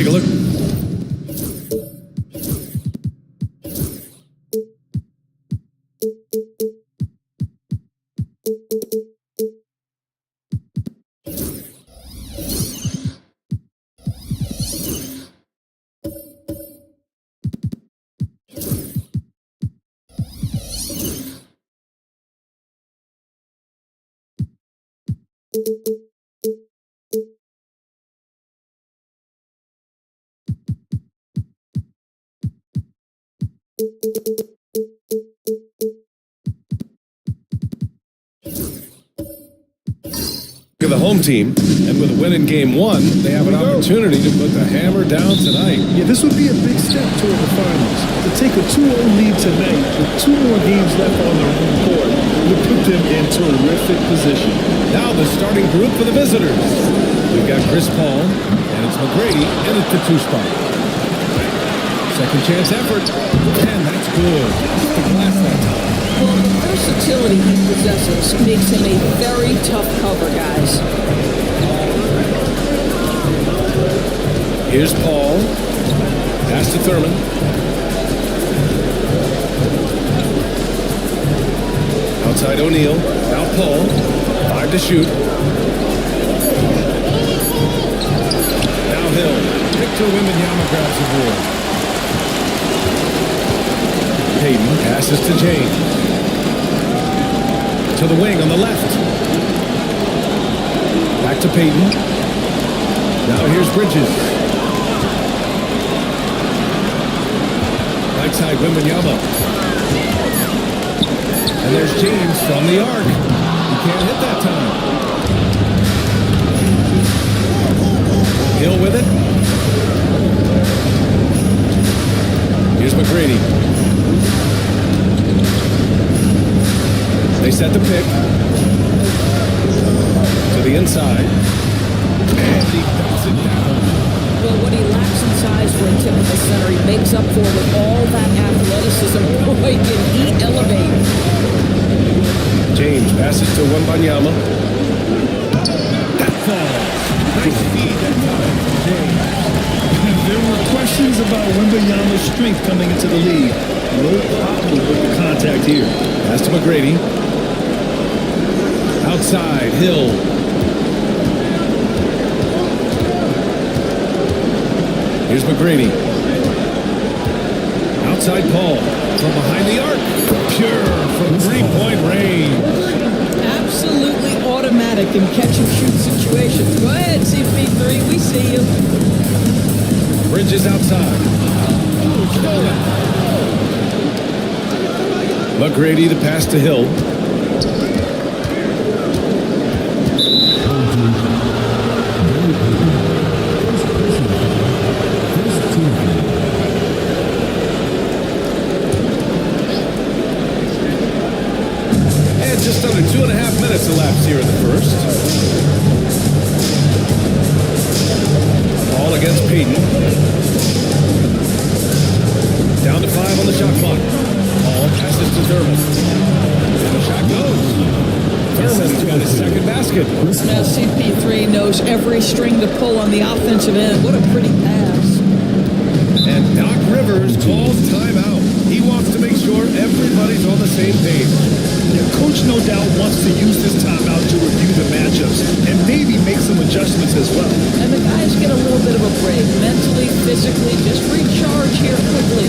take a look. The home team, and with a win in game one, they have an opportunity to put the hammer down tonight. Yeah, this would be a big step toward the finals. To take a 2-0 lead tonight with 2 more games left on their home court would put them in terrific position. Now the starting group for the visitors. We've got Chris Paul, and it's McGrady in at the 2 spot. Second chance effort, and that's good. Off the glass that time. Well, the versatility he possesses makes him a very tough cover, guys. Here's Paul. Pass to Thurman. Outside O'Neal. Now Paul. 5 to shoot. Now Hill. Victor Wembanyama grabs the board. Payton passes to James. To the wing on the left. Back to Payton. Now here's Bridges. Right side Wembanyama. And there's James from the arc. He can't hit that time. Hill with it. Here's McGrady. They set the pick to the inside, and he dumps it down. Well, what he lacks in size for a typical center, he makes up for with all that athleticism. Boy, can he elevate. James passes to Wembanyama. That falls. Nice feed that time from James. There were questions about Wembanyama's strength coming into the league. No problem with the contact here. Pass to McGrady. Outside, Hill. Here's McGrady. Outside Paul. From behind the arc. Pure from three-point range. Absolutely automatic in catch-and-shoot situations. Go ahead, CP3. We see you. Bridges outside. Stolen. McGrady, the pass to Hill. And just under 2.5 minutes elapsed here in the first. Ball against Payton. Down to 5 on the shot clock. Paul passes to Thurman. And the shot goes. Thurman's got his second basket. Now CP3 knows every string to pull on the offensive end. What a pretty pass. And Doc Rivers calls timeout. He wants to make sure everybody's on the same page. Yeah, Coach no doubt wants to use this timeout to review the matchups and maybe make some adjustments as well. And the guys get a little bit of a break. Mentally, physically, just recharge here quickly.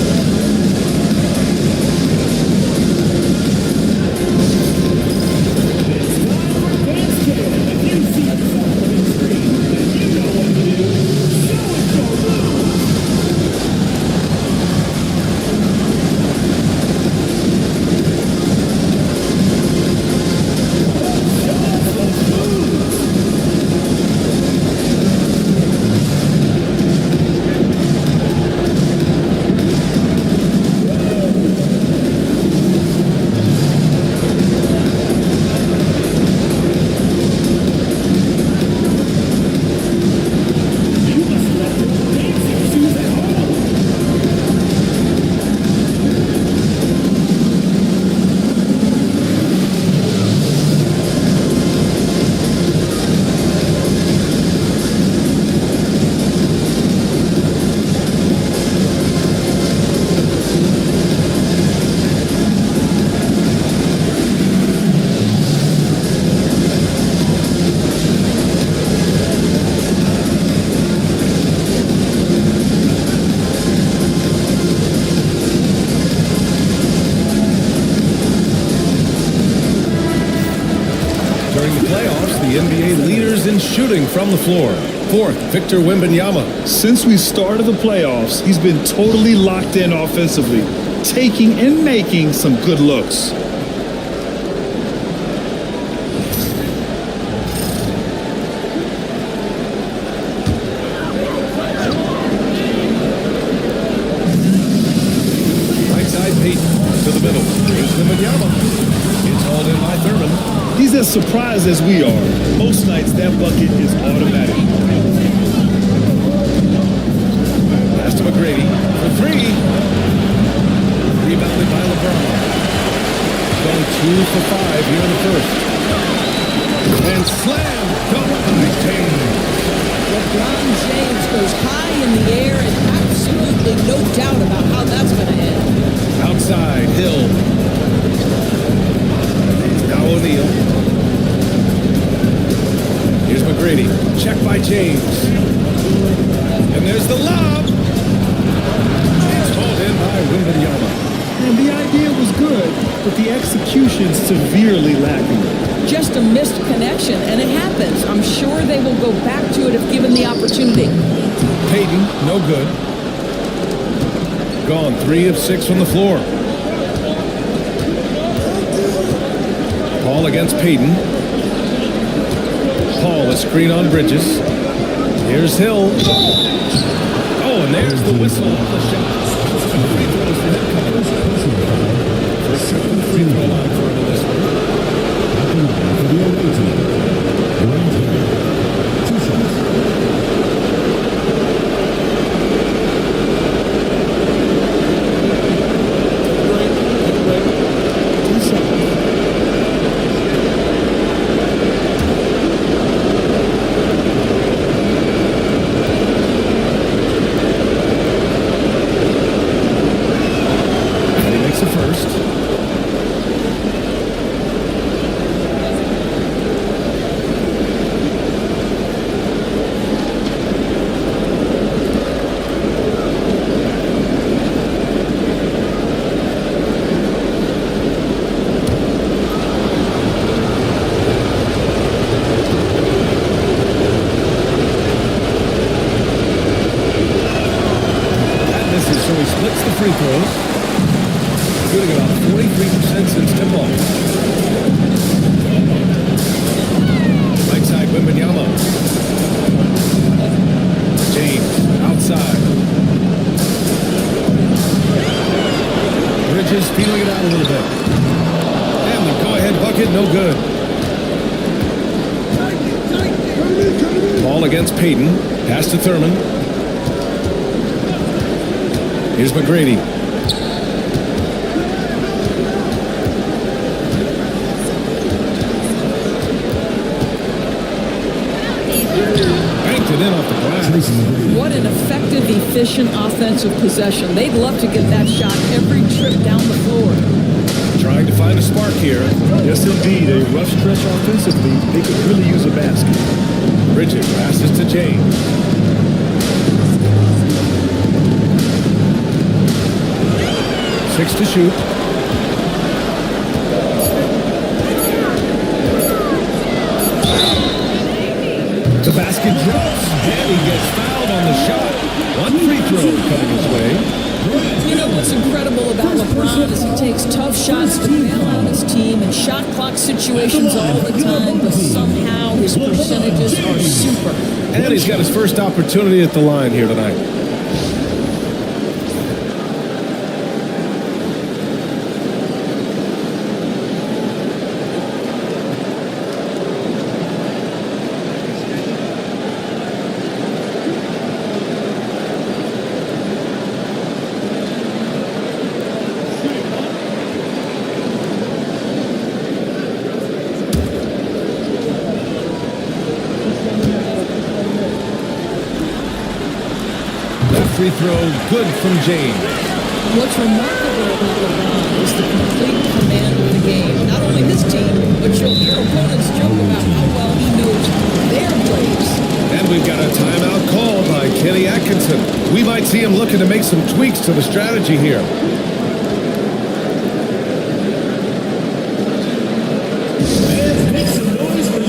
Entering the playoffs, the NBA leaders in shooting from the floor. Fourth, Victor Wembanyama. Since we started the playoffs, he's been totally locked in offensively, taking and making some good looks. Right side, Payton to the middle. Here's Wembanyama. It's hauled in by Thurman. He's as surprised as we are. Most nights, that bucket is automatic. Pass to McGrady for three. Rebounded by LeBron. Going 2 for 5 here in the first. And slam. Double by James. LeBron James goes high in the air and absolutely no doubt about how that's going to end. Outside, Hill. Now O'Neal. Here's McGrady. Check by James. And there's the lob. It's hauled in by Wembanyama. And the idea was good, but the execution severely lacking. Just a missed connection, and it happens. I'm sure they will go back to it if given the opportunity. Payton, no good. Gone 3 of 6 from the floor. Paul against Payton. Paul, a screen on Bridges. Here's Hill. Oh, and there's the whistle on the shot. Free throws for him coming. First trip to the free throw line for him in this one. And he makes the first. So he splits the free throws, shooting about 43% since tip-off. Right side, Wembanyama. James, outside. Bridges feeling it out a little bit. And the go-ahead bucket, no good. Ball against Payton. Pass to Thurman. Here's McGrady. Banked it in off the glass. What an effective, efficient offensive possession. They'd love to get that shot every trip down the floor. Trying to find a spark here. Yes, indeed. A rough stretch offensively. They could really use a basket. Bridges passes to James. 6 to shoot. The basket drops, and he gets fouled on the shot. One free throw coming his way. You know what's incredible about LeBron is he takes tough shots to bail out his team in shot clock situations all the time, but somehow his percentages are super. And he's got his first opportunity at the line here tonight. Free throw, good from James. What's remarkable about LeBron is the complete command of the game. Not only his team, but you'll hear opponents joke about how well he knows their plays. And we've got a timeout call by Kenny Atkinson. We might see him looking to make some tweaks to the strategy here. Make some noise for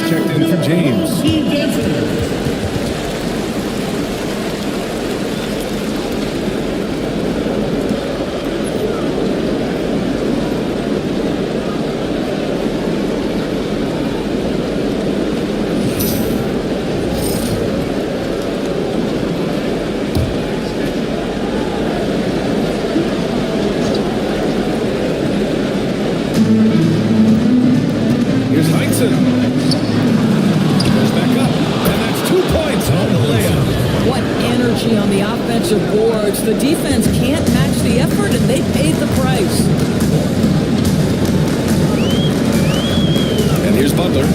checked in for James. Here's Heinsohn. Goes back up. And that's 2 points on the layup. What energy on the offensive boards. The defense can't match the effort, and they paid the price. And here's Butler.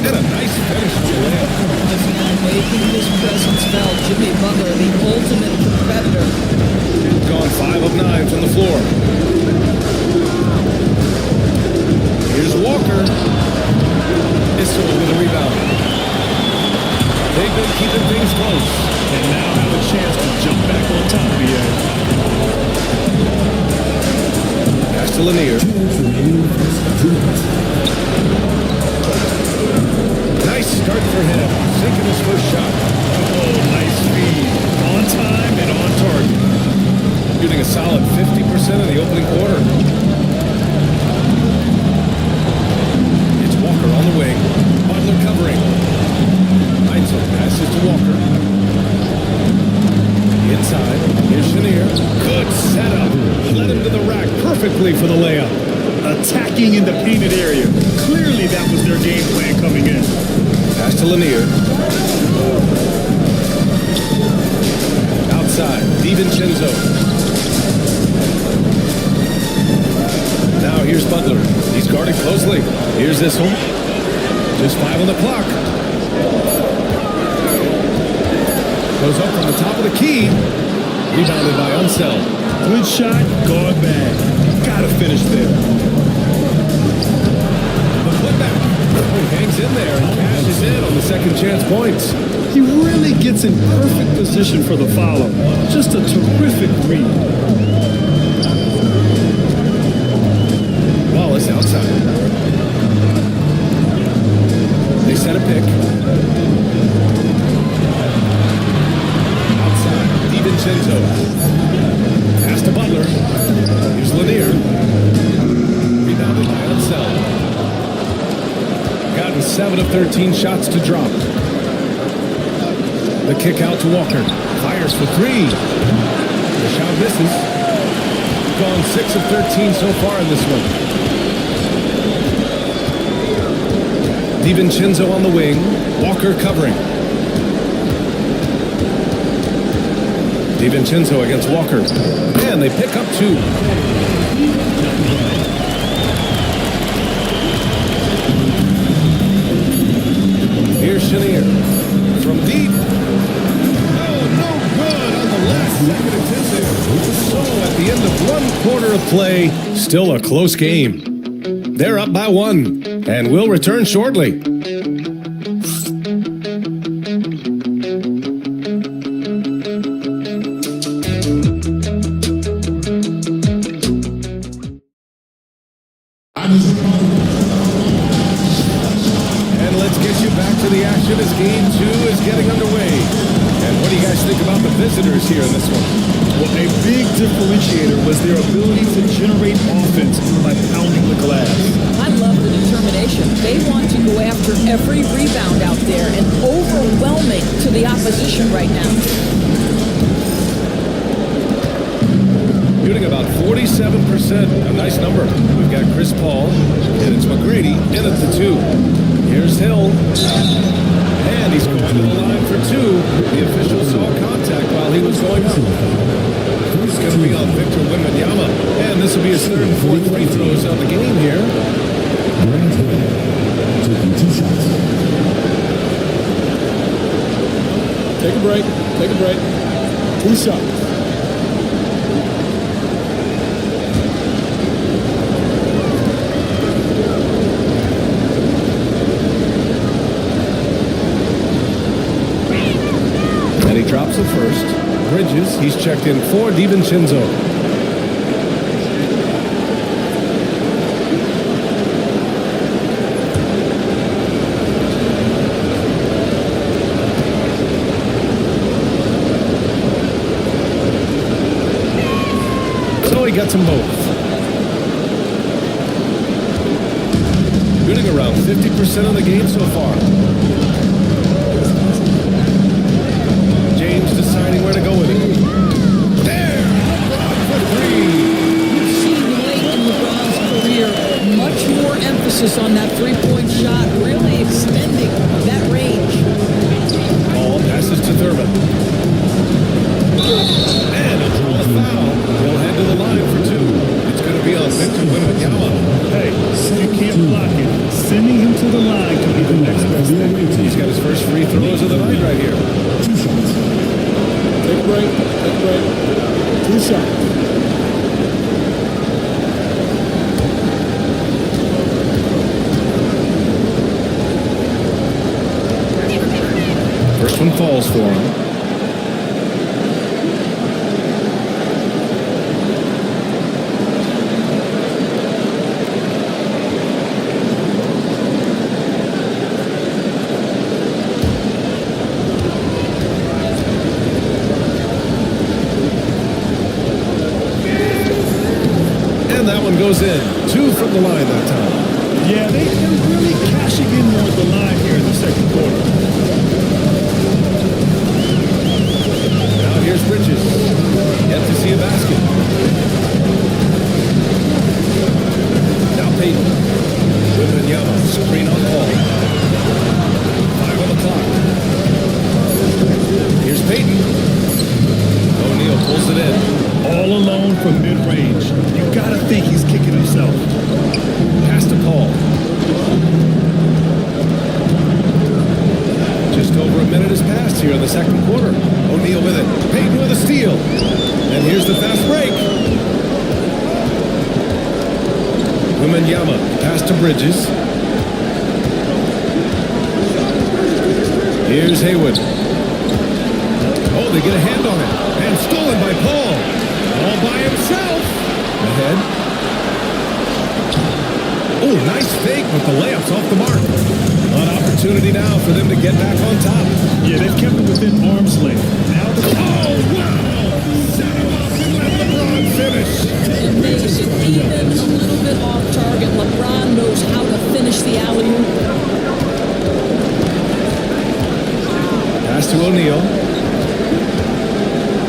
And a nice finish on the layup. Listen, I'm making his presence felt. Jimmy Butler, the ultimate competitor. Gone 5 of 9 from the floor. Here's Walker. Issel with a rebound. They've been keeping things close. And now have a chance to jump back on top, BA. Pass to Lanier. Nice start for him. Sinking his first shot. Oh, nice feed. On time and on target. Shooting a solid 50% in the opening quarter. It's Walker on the wing. Butler covering. Heinsohn passes to Walker. Inside. Here's Chenier. Good setup. Led him to the rack perfectly for the layup. Attacking in the painted area. Clearly that was their game plan coming in. Pass to Lanier. Outside. DiVincenzo. Now here's Butler. He's guarded closely. Here's this one. Just 5 on the clock. Goes up from the top of the key. Rebounded by Unseld. Good shot, gone bad. Gotta finish there. The putback. He hangs in there and cashes in on the second chance points. He really gets in perfect position for the follow. Just a terrific read. Wallace outside. They set a pick. Outside. DiVincenzo. Pass to Butler. Here's Lanier. Rebounded by Unseld. Gotten 7 of 13 shots to drop. The kick out to Walker. Fires for 3. The shot misses. Gone 6 of 13 so far in this one. DiVincenzo on the wing. Walker covering. DiVincenzo against Walker. And they pick up 2. Here's Chenier. From deep. No good on the last second attempt. So at the end of 1 quarter of play, still a close game. They're up by 1, and we'll return shortly. And let's get you back to the action as game 2 is getting underway. And what do you guys think about the visitors here in this one? Well, a big differentiator was their ability to generate offense by pounding the glass. I love the determination. They want to go after every rebound out there and overwhelming to the opposition right now. Shooting about 47%, a nice number. We've got Chris Paul, and it's McGrady in at the 2. Here's Hill, and he's going to the line for 2. The official saw contact while he was going up. It's going to be on Victor Wembanyama, and this will be his 3rd and 4th free throws of the game here. Taking 2 shots. Take a break. Take a break. 2 shots. And he drops it first. Bridges, he's checked in for DiVincenzo. gets them both. Shooting around 50% of the game so far. James deciding where to go with it. There! For three! You've seen late in LeBron's career much more emphasis on that three-point shot, really extending that range. Ball passes to Thurman. And a draw foul. He'll head to the line for two. It's going to be on Victor Wembanyama. Hey, you can't block it. Sending him to the line could be the next best thing. He's got his first free throws of the night right here. Take a break. Take a break. 2 shots. First one falls for him. Goes in. 2 from the line that time. Yeah, they're really cashing in more at the line here in the second quarter. Now here's Bridges. Yet to see a basket. Now Payton. Wembanyama. Screen on Paul. 5 on the clock. Here's Payton. O'Neal pulls it in. All alone from mid-range. You gotta think he's kicking himself. Pass to Paul. Just over a minute has passed here in the second quarter. O'Neal with it. Payton with a steal. And here's the fast break. Wembanyama. Pass to Bridges. Here's Haywood. Oh, they get a hand on it. And stolen by Paul. All by himself. Ahead. Oh, nice fake, but the layup's off the mark. An opportunity now for them to get back on top. Yeah, they've kept it within arm's length. Now oh, wow! Set him up and let LeBron finish. It makes it even a little bit off target. LeBron knows how to finish the alley-oop. Pass to O'Neal.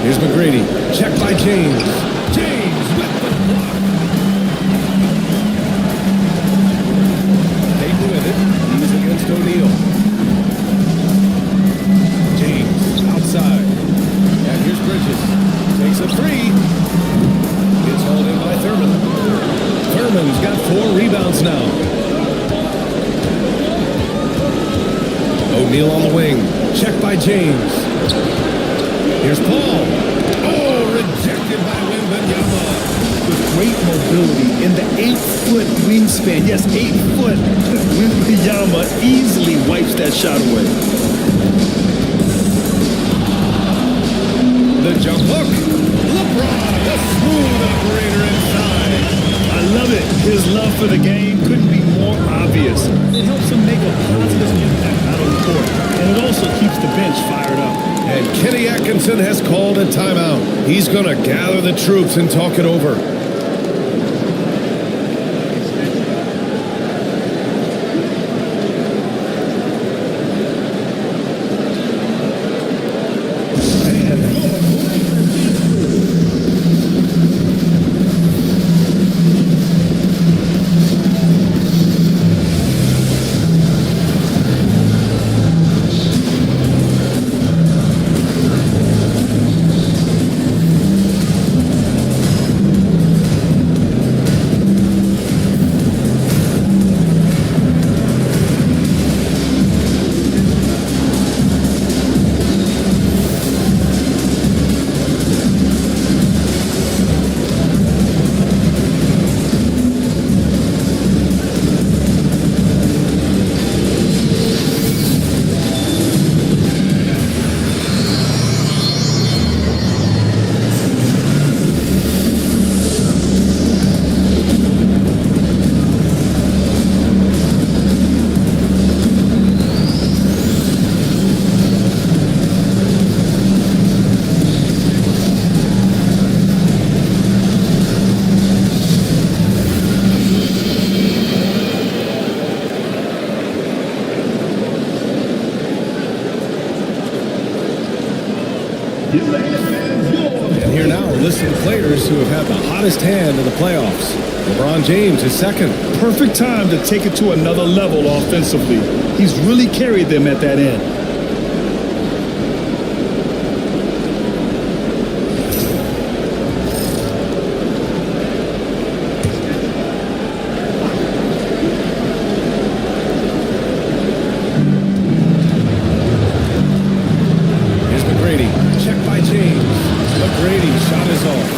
Here's McGrady. Check by James. James with the block. Payton with it. He's against O'Neal. James outside. And here's Bridges. Takes a three. Gets hauled in by Thurman. Thurman's got 4 rebounds now. O'Neal on the wing. Check by James. Here's Paul. Oh, rejected by Wembanyama. with great mobility in the 8-foot wingspan. Yes, 8 foot. Wembanyama easily wipes that shot away. The jump hook. LeBron, the smooth operator inside. I love it. His love for the game couldn't be more obvious. It helps him make a positive impact out on the court, and it also keeps the bench fired up. And Kenny Atkinson has called a timeout. He's going to gather the troops and talk it over. And here now, a list of players who have had the hottest hand in the playoffs. LeBron James is second. Perfect time to take it to another level offensively. He's really carried them at that end. Here's McGrady. Check by James. McGrady shot is off.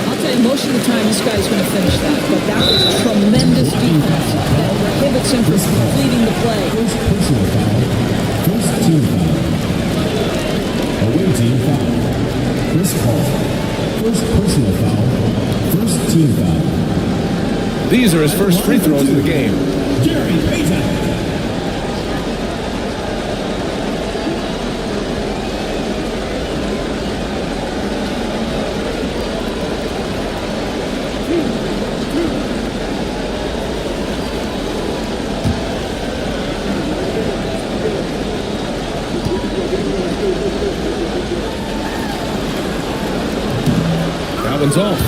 I'll tell you, most of the time this guy's going to finish that, but that was tremendous defense that prohibits him from completing the play. First personal foul. First team foul. Away team foul. Chris Paul. First personal foul. First team foul. These are his first free throws of the game. Gary Payton. That one's off.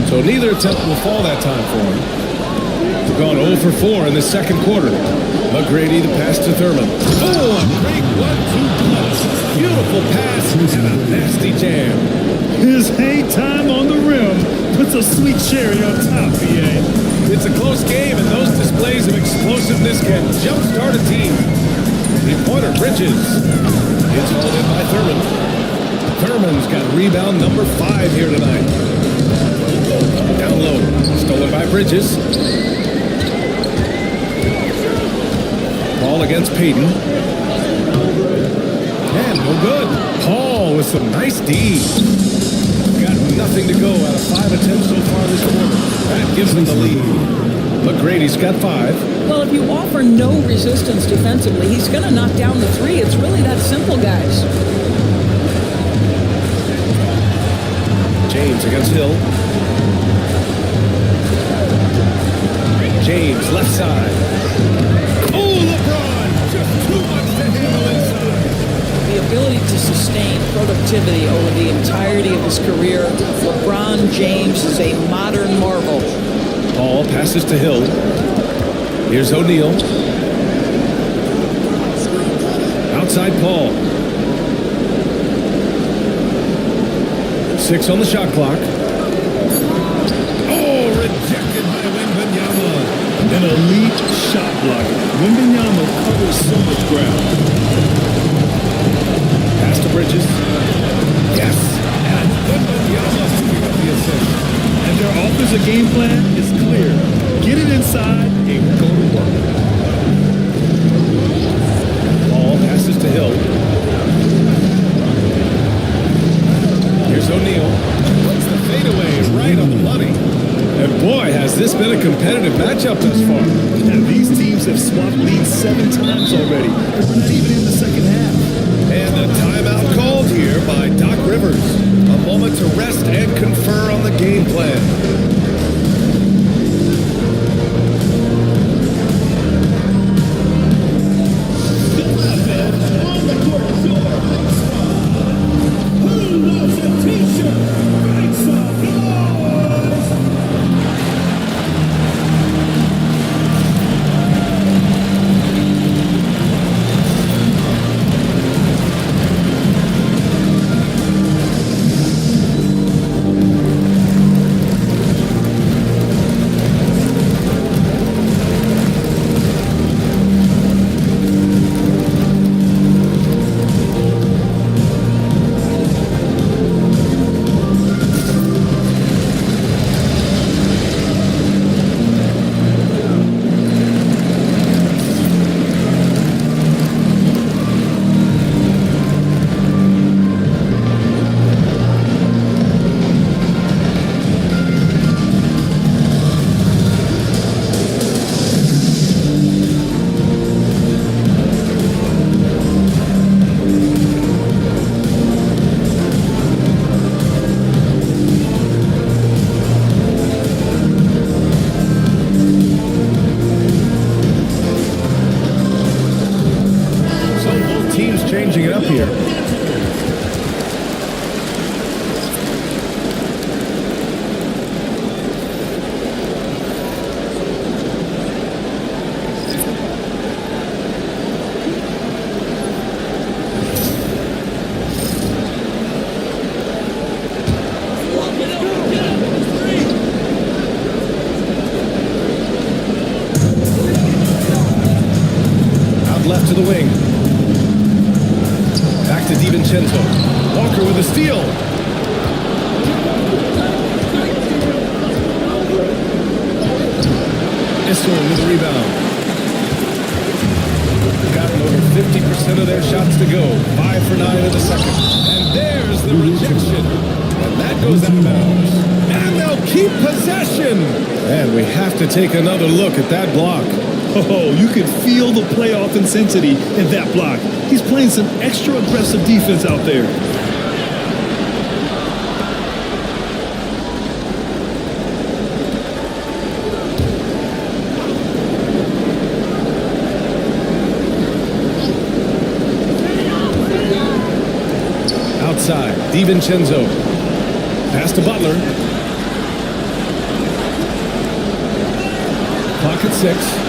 So neither attempt will fall that time for him. We've gone 0 for 4 in the second quarter. McGrady the pass to Thurman. Oh, a great 1-2 punch. Beautiful pass and a nasty jam. His hang time on the rim puts a sweet cherry on top, BA. It's a close game, and those displays of explosiveness can jumpstart a team. Three-pointer Bridges. It's hauled in by Thurman. Thurman's got rebound number 5 here tonight. Down low. Stolen by Bridges. Ball against Payton. And no good. Paul with some nice D. Got nothing to go out of 5 attempts so far this quarter. That gives them the lead. McGrady's got 5. Well, if you offer no resistance defensively, he's going to knock down the three. It's really that simple, guys. James against Hill. James left side. Oh, LeBron! Just too much to handle inside. The ability to sustain productivity over the entirety of his career. LeBron James is a modern marvel. Paul passes to Hill. Here's O'Neal. Outside Paul. 6 on the shot clock. Oh, rejected by Wembanyama. An elite shot blocker. Wembanyama covers so much ground. Pass to Bridges. Yes. And Wembanyama picking up the assist. And their offensive game plan is clear. Get it inside and go to work. Paul passes to Hill. Here's O'Neal. Puts the fadeaway right on the money. And boy, has this been a competitive matchup thus far. And these teams have swapped leads 7 times already. We're not even in the second half. And a timeout called here by Doc Rivers. A moment to rest and confer on the game plan. it up here. Left to the wing. Back to DiVincenzo. Walker with a steal. Issel with a rebound. Gotten over 50% of their shots to go. 5 for 9 in the second. And there's the rejection. And that goes out of bounds. And they'll keep possession. And we have to take another look at that block. Oh, you could feel the playoff intensity in that block. He's playing some extra aggressive defense out there. Outside, DiVincenzo. Pass to Butler. Clock at 6.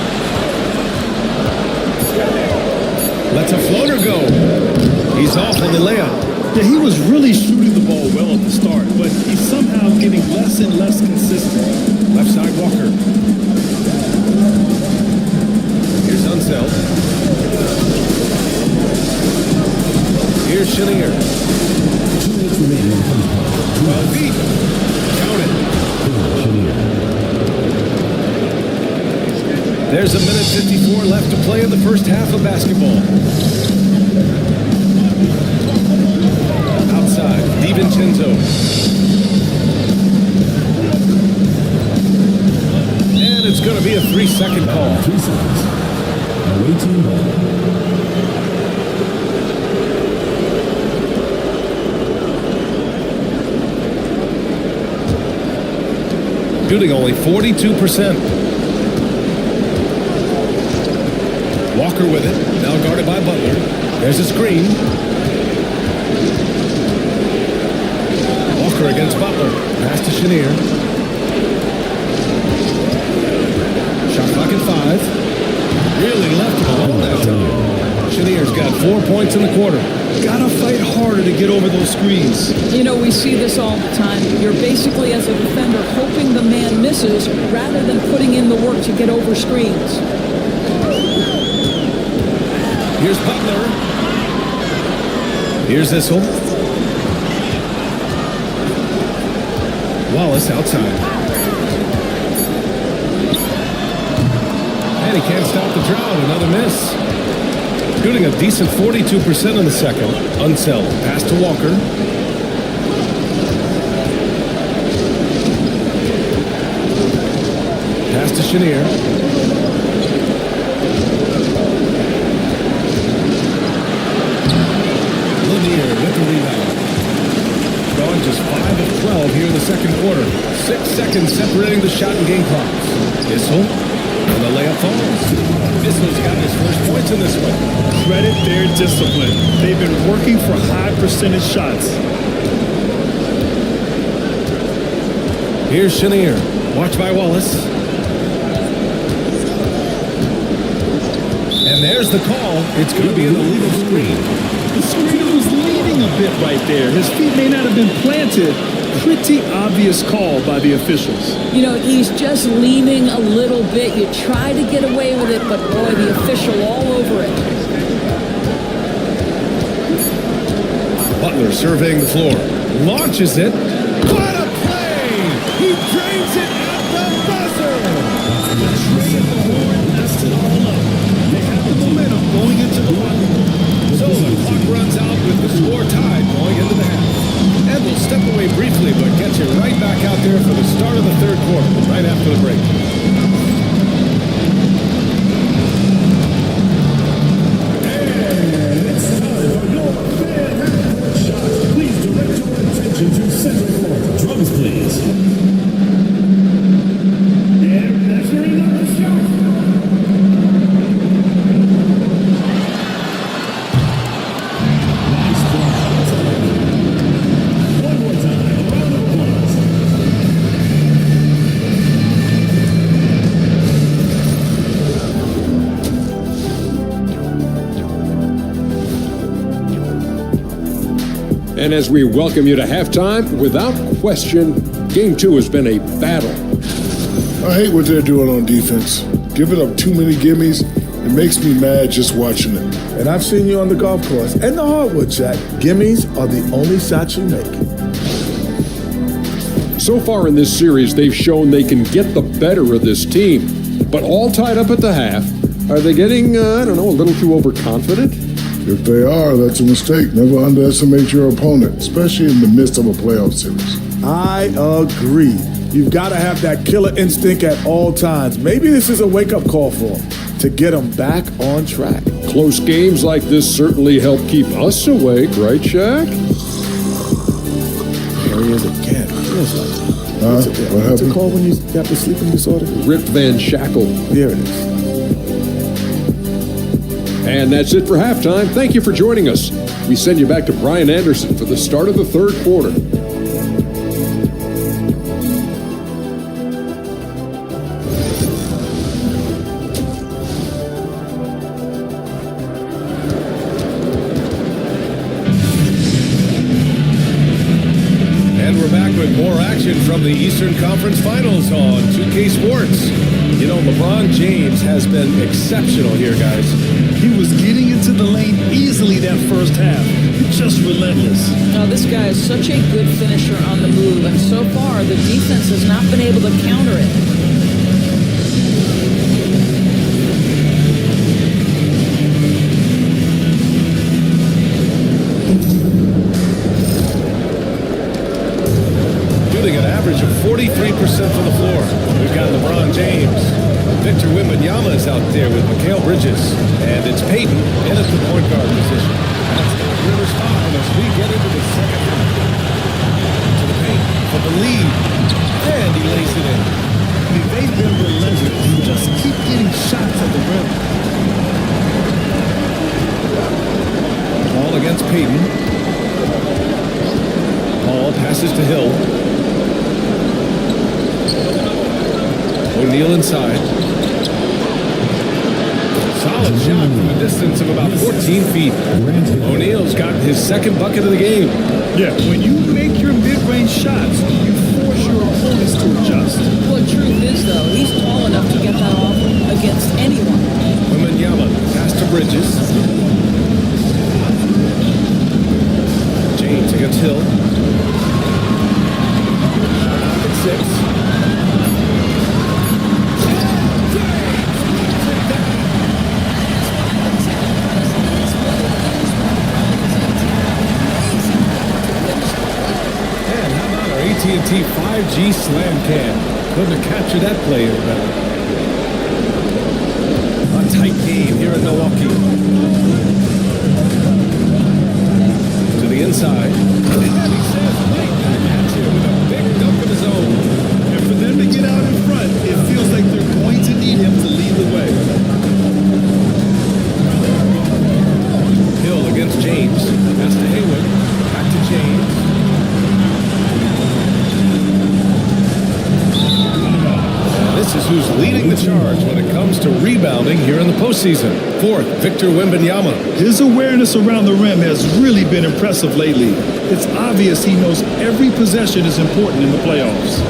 Lets a floater go. He's off on the layup. Yeah, he was really shooting the ball well at the start, but he's somehow getting less and less consistent. Left side, Walker. Here's Unseld. Here's Chenier. 12 feet. Count it. Chenier. There's a minute 54 left to play in the first half of basketball. Outside, DiVincenzo. And it's going to be a 3-second call. 3 seconds. Away team ball. Shooting only 42%. Walker with it, now guarded by Butler. There's a screen. Walker against Butler. Pass to Chenier. Shot clock at 5. Really left him alone now. Chenier's got 4 points in the quarter. Gotta fight harder to get over those screens. You know, we see this all the time. You're basically, as a defender, hoping the man misses rather than putting in the work to get over screens. Here's Butler. Here's Issel. Wallace outside. And he can't stop the drought. Another miss. Shooting a decent 42% in the second. Unseld. Pass to Walker. Pass to Chenier. Lanier with the rebound. Gone just 5 of 12 here in the second quarter. 6 seconds separating the shot and game clocks. Issel, and the layup falls. Issel's got his first points in this one. Credit their discipline. They've been working for high percentage shots. Here's Chenier. Watched by Wallace. And there's the call. It's going to be an illegal screen. The screener was leaning a bit right there. His feet may not have been planted. Pretty obvious call by the officials. You know, he's just leaning a little bit. You try to get away with it, but boy, the official all over it. Butler surveying the floor. Launches it. What a play! He drains it at the buzzer! The train of the horn messed it all up. They have the momentum going into the one. So the clock runs out with the score tied going into the half. And we'll step away briefly, but get you right back out there for the start of the third quarter, right after the break. And it's time for your fan half-court shot. Please direct your attention to center court. Drums, please. And measuring up the shot. And as we welcome you to halftime, without question, Game 2 has been a battle. I hate what they're doing on defense. Giving up too many gimmies, it makes me mad just watching it. And I've seen you on the golf course and the hardwood, Jack. Gimmies are the only shots you make. So far in this series, they've shown they can get the better of this team. But all tied up at the half, are they getting, a little too overconfident? If they are, that's a mistake. Never underestimate your opponent, especially in the midst of a playoff series. I agree. You've got to have that killer instinct at all times. Maybe this is a wake-up call for them to get them back on track. Close games like this certainly help keep us awake, right, Shaq? There he is again. Feels like What what's happened? it called when you got the sleeping disorder? Rip Van Shackle. There it is. And that's it for halftime. Thank you for joining us. We send you back to Brian Anderson for the start of the third quarter. More action from the Eastern Conference Finals on 2K Sports. You know, LeBron James has been exceptional here, guys. He was getting into the lane easily that first half. Just relentless. Now, this guy is such a good finisher on the move, and so far the defense has not been able to counter it. An average of 43% from the floor. We've got LeBron James. Victor Wembanyama is out there with Mikal Bridges. And it's Peyton in at the point guard position. That's the Rivers foul as we get into the second half. To the paint for the lead. And he lays it in. I mean, they've been relentless. You just keep getting shots at the rim. Ball against Peyton. Ball passes to Hill. O'Neal inside. Solid shot from a distance of about 14 feet. O'Neal's got his second bucket of the game. Yeah, when you make your mid-range shots, you force your opponents to adjust. Well, the truth is, though, he's tall enough to get that off against anyone. Wembanyama pass to Bridges. James against Hill. At 6. AT&T 5G Slam Cam. Couldn't have captured that play any better. A tight game here in Milwaukee. To the inside. And he says right back at you with a big dunk of his own. And for them to get out in front, it feels like they're going to need him to lead the way. Hill against James. Pass to Hayward. Back to James. This is who's leading the charge when it comes to rebounding here in the postseason. Fourth, Victor Wembanyama. His awareness around the rim has really been impressive lately. It's obvious he knows every possession is important in the playoffs.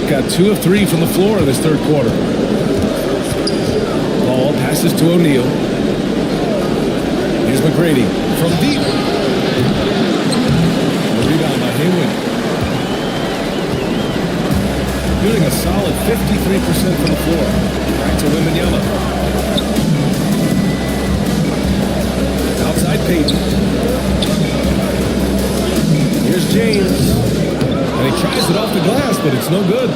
Got 2 of 3 from the floor in this third quarter. Ball passes to O'Neal. Here's McGrady from deep. The rebound by Hayward. Shooting a solid 53% from the floor. Back to Wembanyama. Outside Peyton. Here's James. And he tries it off the glass, but it's no good.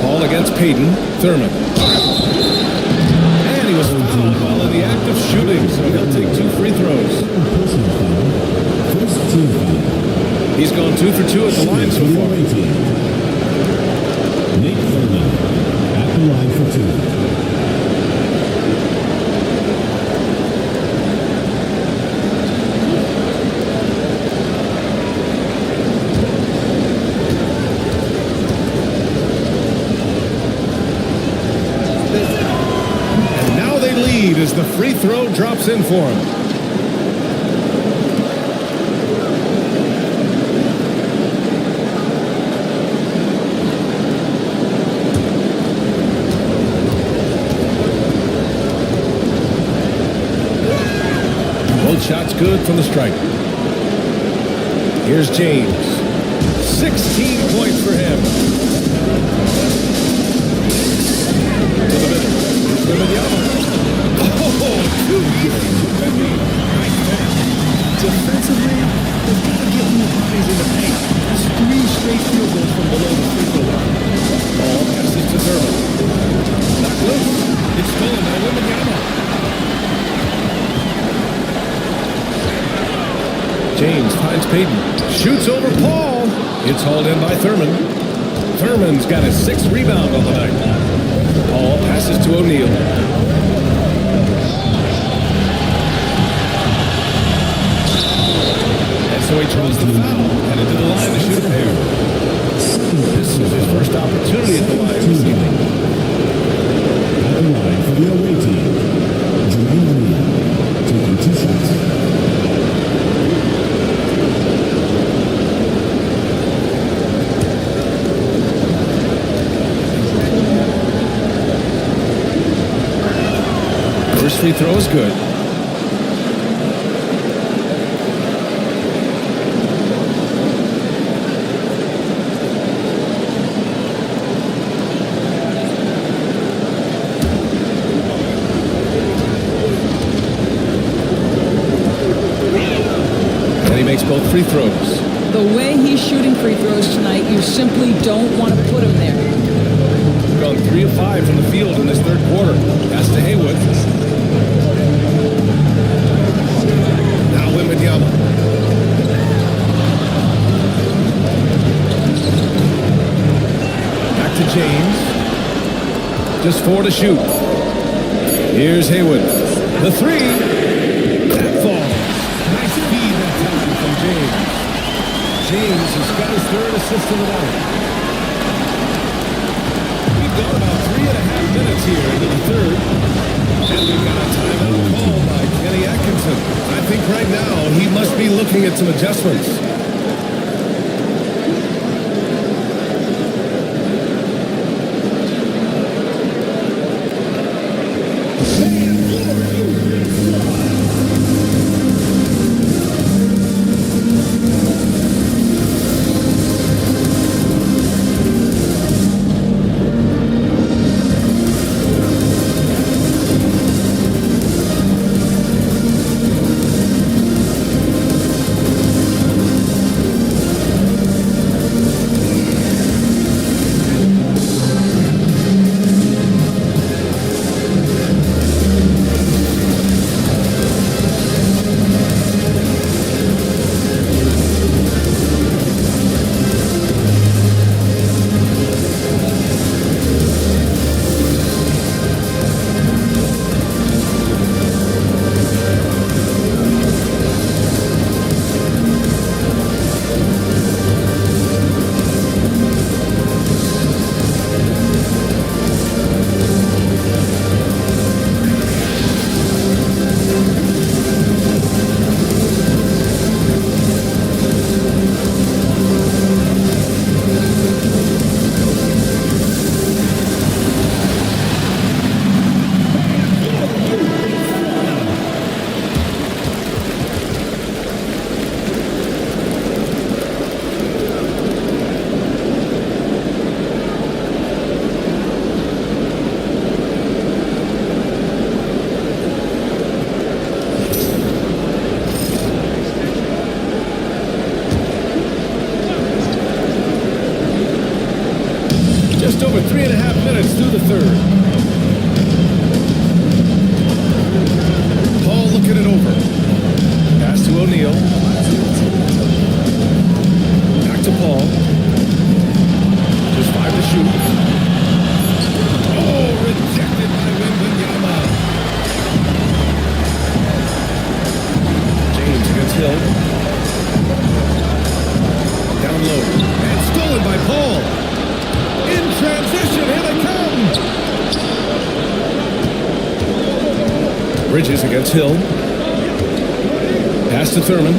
Paul against Peyton. Thurman. And he was fouled while in the act of shooting, so he'll take 2 free throws. First team foul. He's gone 2 for 2 at the line so far. Nate Thurman at the line for 2. And now they lead lead as the free throw drops in for him. Both shots good from the stripe. Here's James. 16 points for him. To the middle. Wembanyama. Oh, too easy for Wemby. Nice finish. Defensively, they've got to get more bodies in the paint. That's 3 straight field goals from below the free throw line. Ball passes to Thurman. Not loose. It's stolen by Wembanyama. James finds Payton. Shoots over Paul. It's hauled in by Thurman. Thurman's got his 6th rebound on the night. Paul passes to O'Neal. SOH draws the foul, and into the line to shoot a pair. This is his first opportunity at the line this evening. At the line for the away team, Jermaine Lee, taking 2 shots. First free throw is good. And he makes both free throws. The way he's shooting free throws tonight, you simply don't want to put him there. Gone 3 of 5 from the field in this 3rd quarter. Pass to Haywood. Now Wembanyama. Back to James. Just 4 to shoot. Here's Haywood. The 3. That falls. Nice feed that time from James. James has got his 3rd assist of the night. We've got about 3.5 minutes here into the 3rd. And we've got a timeout called by Kenny Atkinson. I think right now he must be looking at some adjustments. Just over 3.5 minutes through the 3rd. Paul looking it over. Pass to O'Neal. Back to Paul. Just 5 to shoot. Oh, rejected by Wembanyama. James against Hill. Down low. And stolen by Paul. In transition, here they come. Bridges against Hill. Pass to Thurman.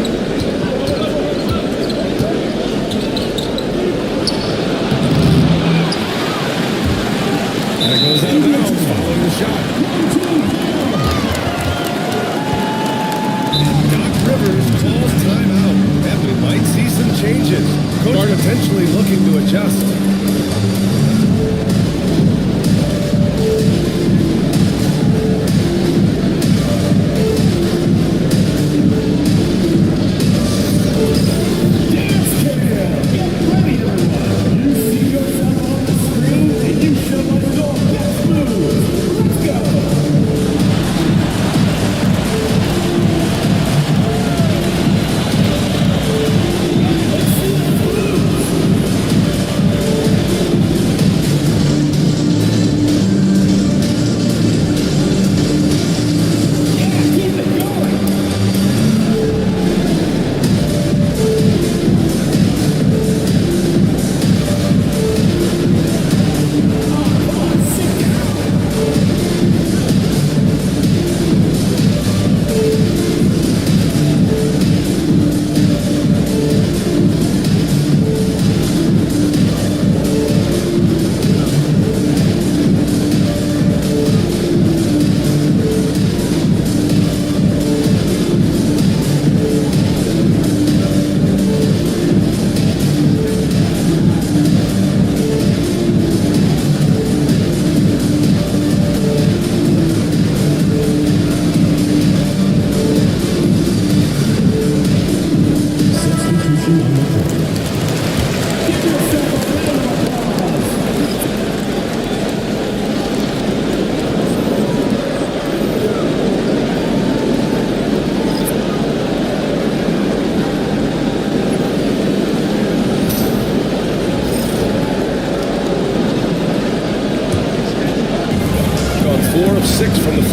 And it goes out of bounds following the shot. Doc Rivers calls timeout. And we might see some changes. Coach potentially looking to adjust.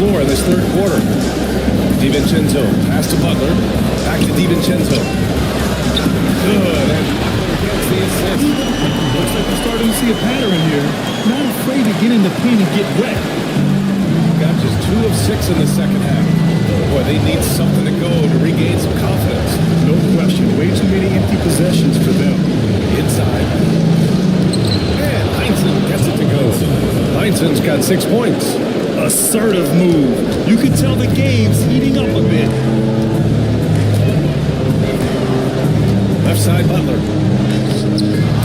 In this third quarter. DiVincenzo, pass to Butler, back to DiVincenzo. Good, and Butler gets the assist. Looks like we're starting to see a pattern here. Not afraid to get in the paint and get wet. Got just 2 of 6 in the second half. Boy, they need something to go to regain some confidence. No question, way too many empty possessions for them. Inside. And Heinsohn gets it to go. Heinsohn's got 6 points. Assertive move. You can tell the game's heating up a bit. Left side Butler.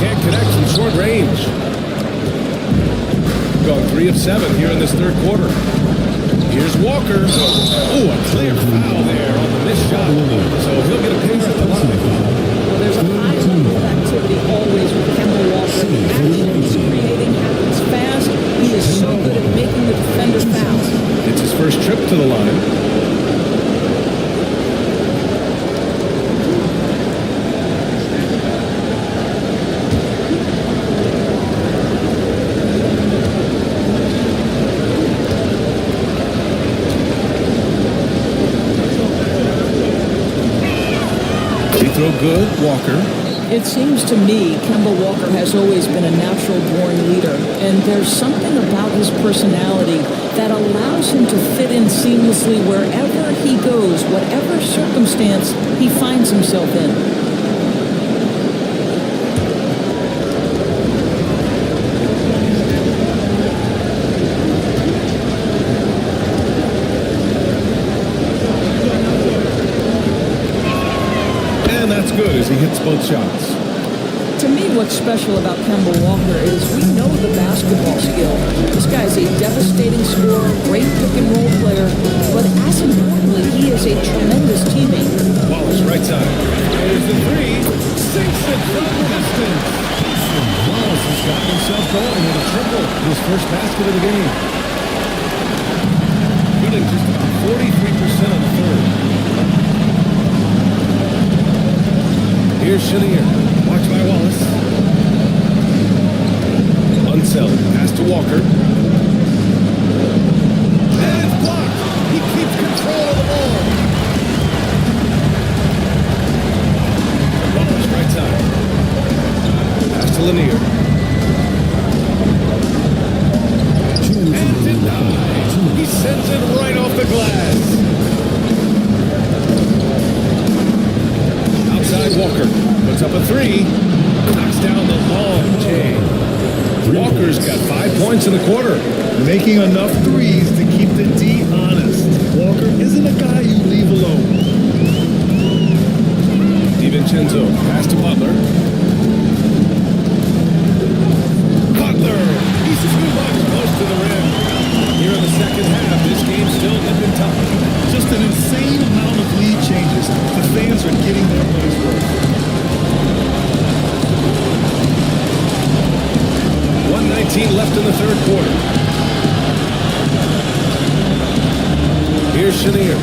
Can't connect from short range. Gone 3 of 7 here in this third quarter. Here's Walker. Oh, a clear foul there on the missed shot. So he'll get a piece at the line. Well, there's a high level of activity always with Kemba Walker. The action he's creating happens fast. He is so good at making the defender foul. It's his first trip to the line. Throw good, Walker. It seems to me Kemba Walker has always been a natural-born leader, and there's something about his personality that allows him to fit in seamlessly wherever he goes, whatever circumstance he finds himself in. Good as he hits both shots. To me, what's special about Kemba Walker is we know the basketball skill. This guy's a devastating scorer, great pick-and-roll player, but as importantly, he is a tremendous teammate. Wallace, right side. There's the 3. Sinks it from the distance. Wallace has got himself going with a triple. His first basket of the game. Shooting just about 43% on the third. Here's Chenier. Watch by Wallace. Unseld. Pass to Walker. And it's blocked. He keeps control of the ball. Wallace, right side. Pass to Lanier. And denied. He sends it right off the glass. by Walker. Puts up a three. Knocks down the long J. Walker's got 5 points in the quarter. Making enough threes to keep the D honest. Walker isn't a guy you leave alone. DiVincenzo pass to Butler. Butler! He's too much close to the rim. Here in the second half, this game's still nipping tough. Just an insane amount of lead changes. The fans are getting their money's worth. 1:19 left in the third quarter. Here's Chenier.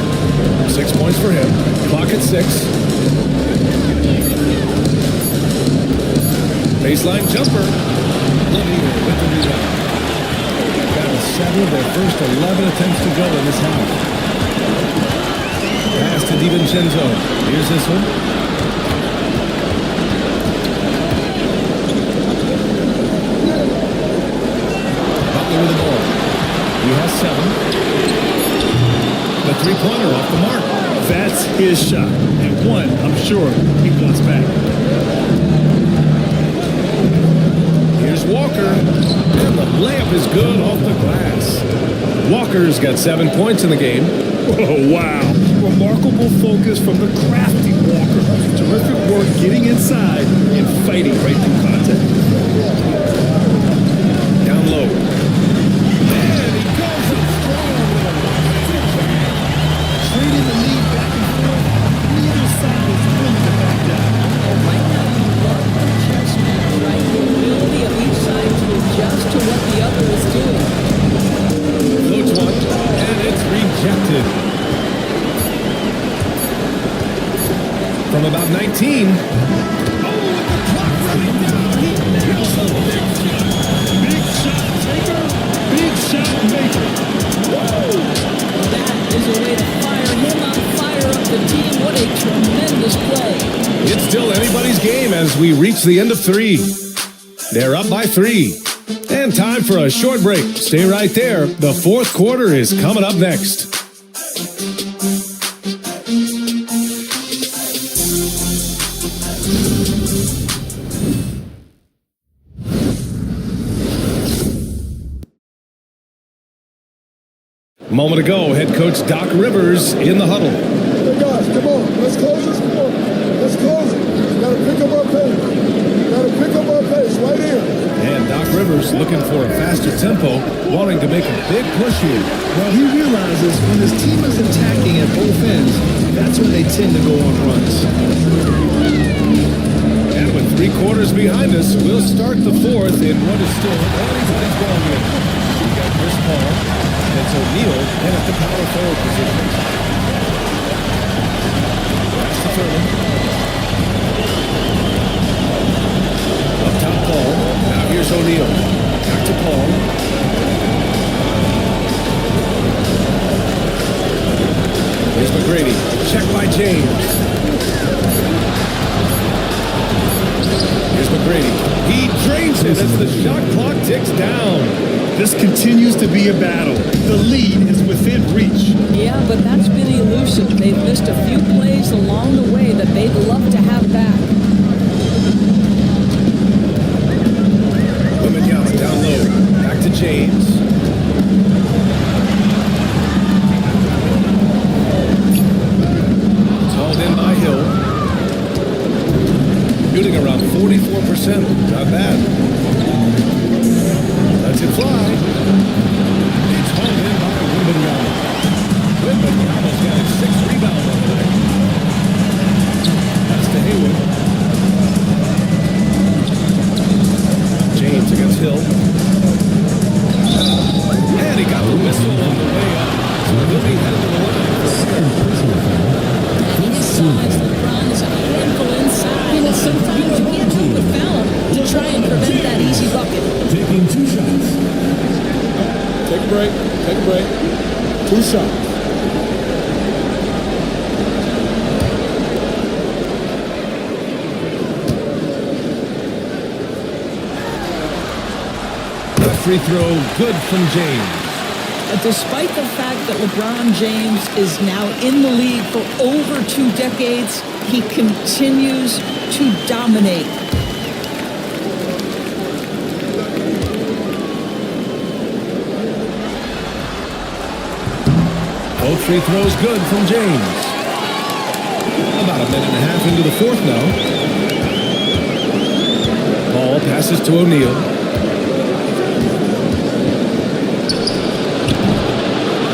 6 points for him. Clock at 6. Baseline jumper. Lanier with the rebound. Got 7 of their first 11 attempts to go in this half. Pass to DiVincenzo. Here's this one. Butler with the ball. He has 7. The three-pointer off the mark. That's his shot. And one, I'm sure, he wants back. Here's Walker. And the layup is good off the glass. Walker's got 7 points in the game. Oh, wow. Remarkable focus from the crafty Walker. Terrific work getting inside and fighting right through contact. Down low. And he goes up strong. Trading the lead back and forth. Neither side is willing to back down. Right now, you love the chess match, right? The ability of each side to adjust to what the other is doing. Floats one, and it's rejected. From about 19. Oh, with the clock running down. He nails a big shot. Big shot taker, big shot maker. Woo! That is a way to fire him up, fire up the team. What a tremendous play. It's still anybody's game as we reach the end of 3. They're up by 3. And time for a short break. Stay right there. The fourth quarter is coming up next. A moment ago, head coach Doc Rivers in the huddle. Hey guys, come on. Let's close this score. Let's close it. Gotta pick up our pace. Gotta pick up our pace right here. And Doc Rivers looking for a faster tempo, wanting to make a big push here. Well, he realizes when his team is attacking at both ends, that's when they tend to go on runs. And with 3 quarters behind us, we'll start the fourth in what is still anybody's ball game. We got Chris Paul, and it's O'Neal in at the power forward position. That's the third one. Up top, Paul. Now here's O'Neal. Back to Paul. Here's McGrady. Check by James. Here's McGrady. He drains it as the shot clock ticks down. This continues to be a battle. The lead is within reach. Yeah, but that's been elusive. They've missed a few plays along the way that they'd love to have back. Wembanyama down low. Back to James. It's hauled in by Hill. Shooting around 44%. Not bad. Lets it fly. It's hauled in by Wembanyama. Wembanyama's got 6 rebounds on the night. That's to Hayward. James against Hill. And he got the whistle on the way up. So he'll be headed to the line. His size, LeBron is a handful inside, and sometimes you can't help but foul him to try and prevent that easy bucket. Taking 2 shots. Take a break. Take a break. 2 shots. The free throw good from James. Despite the fact that LeBron James is now in the league for over 2 decades, he continues to dominate. Both free throws good from James. About a minute and a half into the fourth now. Ball passes to O'Neal.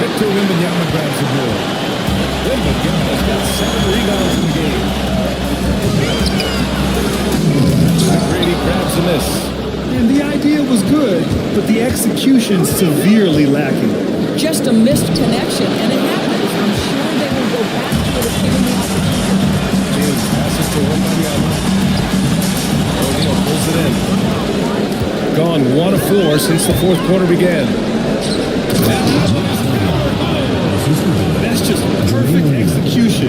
Victor Wembanyama grabs the ball. Wembanyama's got 7 rebounds in the game. McGrady grabs a miss. And the idea was good, but the execution severely lacking. Just a missed connection, and it happens. I'm sure they will go back to it if given the opportunity. James passes to Wembanyama. O'Neal pulls it in. Gone 1 of 4 since the fourth quarter began. That's just perfect execution.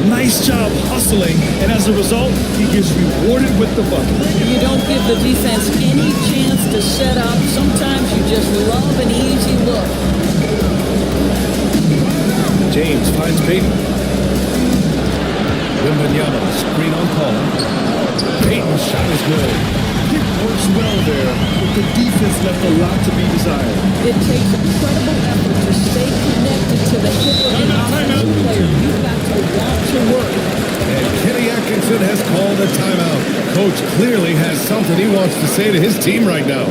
Nice job hustling, and as a result, he gets rewarded with the bucket. You don't give the defense any chance to set up. Sometimes you just love an easy look. James finds Payton. Wembanyama, screen on Paul. Payton's shot is good. It works well there, but the defense left a lot to be desired. It takes incredible effort to stay connected to the hip of an offensive player. You've got to want to work. And Kenny Atkinson has called a timeout. Coach clearly has something he wants to say to his team right now.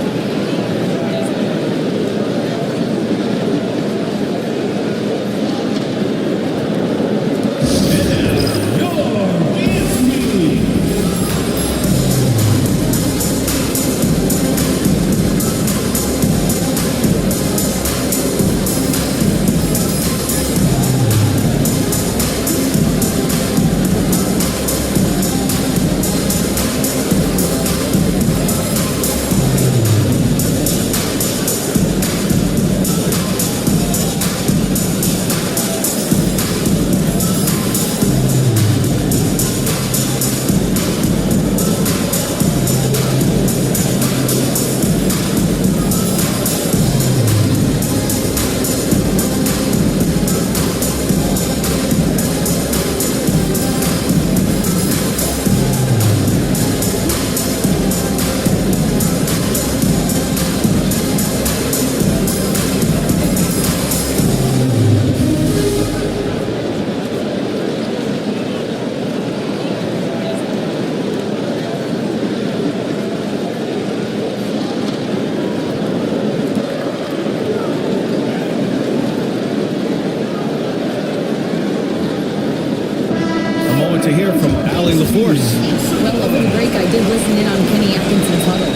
To hear from Allie LaForce. Well, over the break, I did listen in on Kenny Atkinson's huddle.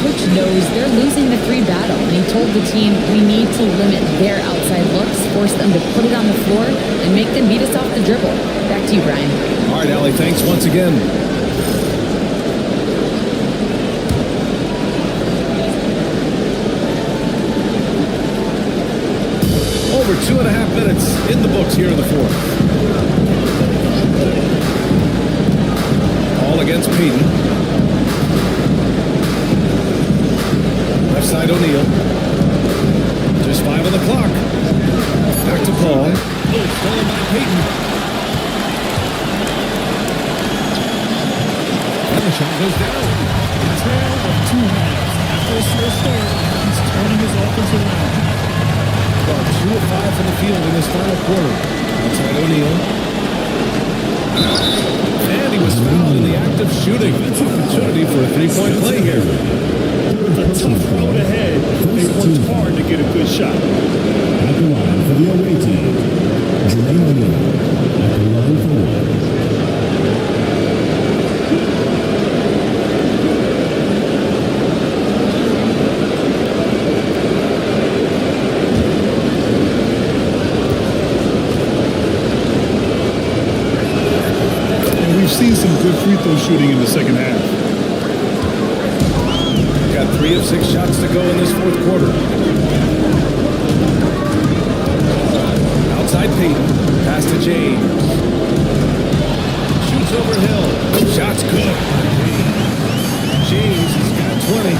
Coach knows they're losing the 3 battle, and he told the team we need to limit their outside looks, force them to put it on the floor, and make them beat us off the dribble. Back to you, Brian. All right, Allie, thanks once again. Over 2.5 minutes in the books here in the fourth. All against Payton. Left side O'Neal. Just 5 on the clock. Back to Paul. Stolen by Payton. And the shot goes down. A tale of 2 halves. After a slow start, he's turning his offense around. About 2 of 5 from the field in this final quarter. Outside O'Neal. And he was fouled in the act of shooting. Opportunity for a 3-point play here. With a tough road ahead, they worked hard to get a good shot. At the line for the away team, Jermaine O'Neal. At the line for 1. We've seen some good free throw shooting in the second half. Got 3 of 6 shots to go in this fourth quarter. Outside Payton. Pass to James. Shoots over Hill. Shot's good. James has got 20.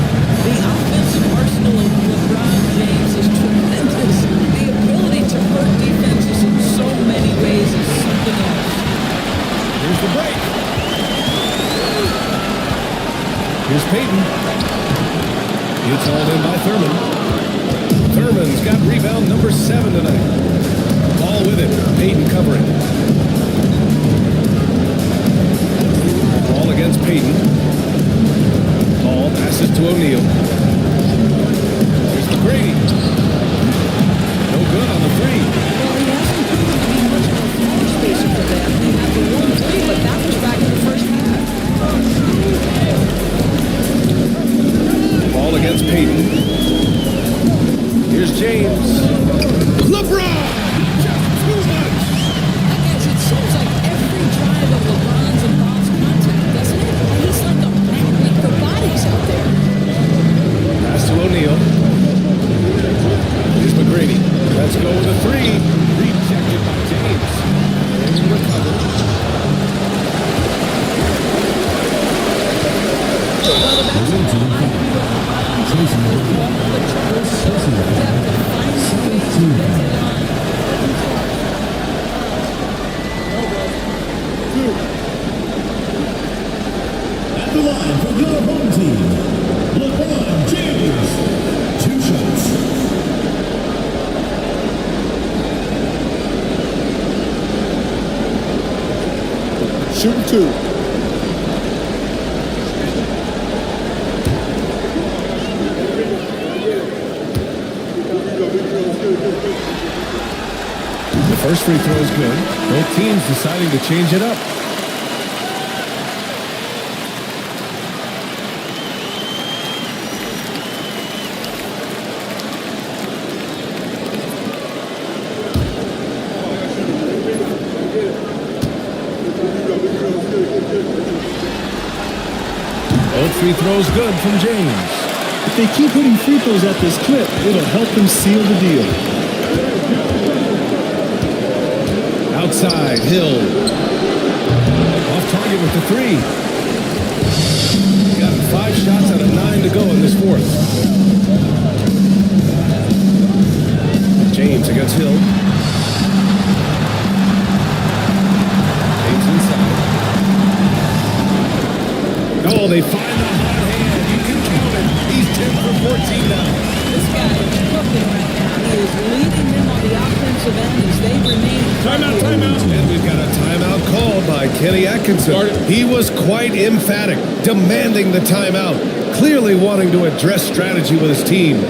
The offensive arsenal of LeBron James is tremendous. The Payton. It's hauled in by Thurman. Thurman's got rebound number 7 tonight. Ball with it. Payton covering. Ball against Payton. Ball passes to O'Neal. Here's McGrady. No good on the 3. Well, he hasn't proven to be much of a floor spacer for them. They had the 1-3, but that was back in the first half. Ball against Payton. Here's James. LeBron! Just too much! I guess it seems like every drive of LeBron's involves contact, doesn't it? He's like a magnet for bodies out there. Pass to O'Neal. Here's McGrady. Let's go with a 3. Rejected by James. And recovered. At the line for your home team, LeBron James. 2 shots. Shooting 2. The first free throw is good. Both teams deciding to change it up. Both free throws good from James. If they keep hitting free throws at this clip, it'll help them seal the deal. Outside, Hill. Off target with the 3. Got 5 shots out of 9 to go in this fourth. James against Hill. James inside. Oh, they find the hot hand. You can count it. He's 10 for 14 now. This guy is cooking right now. He is leading them on the offensive end as they remain. Timeout. And we've got a timeout called by Kenny Atkinson. He was quite emphatic, demanding the timeout, clearly wanting to address strategy with his team.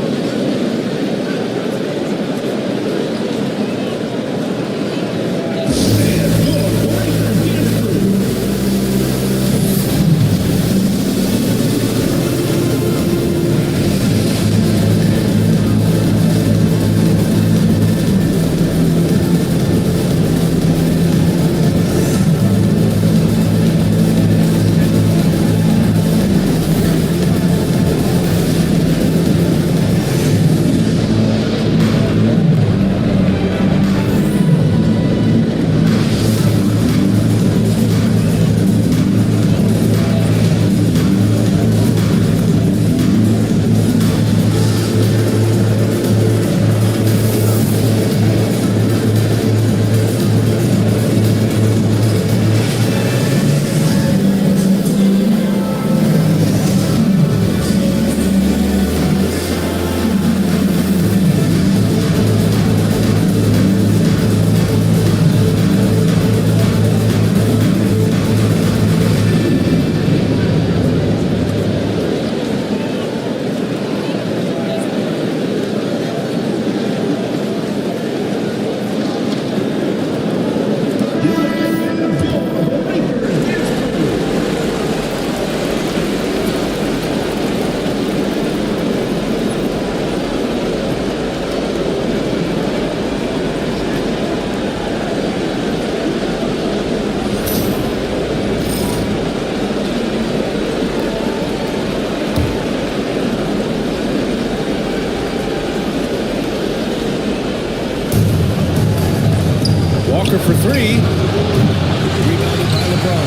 Walker for 3. Rebounded by LeBron.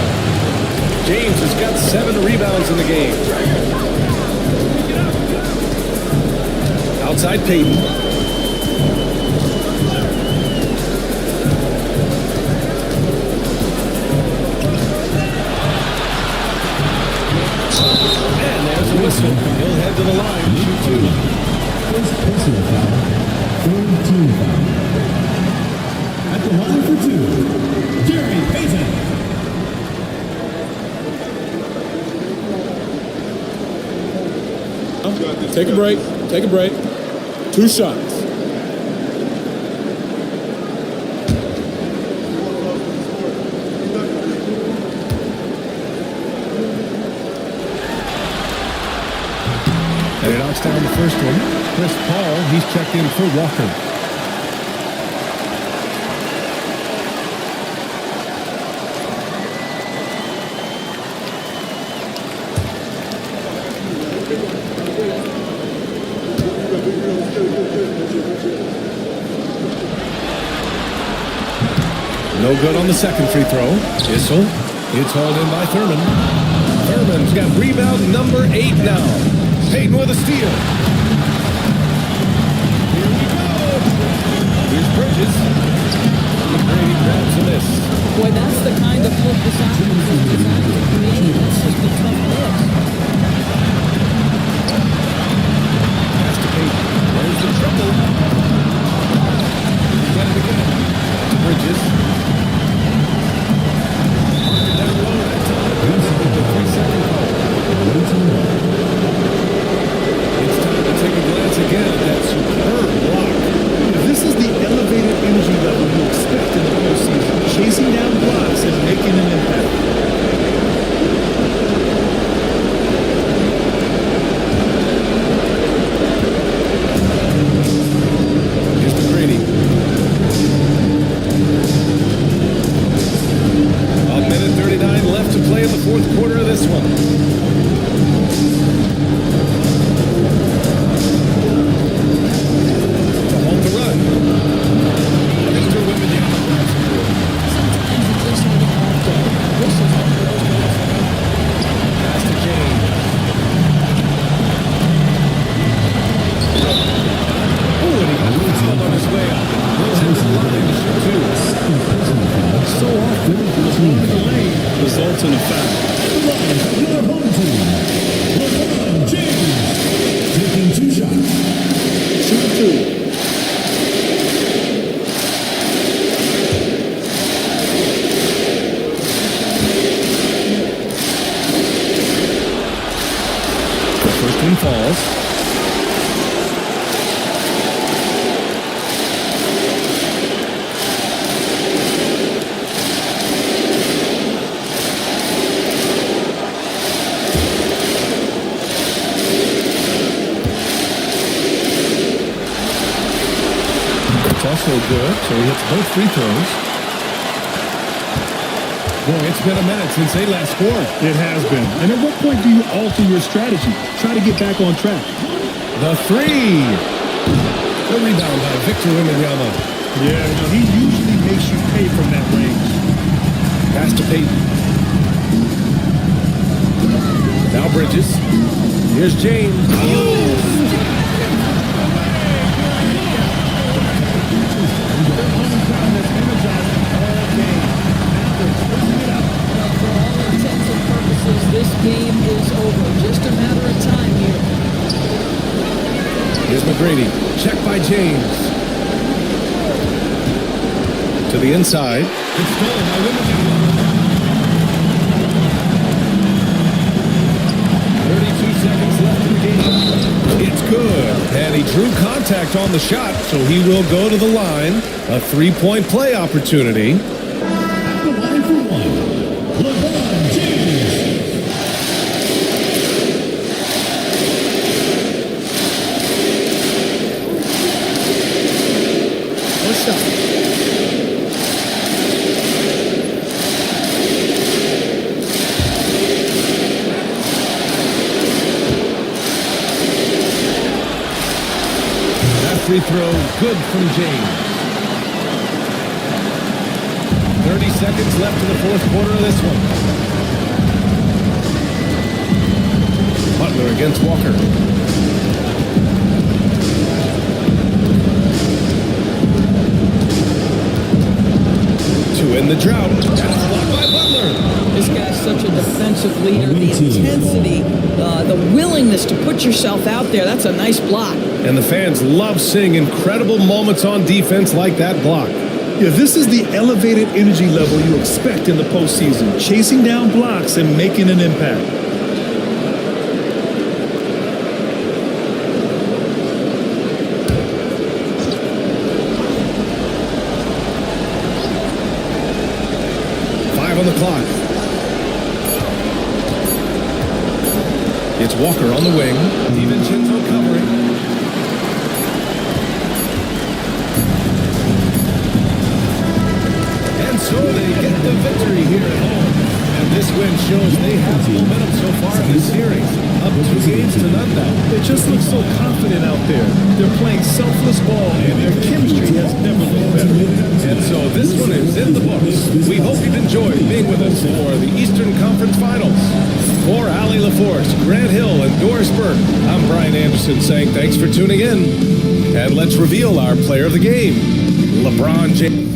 James has got 7 rebounds in the game. Outside Payton. And there's whistle. He'll head to the line to shoot two. First personal foul. Third team foul. At the line for two, Gary Payton. Take a break. Take a break. 2 shots. And he knocks down the first one. Chris Paul, he's checked in for Walker. No good on the second free throw. Issel. It's hauled in by Thurman. Thurman's got rebound number 8 now. Payton with a steal. Here we go. Here's Bridges. McGrady grabs a miss. Boy, that's the kind of look this offense is designed to create. That's just a tough look. Pass to Payton. There's the triple. Got it again. To Bridges. Marking down low that time. The 3-second call. It's time to take a glance again at that superb block. This is the elevated energy level you expect in the postseason, chasing down blocks and making an impact. Here's McGrady. A minute 39 left to play in the fourth quarter of this one. To hold the run. Mr. Wembanyama grabs the board. Sometimes you just need an off day. This is one of those days. Pass to James. Oh, and he got fouled on his way up. He'll head to the line to shoot two. So often, the lane results in a foul. Your home team, LeBron James, taking 2 shots. Shoot 2. The first one falls. It's also good, so he hits both free throws. Boy, it's been a minute since they last scored. It has been. And at what point do you alter your strategy? Try to get back on track. The three. The rebound by Victor Wembanyama. Yeah, he usually makes you pay from that range. Pass to Payton. Now Bridges. Here's James. For all intents and purposes, this game is over. Just a matter of time here. Here's McGrady. Check by James. To the inside. It's stolen by Wembanyama. 32 seconds left in the game. It's good. And he drew contact on the shot, so he will go to the line. A 3-point play opportunity. The line for 1, LeBron James. First shot. Free throw, good from James. 30 seconds left in the fourth quarter of this one. Butler against Walker. To end the drought. And it's blocked by Butler. This guy's such a defensive leader. The intensity, the willingness to put yourself out there, that's a nice block. And the fans love seeing incredible moments on defense like that block. Yeah, this is the elevated energy level you expect in the postseason, chasing down blocks and making an impact. On the clock. It's Walker on the wing. DiVincenzo covering. And so they get the victory here at home. And this win shows they have momentum so far in this series. Up 2 games to none now. They just look so confident out there. They're playing selfless ball, and their chemistry has never looked better. And so this one is in the books. We hope you've enjoyed being with us for the Eastern Conference Finals. For Allie LaForce, Grant Hill, and Doris Burke, I'm Brian Anderson saying thanks for tuning in. And let's reveal our player of the game, LeBron James.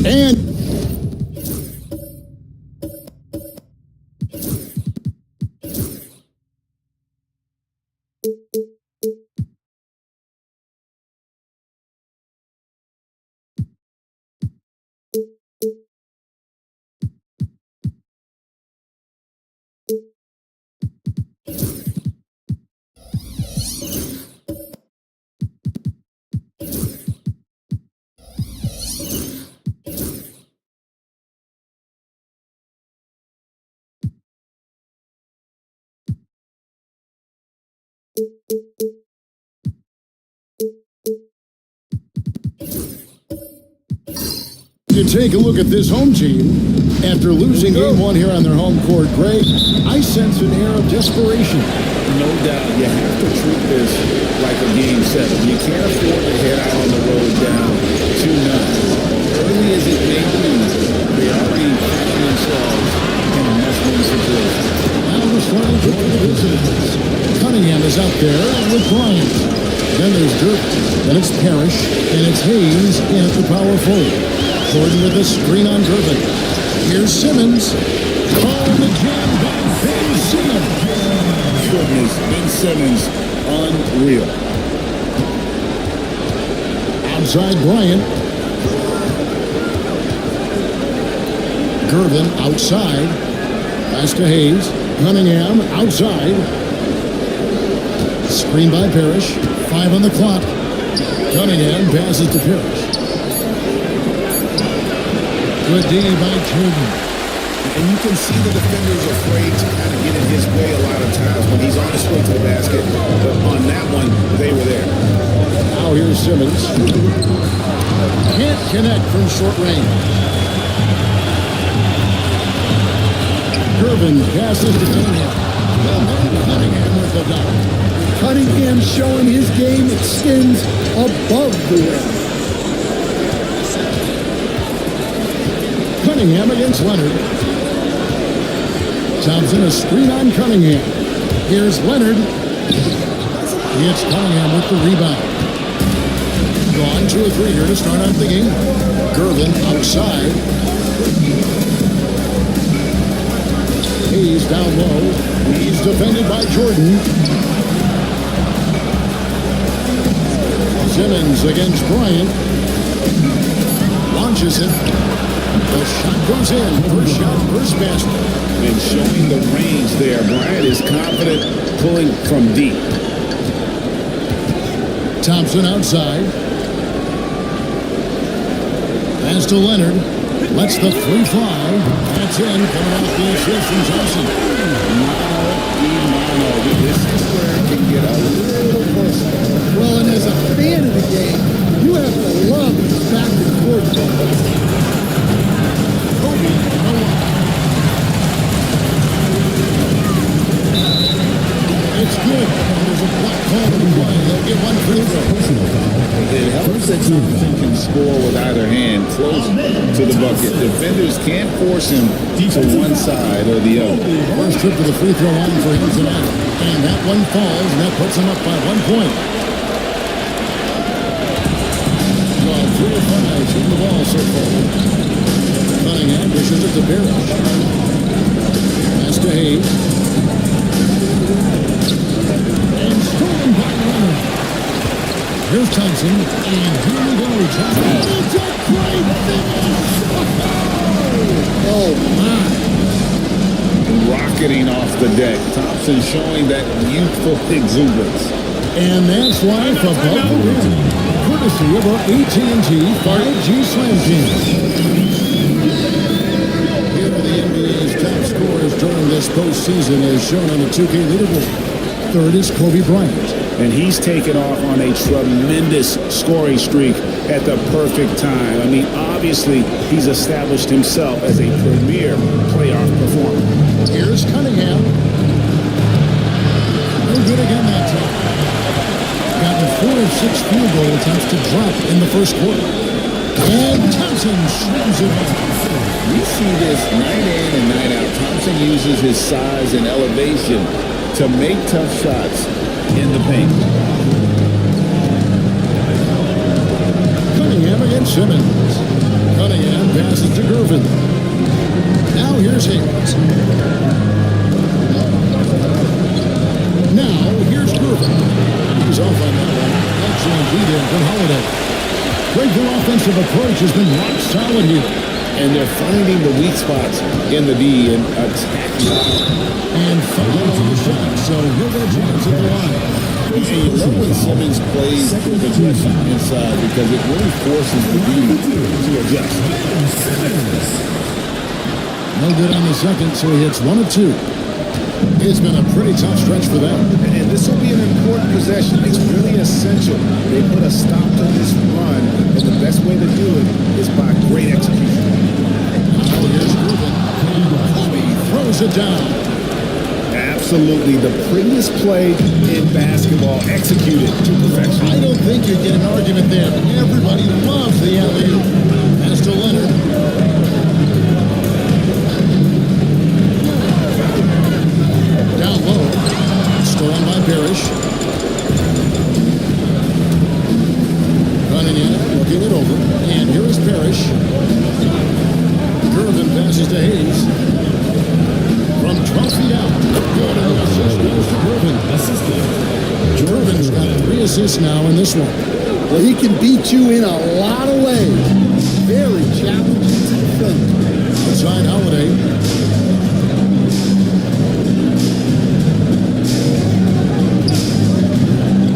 And you take a look at this home team. After losing game one here on their home court, Greg, I sense an air of desperation. No doubt. You have to treat this like a game 7. You can't afford to head out on the road down 2-0. Early as it may be, they already find themselves in a must-win situation. Now the starting for the visitors. Cunningham is out there with Bryant. Then there's Dirk, then it's Parrish, and it's Hayes in at the power forward. Jordan with a screen on Gervin. Here's Simmons. Oh, the jam by Ben Simmons. Goodness, Ben Simmons, unreal. Outside Bryant. Gervin outside. Pass to Hayes. Cunningham outside. Screen by Parrish. 5 on the clock. Cunningham passes to Parrish. Good D by Jordan. And you can see the defender's afraid to kind of get in his way a lot of times when he's on his way to the basket. But on that one, they were there. Now here's Simmons. Can't connect from short range. Gervin passes to Cunningham. Cunningham with the dunk. Cunningham showing his game extends above the rim. Cunningham against Leonard. Thompson a screen on Cunningham. Here's Leonard. It's Cunningham with the rebound. Gone 2 or 3 here to start out the game. Gervin outside. Hayes down low. He's defended by Jordan. Simmons against Bryant. Launches it. The shot goes in. First shot, first basket. And showing the range there. Bryant is confident pulling from deep. Thompson outside. Pass to Leonard. Lets the 3 fly. That's in. Coming off the assist from Thompson. This is where it can get a little personal. Well, and as a fan of the game, you have to love these back and forth. Kobe, no one. It's good. There's a block call to the play. They'll get one free throw. It helps that Thompson can score with either hand close to the bucket. Defenders can't force him to one side or the other. First trip to the free throw line for him tonight. And that one falls, and that puts him up by 1 point. Well, 3 of 5 shooting the ball so far. Cunningham pushes it to Parrish. Pass to Hayes. And stolen by Leonard. Here's Thompson. And here we go. Thompson. It's a great finish. Oh, my. Rocketing off the deck. Thompson showing that youthful exuberance. And that's life above the rim. Courtesy of our AT&T 5G Slam Team. Here are the NBA's top scorers during this postseason as shown on the 2K leaderboard. Third is Kobe Bryant. And he's taken off on a tremendous scoring streak at the perfect time. I mean, obviously, he's established himself as a premier playoff performer. Here's Cunningham. No good again that time. Gotten 4 of 6 field goal attempts to drop in the first quarter. And Thompson slams it in. We see this night in and night out. Thompson uses his size and elevation to make tough shots in the paint. Cunningham against Simmons. Cunningham passes to Gervin. Now here's Hayes. Now here's Gervin. He's off on that one. Excellent lead in from Holiday. Great offensive approach has been rock solid here. And they're finding the weak spots in the D and attacking. And fouled on the shot, so he'll get a chance at the line. You love when Simmons plays with aggression inside because it really forces the D to adjust. No good on the second, so he hits 1 of 2. It's been a pretty tough stretch for them. And this will be an important possession. It's really essential. They put a stop to this run, and the best way to do it is by great execution. Now here's Gervin. Kobe throws it down. Absolutely the prettiest play in basketball executed to perfection. I don't think you get an argument there. Everybody loves the alley-oop. Pass to Leonard. Down low. Stolen by Parrish. Cunningham looking it over. And here is Parrish. Irvin passes to Hayes. From 12 feet out. Good, and the assist goes to Irvin. Irvin's got 3 assists now in this one. Well, he can beat you in a lot of ways. Very challenging to defend. Outside Holiday.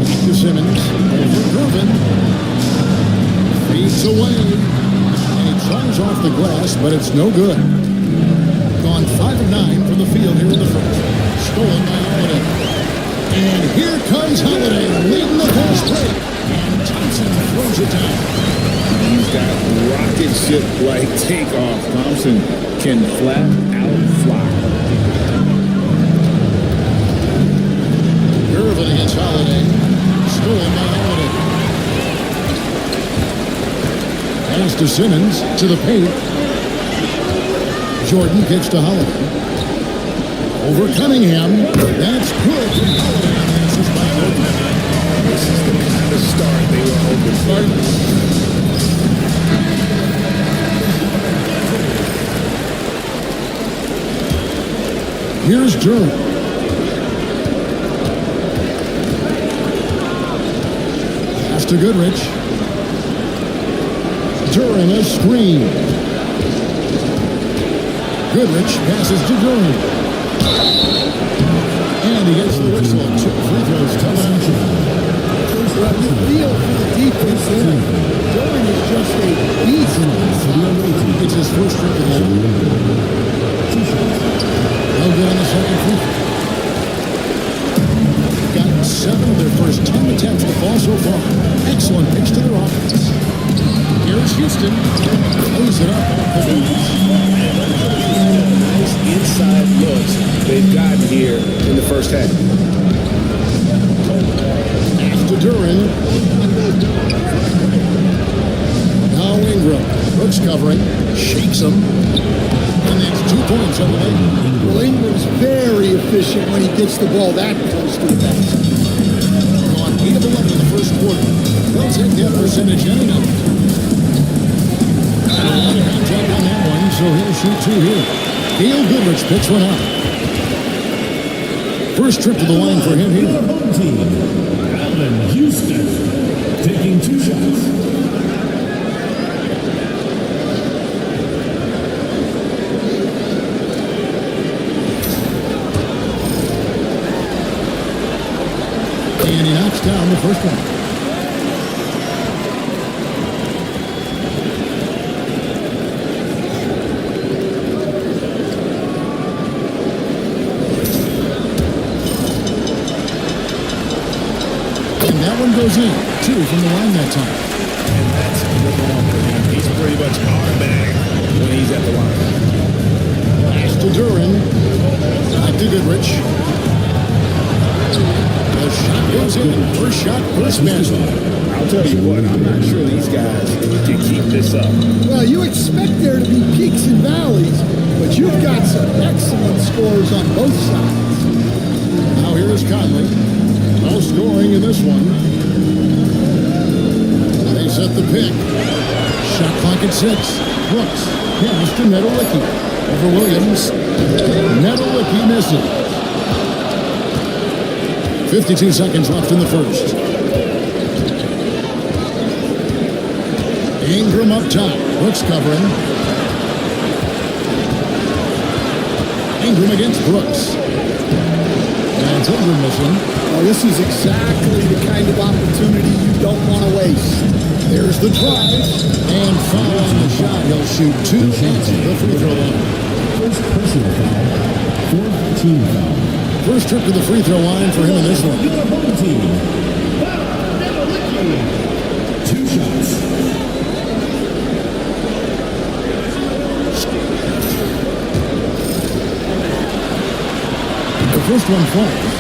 Back to Simmons. Over Irvin. Feeds away. And he tries off the glass, but it's no good. Gone 5 of 9 from the field here in the first. Stolen by Holiday. And here comes Holiday leading the fast break. And Thompson throws it down. He's got rocket ship-like takeoff. Thompson can flat out fly. Irvin against Holiday. Stolen by Holiday. Pass to Simmons to the paint. Jordan kicks to Holiday. Over Cunningham. That's good. This is by Jordan. This is the kind of start they were hoping for. Here's Durham. Pass to Goodrich. Durham a screen. Goodrich passes to Durham. And he gets the whistle. 2 free throws coming out. Well, you feel for the defense there. Durham is just a beast. It's his first trip to the line. No good on the second free throw. Got 7 of their first 10 attempts to fall so far. Excellent pitch to their offense. Here's Houston. Close it up off the bounce. Nice inside looks they've gotten here in the first half. To Duran. Now Ingram. Brooks covering. Shakes him. And that's 2 points on the way. Well, Ingram's very efficient when he gets the ball that close to the basket. On 8 of 11 in the first quarter. They'll take that percentage anyhow. A lot of contact on that one, so he'll shoot 2 here. Cale Goodrich picks one out. First trip to the line for him here. Home team, Allen Houston, taking 2 shots. And he knocks down the first one. Goes in. 2 from the line that time. And that's the ball for him. He's pretty much automatic when he's at the line. Pass to Duran. Back to Goodrich. The shot goes in. First shot, first basket. I'll tell you what, I'm not sure these guys can keep this up. Well, you expect there to be peaks and valleys, but you've got some excellent scores on both sides. Now here is Conley. No scoring in this one. They set the pick. Shot clock at 6. Brooks. Pass to Nedolicki. Over Williams. Nedolicki misses. 52 seconds left in the first. Ingram up top. Brooks covering. Ingram against Brooks. And Ingram missing. Well, this is exactly the kind of opportunity you don't want to waste. There's the drive. And foul on the shot. He'll shoot 2 shots at the free throw line. First personal foul, 4th team foul. First trip to the free throw line for him in this one. Your home team, 2 shots. The first one falls.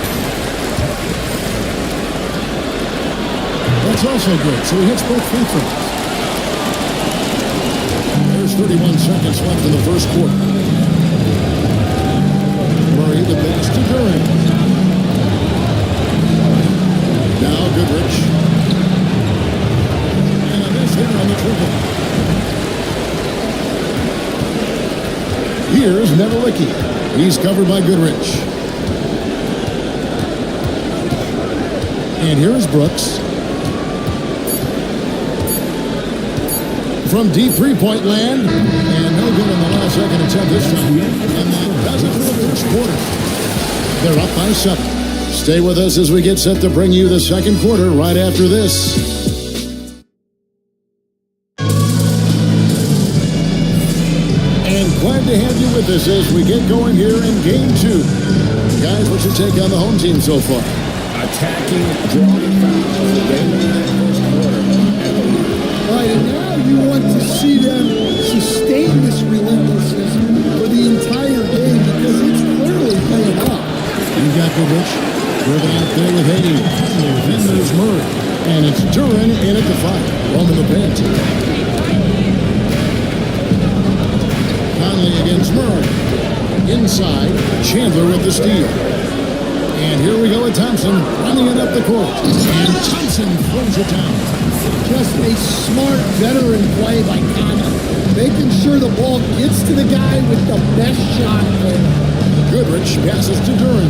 That's also good, so he hits both free throws. There's 31 seconds left in the first quarter. Murray the pass to Duran. Now Goodrich. And a miss here on the triple. Here's Nevelicki. He's covered by Goodrich. And here is Brooks. From deep three-point land. And no good on the last second attempt this time. And that does it for the first quarter. They're up by 7. Stay with us as we get set to bring you the second quarter right after this. Glad to have you with us as we get going here in Game 2. Guys, what's your take on the home team so far? Attacking, drawing fouls. They won that first quarter. All right, and now you want to see them sustain this relentlessness for the entire game because it's clearly paying off. You got Goodrich. Driven out there with Haiti. Then there's Murray. And it's Duran in at the 5. Roman the paint. Conley against Murray. Inside, Chandler with the steal. And here we go with Thompson running it up the court. And Thompson throws it down. Just a smart veteran play by Conley, making sure the ball gets to the guy with the best shot there. Goodrich passes to Duran.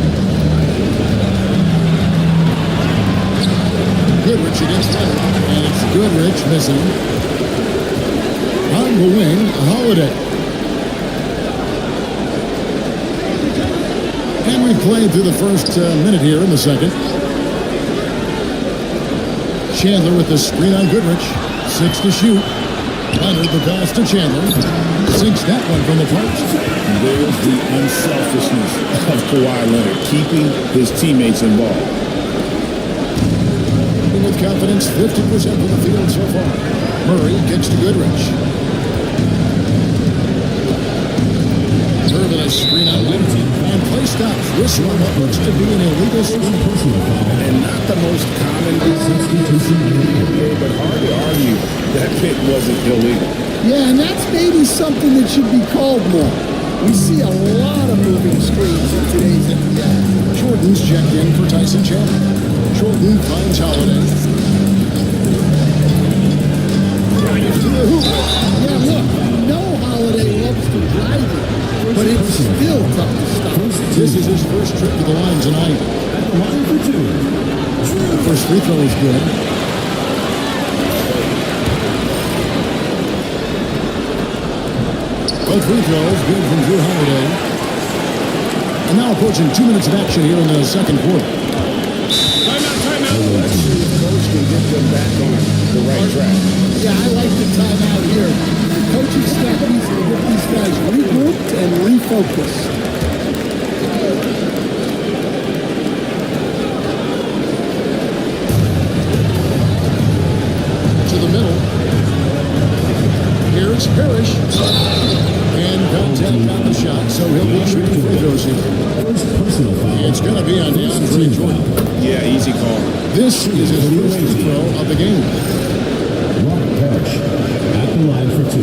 Goodrich against Leonard. And it's Goodrich missing. On the wing, Holiday. And we've played through the first minute here in the second. Chandler with the screen on Goodrich. 6 to shoot. Leonard the pass to Chandler. Sinks that one from the post. There's the unselfishness of Kawhi Leonard, keeping his teammates involved. With confidence, 50% from the field so far. Murray kicks to Goodrich. Irvin a screen on Lindsay. And play stops. This one looks to be an illegal screen. And not the most common substitution in the NBA, but hard to argue that pick wasn't illegal. Yeah, and that's maybe something that should be called more. We see a lot of moving screens in today's NBA. Jordan's checked in for Tyson Chandler. Jordan finds Holiday. To the hoop. Yeah, look, no Holiday loves to drive it, but it's still tough to stop. This is his first trip to the line tonight. Line for 2. The first free throw is good. Both free throws good from Drew Holiday. And now approaching 2 minutes of action here in the second quarter. Timeout. Let's see if Coach can get them back on the right track. Yeah, I like the timeout here. The coaching staff needs to get these guys regrouped and refocused. To the middle. Here's Parrish. And contact on the shot, so he'll be shooting free throws here. First personal foul. It's going to be on DeAndre Jordan. Yeah, easy call. This is his first free throw of the game. Robert Parrish at the line for 2.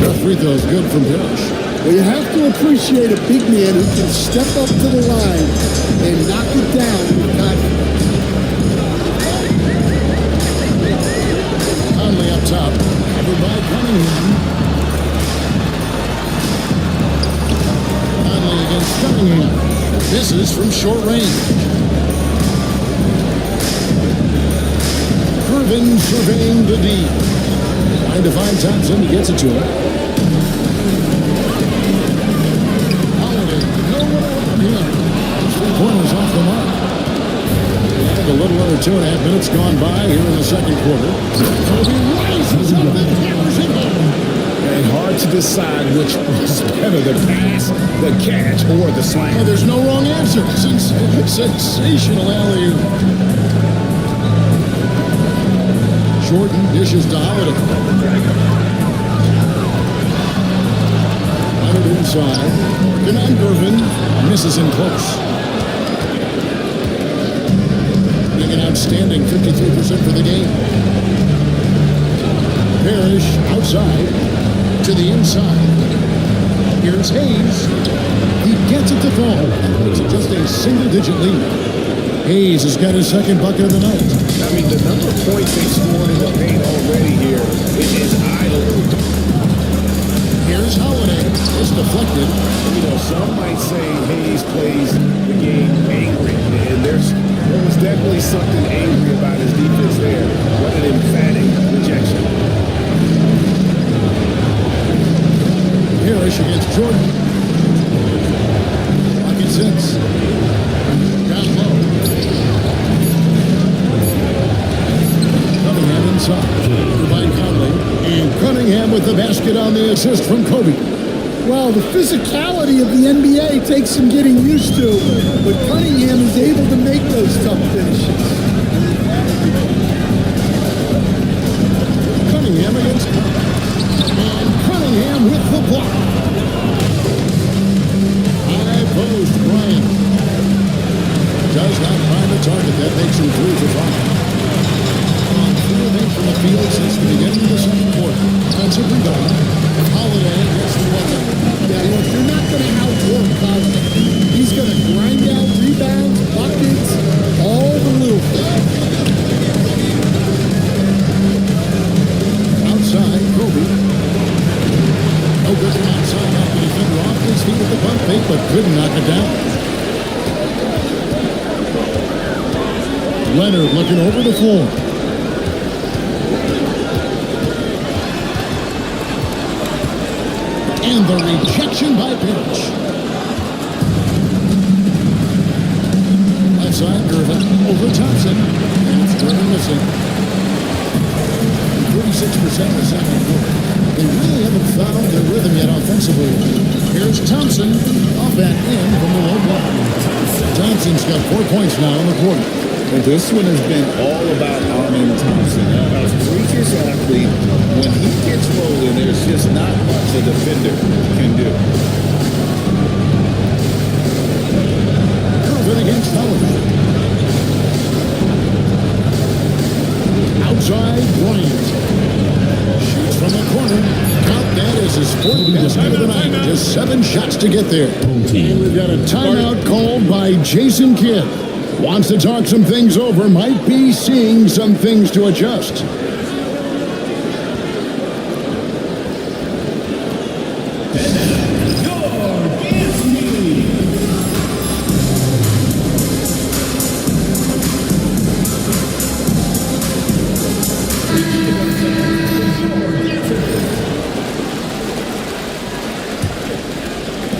The free throw is good from Parrish. Well, you have to appreciate a big man who can step up to the line and knock it down with confidence. Conley up top, covered by Cunningham. Conley against Cunningham. Misses from short range. Irvin surveying the D. Trying to find Thompson. He gets it to him. Holiday. No one from him. 3 pointers off the mark. And a little under 2.5 minutes gone by here in the second quarter. Kobe rises up and hammers it home. And hard to decide which was better, the pass, the catch, or the slam. Well, there's no wrong answer. Sensational alley-oop. Jordan dishes to Holiday. Leonard inside. Denon Irvin misses him close. Making an outstanding 53% for the game. Parrish outside to the inside. Here's Hayes. He gets it to fall. It's just a single-digit lead. Hayes has got his second bucket of the night. I mean, the number of points they scored in the paint already here is idle. Here's Holiday. It's the deflected. You know, some might say Hayes plays the game angry, and there was definitely something angry about his defense there. What an emphatic rejection. Parrish against Jordan. Pocket 6. Down low. Cunningham inside. By Conley. And Cunningham with the basket on the assist from Kobe. Well, the physicality of the NBA takes some getting used to, but Cunningham is able to make those tough finishes. Cunningham against Conley. And Cunningham with the block. High post, Bryant. Does not find the target. That makes him 3 for 5. On 3 of 8 from the field since the beginning of the second quarter. Offensive rebound. Holiday against the weapon. Yeah, look, you're not going to outwork Holiday. He's going to grind out rebounds, buckets, all the little things. Outside, Kobe. No good from outside. Knocked the defender off his feet with the pump fake, but couldn't knock it down. Leonard looking over the floor. And the rejection by Parrish. Left side, Gervin over Thompson. And it's Gervin missing. 36% in the second quarter. They really haven't found their rhythm yet offensively. Here's Thompson off and in from the low block. Thompson's got 4 points now in the quarter. And this one has been all about Armin Thompson. A freakish athlete. When he gets rolling, there's just not much a defender can do. Irvin against Holiday. Outside, Bryant. Shoots from the corner. Count that as his 4th basket of the night. Just 7 shots to get there. And we've got a timeout called by Jason Kidd. Wants to talk some things over. Might be seeing some things to adjust.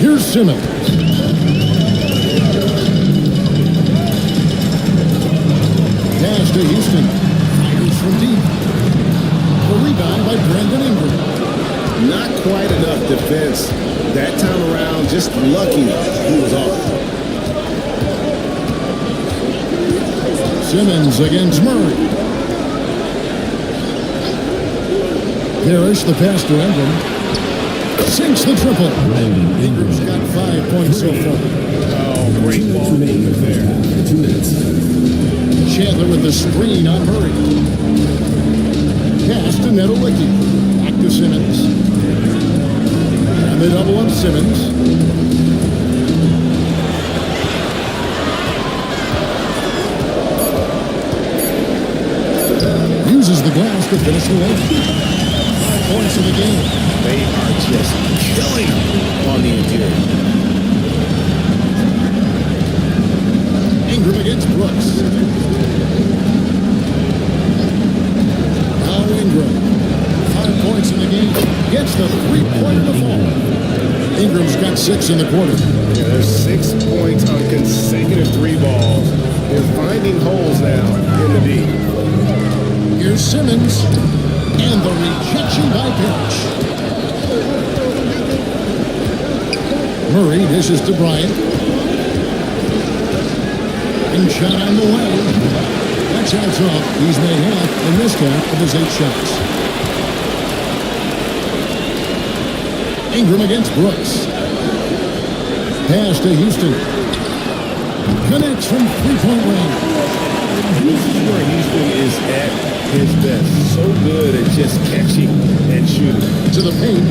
Here's Simmons. Pass to Houston. Fires from deep. The rebound by Brandon Ingram. Not quite enough defense. That time around, just lucky he was off. Simmons against Murray. Parrish the pass to Ingram. Sinks the triple. Ingram's got 5 points so far. Oh, great ball movement there. 2 minutes. Chandler with the screen on Murray. Pass to Nedolicki. Back to Simmons. And they double up Simmons. Uses the glass to finish the line. 5 points in the game. They are just killing him on the interior. Ingram against Brooks. Now Ingram. 5 points in the game. Gets the 3-pointer to fall. Ingram's got 6 in the quarter. Yeah, there's 6 points on consecutive 3 balls. They're finding holes now in the D. Here's Simmons. And the rejection by Parrish. Murray dishes to Bryant. And shot on the way. That shot's off. He's made half in this half of his 8 shots. Ingram against Brooks. Pass to Houston. Connects from 3-point range. This is where Houston is at his best. So good at just catching and shooting. To the paint.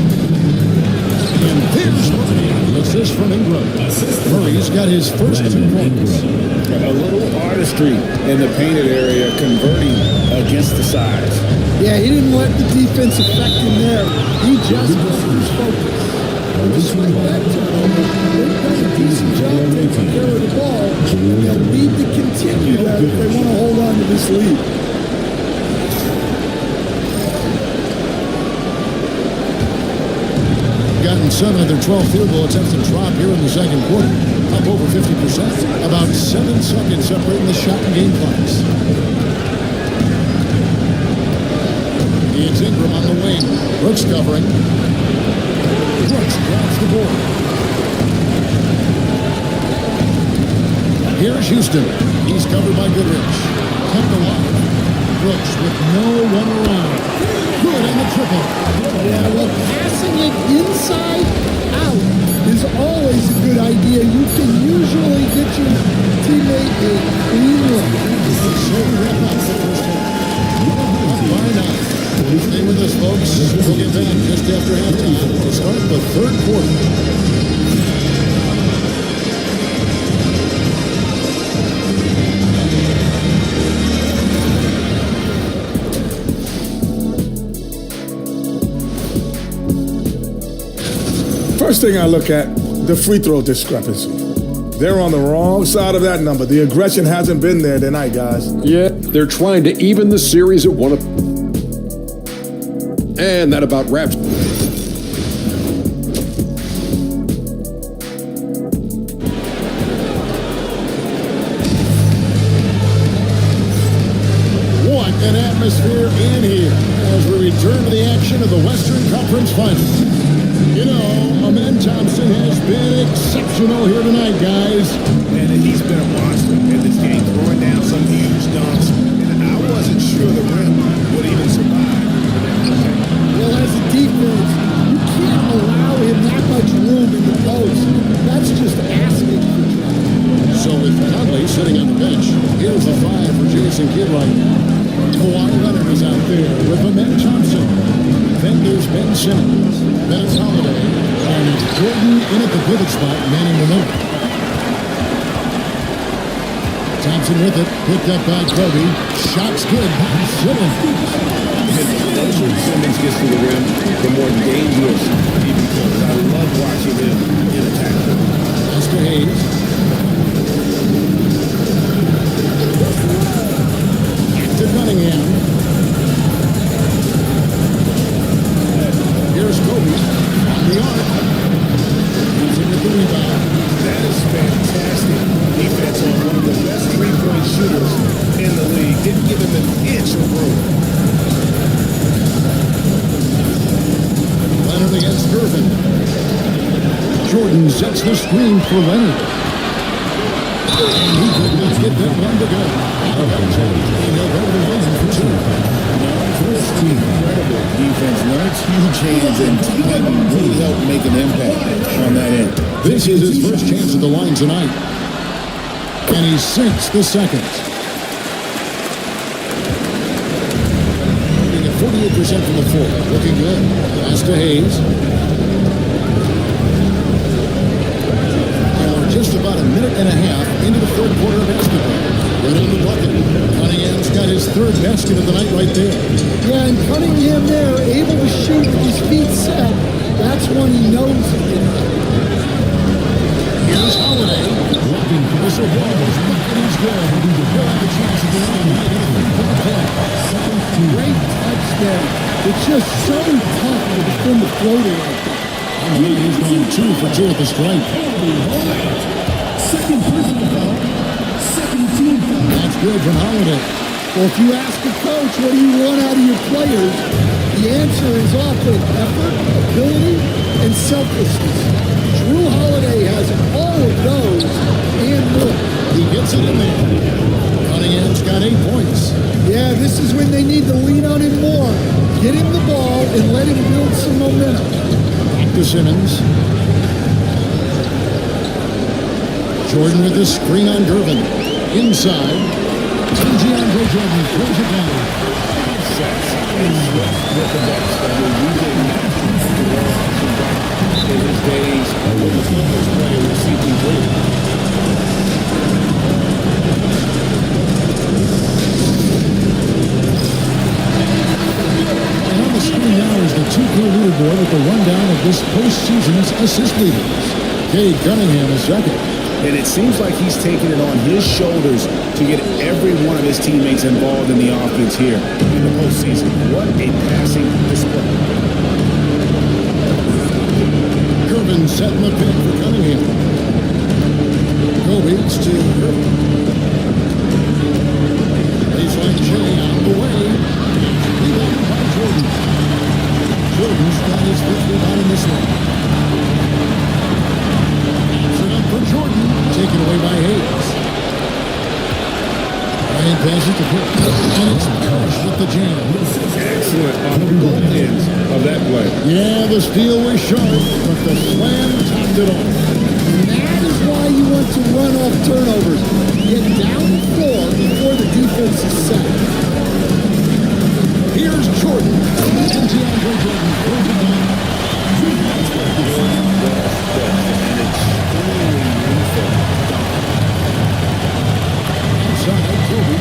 And there's Murray. Assist from Ingram. Murray's got his first 2 points. A little artistry in the painted area, converting against the size. Yeah, he didn't let the defense affect him there. He just was focused. despite that turnover, they've done a decent job taking care of the ball, and they'll need to continue that if they want to hold on to this lead. Gotten 7 of their 12 field goal attempts to drop here in the second quarter, up over 50%. About 7 seconds separating the shot and game clocks. It's Ingram on the wing. Brooks covering. Brooks grabs the board. Here's Houston. He's covered by Goodrich. Kept alive. Brooks with no one around. Good on the triple. Yeah, well, passing it inside out is always a good idea. You can usually get your teammate a clean look. So wrap up the first half. Up by 9. Stay with us, folks. We'll get back just after halftime to start the third quarter. First thing I look at, the free throw discrepancy. They're on the wrong side of that number. The aggression hasn't been there tonight, guys. Yeah, they're trying to even the series at one of... And that about wraps. What an atmosphere in here as we return to the action of the Western Conference Finals. You know, Amen Thompson has been exceptional here tonight, guys. And he's been a monster in this game, throwing down some huge dunks. And I wasn't sure the rim would even survive. Well, as a defense, you can't allow him that much room in the post. That's just asking for trouble. So with Conley sitting on the bench, here's the 5 for Jason Kidd right now. Kawhi Leonard is out there with Amen Thompson. Then there's Ben Simmons. Then it's Holiday. And Jordan in at the pivot spot, manning the middle. Thompson with it. Picked up by Kobe. Shot's good. Simmons. The closer Simmons gets to the rim, the more dangerous he becomes. I love watching him in attack. That's to Hayes. To Cunningham. Here's Kobe on the arc. He's in with the rebound. That is fantastic defense on one of the best three-point shooters in the league. Didn't give him an inch of room. Leonard against Irvin. Jordan sets the screen for Leonard. And he could not get that one to go. Incredible defense. Nice huge hands and really helped make an impact on that end. This is his first chance at the line tonight. And he sinks the second. Shooting at 48% from the floor. Looking good. Pass to Hayes. And we're just about a minute and a half into the third quarter of basketball. Right on the bucket. Cunningham's got his third basket of the night right there. Yeah, and Cunningham there, able to shoot with his feet set. That's when he knows it. Here's Holiday. Whistle ball goes back and he's good. He'll have a chance at the line. Great touch there. It's just so tough to defend the floater. And he's gone 2 for 2 at the stripe. Second personal foul. Second team foul. That's good from Holiday. Well, if you ask a coach, what do you want out of your players? The answer is often effort, ability, and selflessness. Drew Holiday has all of those and more. He gets it in there. Cunningham's got 8 points. Yeah, this is when they need to lean on him more. Get him the ball and let him build some momentum. Back to Simmons. Jordan with the screen on Gervin. Inside. DeAndre Jordan throws it down. With the best. I mean, we didn't in his days with the Clippers playing with CP3. And on the screen now is the 2K the leaderboard with the rundown of this postseason's assist leaders. Cade Cunningham is second. And it seems like he's taking it on his shoulders to get every one of his teammates involved in the offense here in the postseason. What a passing display. Irvin setting the pick for Cunningham. Kobe to Irvin. Baseline J on the way. Rebound by Jordan. Jordan's got his fifth rebound in this one. For Jordan, taken away by Hayes. Ryan passes to Pitt, and it's Parrish with the jam. Excellent on both ends of that play. Yeah, the steal was sharp, but the slam topped it off. And that is why you want to run off turnovers. Get down the floor before the defense is set. Here's Jordan. And DeAndre Jordan pulls it down. Outside, Kobe.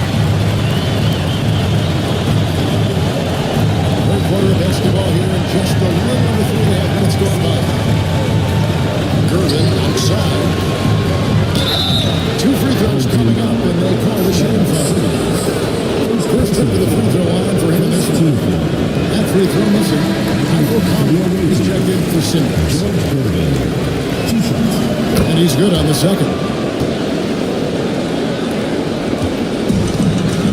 Third quarter of basketball here in just a little over 3.5 minutes going by. Gervin outside. 2 free throws coming up, and they call the shooting foul. First trip to the free throw line for him this one. That free throw missing. Michael Conley is checked in for Simmons. And he's good on the second.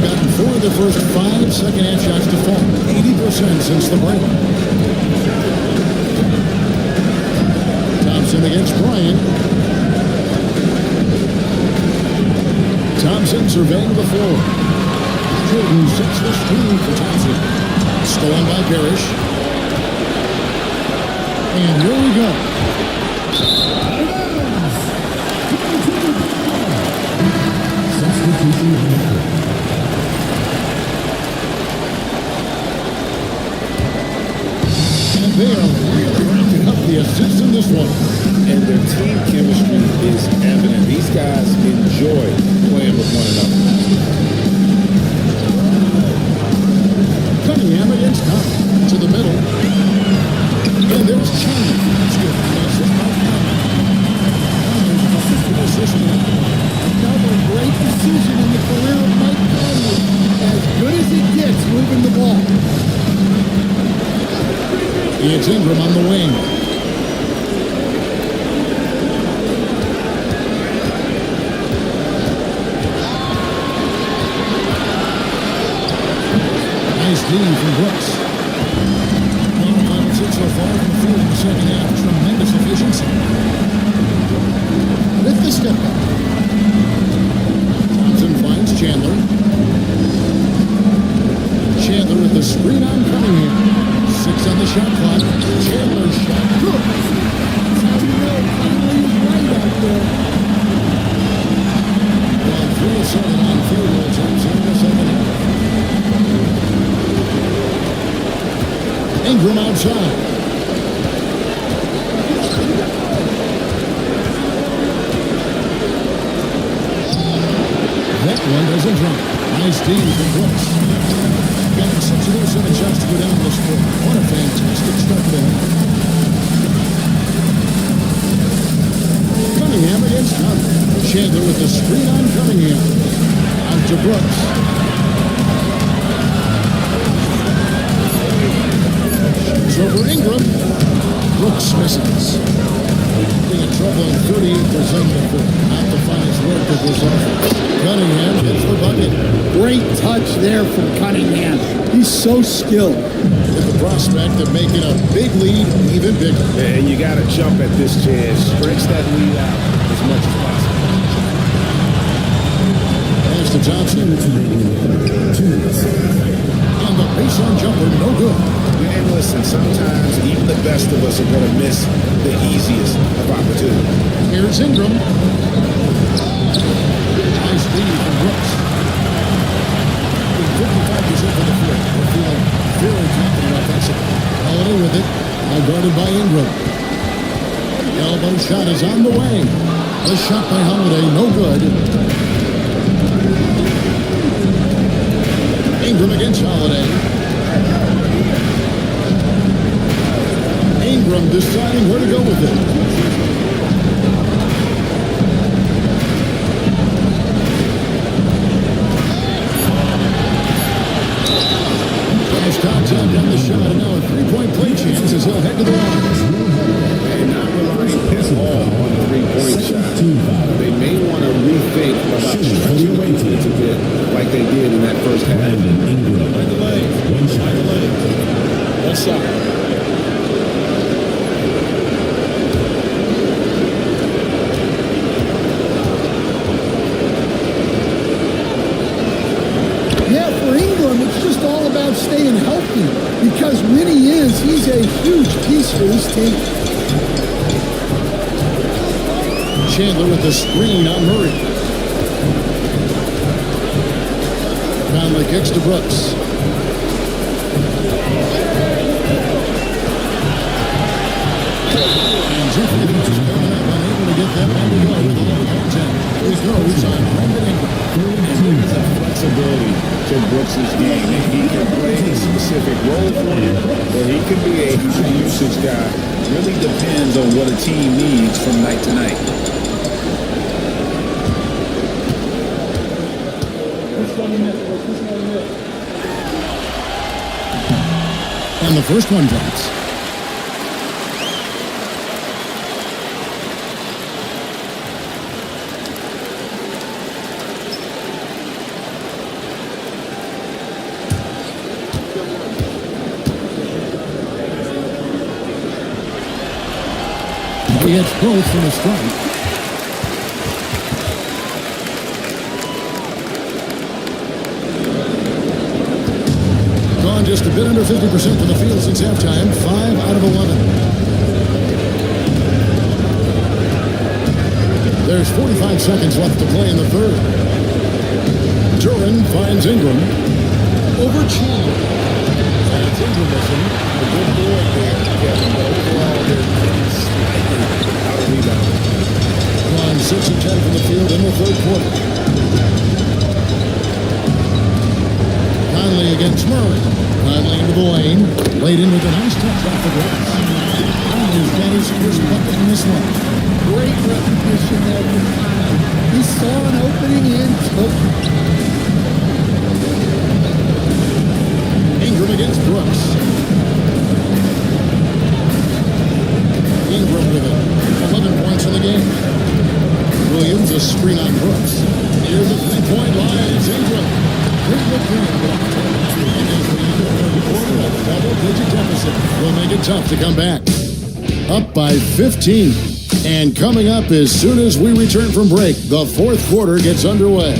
Gotten 4 of the first 5 second-half shots to fall. 80% since the break. Thompson against Bryant. Thompson surveying the floor. Jordan sets the screen for Thompson. Stolen by Parrish. And here we go. And they are really racking up the assists in this one. And their team chemistry is evident. These guys enjoy playing with one another. Cunningham against Conley to the middle. And there's Chandler. That's good. Another great decision in the career of Mike Conley. As good as it gets moving the ball. It's Ingram on the wing. Nice D from Brooks. 1 so far from the field in the second half. Tremendous efficiency. With the step back. Thompson finds Chandler. Chandler with the screen on Cunningham. 6 on the shot clock. Chandler's shot. Good. That's how you know Conley is right out there. Well, 3 of 7 on field goal attempts in the second half. Ingram outside. That one doesn't drop. Nice D from Brooks. Got 6 of those 7 shots to go down this quarter. What a fantastic start there. Cunningham against Conley. Chandler with the screen on Cunningham. Out to Brooks. Over Ingram. Brooks misses. Being in trouble in 38% of the not the finest work of this offense. Cunningham hits the bucket. Great touch there from Cunningham. He's so skilled. With the prospect of making a big lead even bigger. And you got to jump at this chance. Stretch that lead out as much as possible. Pass to Thompson. And the baseline jumper, no good. And listen, sometimes even the best of us are going to miss the easiest of opportunities. Here's Ingram. Nice lead from Brooks. 55% for the floor. They're feeling very confident offensively. Holiday with it. Now guarded by Ingram. The elbow shot is on the way. The shot by Holiday, no good. Ingram against Holiday. Ingram deciding where to go with it. Flash contact on the shot, and now a three-point play chance as he'll head to the line. And not relying at all on the three-point shot. They may want to rethink about stretching the defense a bit like they did in that first half. Right the leg. Right the leg. Left side. Yeah, for Ingram, it's just all about staying healthy because when he is, he's a huge piece for his team. Chandler with the screen on Murray. Conley kicks to Brooks. And Jeffrey is coming up, unable to get that one to go with a low contact. Free throw is on Brandon Ingram. There's a flexibility to Brooks' game. He can play a specific role for you, or he can be a high usage guy. Really depends on what a team needs from night to night. And the first one drops. He hits both from the strike. Gone just a bit under 50% from the field since halftime. 5 out of 11. There's 45 seconds left to play in the third. Duran finds Ingram over Chandler. That's Ingram missing. A good board there, Kevin, but overall they're slightly out of rebound. Gone 6 of 10 from the field in the third quarter. Conley against Murray. Conley into the lane. Laid in with a nice touch off the glass. Conley's got his first bucket in this one. Great recognition there from Conley. He saw an opening and took it. Ingram against Brooks. Ingram with it. 11 points in the game. Williams a screen on Brooks. Near the three-point line, it's Ingram. Double-digit deficit will make it tough to come back. Up by 15. And coming up as soon as we return from break, the fourth quarter gets underway.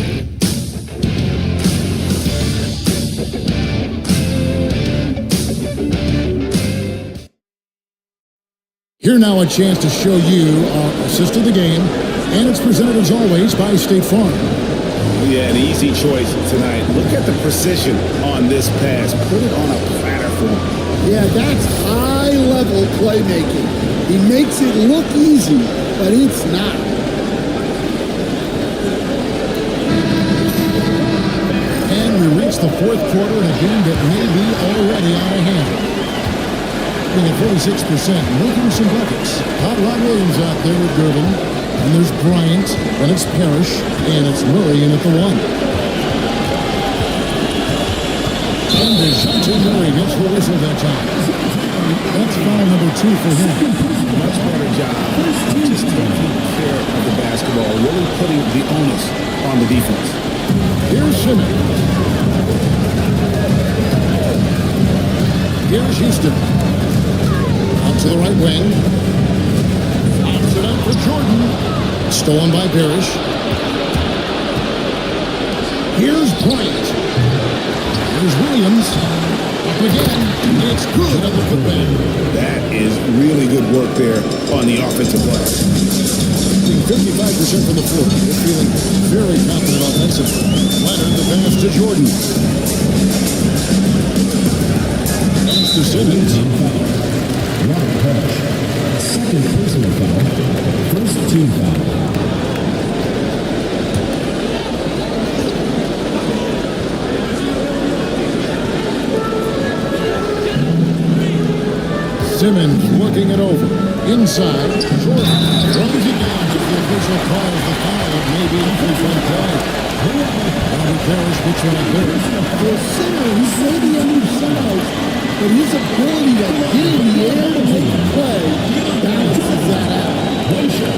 Here now a chance to show you our assist of the game, and it's presented as always by State Farm. Yeah, an easy choice tonight. Look at the precision on this pass. Put it on a platter for him. Yeah, that's high-level playmaking. He makes it look easy, but it's not. And we reach the fourth quarter in a game that may be already out of hand. At 46%, making some buckets. Hot Rod Williams out there with Durbin. And there's Bryant, then it's Parrish, and it's Murray in at the one. And DeJounte Murray gets the whistle that time. That's foul number 2 for him. Much better job just taking care of the basketball, really putting the onus on the defense. Here's Shimon. Here's Houston. Out to the right wing. Pops it up for Jordan. Stolen by Parrish. Here's Bryant. Here's Williams. Up again. It's good on the putback. That is really good work there on the offensive glass. 55% from the floor. They're feeling very confident offensively. Leonard the pass to Jordan. Pass to Simmons. Robert Parrish. Second personal foul. First team foul. Simmons working it over. Inside. Jordan runs it down to the official calls the foul. It may be incomplete play. Bobby Parrish gets right there. For Simmons, maybe undersized, but his ability to get in the air to make a play balances that out. One shot.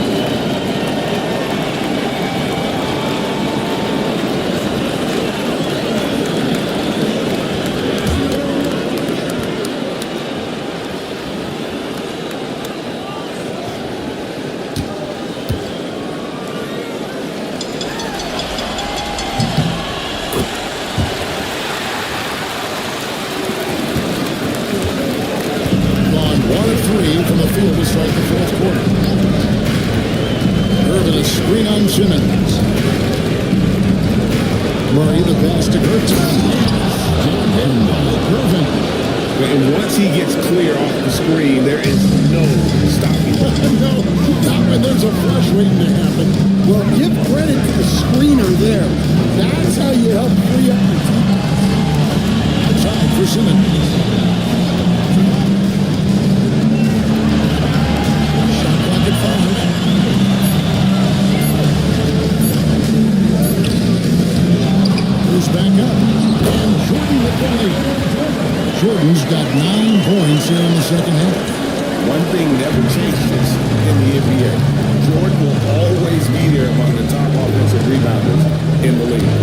Simmons. Murray the pass to Gertz. Irvin. And once he gets clear off the screen, there is no stopping. No, not when there's a flush waiting to happen. Well, give credit to the screener there. That's how you help free up your team. Outside for Simmons. Shot clock at 5. Back up, and Jordan with the lead. Jordan's got 9 points here in the second half. One thing never changes in the NBA. Jordan will always be there among the top offensive rebounders in the league.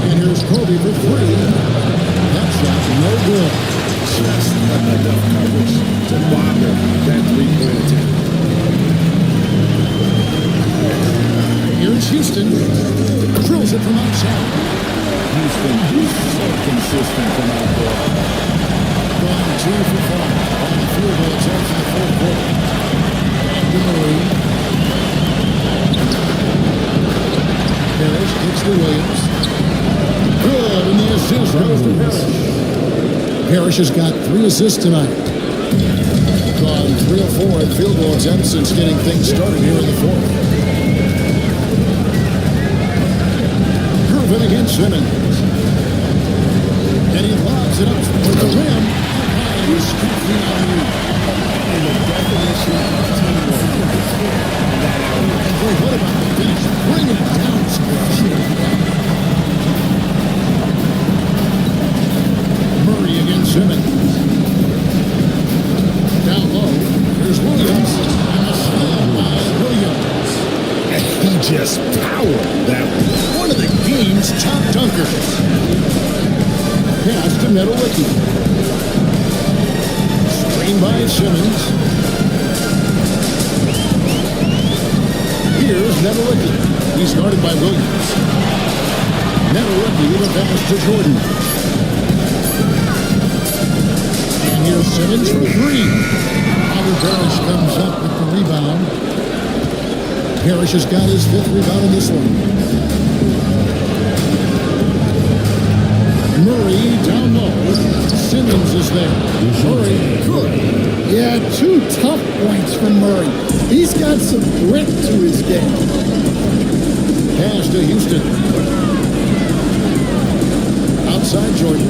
And here's Kobe for 3. That shot, no good. Just enough coverage to bother that three-point attempt. Here's Houston. Drills it from outside. Houston is so consistent from out there. Gone 2 for 5 on the field goal attempts in the fourth quarter. And Murray. Parrish kicks to Williams. Good, and the assist goes to Parrish. Parrish has got 3 assists tonight. Gone 3 of 4 at field goal attempts since getting things started here in the fourth. Irvin against Simmons. And he lobs it up for the rim. And he's striking on the move. And the definition of teamwork on that alley. And boy, what about the finish? Bring it down, Squash. Murray against Simmons. Down low. Here's Williams. And a slam by Williams. And he just powered that one. One of the game's top dunkers. Pass to Nedolicki. Screen by Simmons. Here's Nedolicki. He's guarded by Williams. Nedolicki with a pass to Jordan. And here's Simmons for 3. Bobby Parrish comes up with the rebound. Parrish has got his 5th rebound in this one. Murray down low. Simmons is there. Murray, good. Yeah, 2 tough points from Murray. He's got some grit to his game. Pass to Houston. Outside Jordan.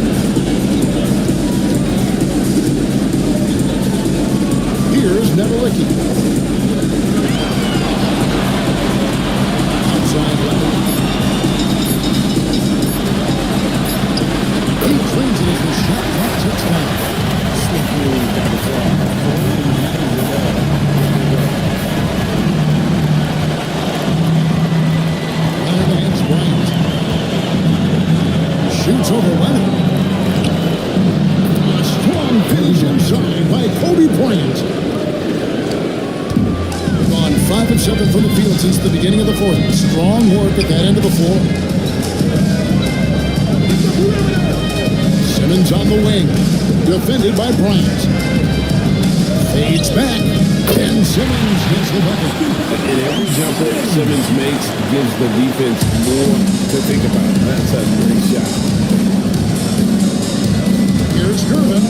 Here's Nedolicki. Outside Leonard. He cleans it as the shot clock ticks down. Slick move by the clock. Leonard against Bryant. Shoots over Leonard. A strong finish inside by Kobe Bryant. Gone 5 of 7 from the field since the beginning of the fourth. Strong work at that end of the floor. Simmons on the wing. Defended by Bryant. Fades back. And Simmons hits the bucket. And every jumper Simmons makes gives the defense more to think about. That's a great shot. Here's Irvin.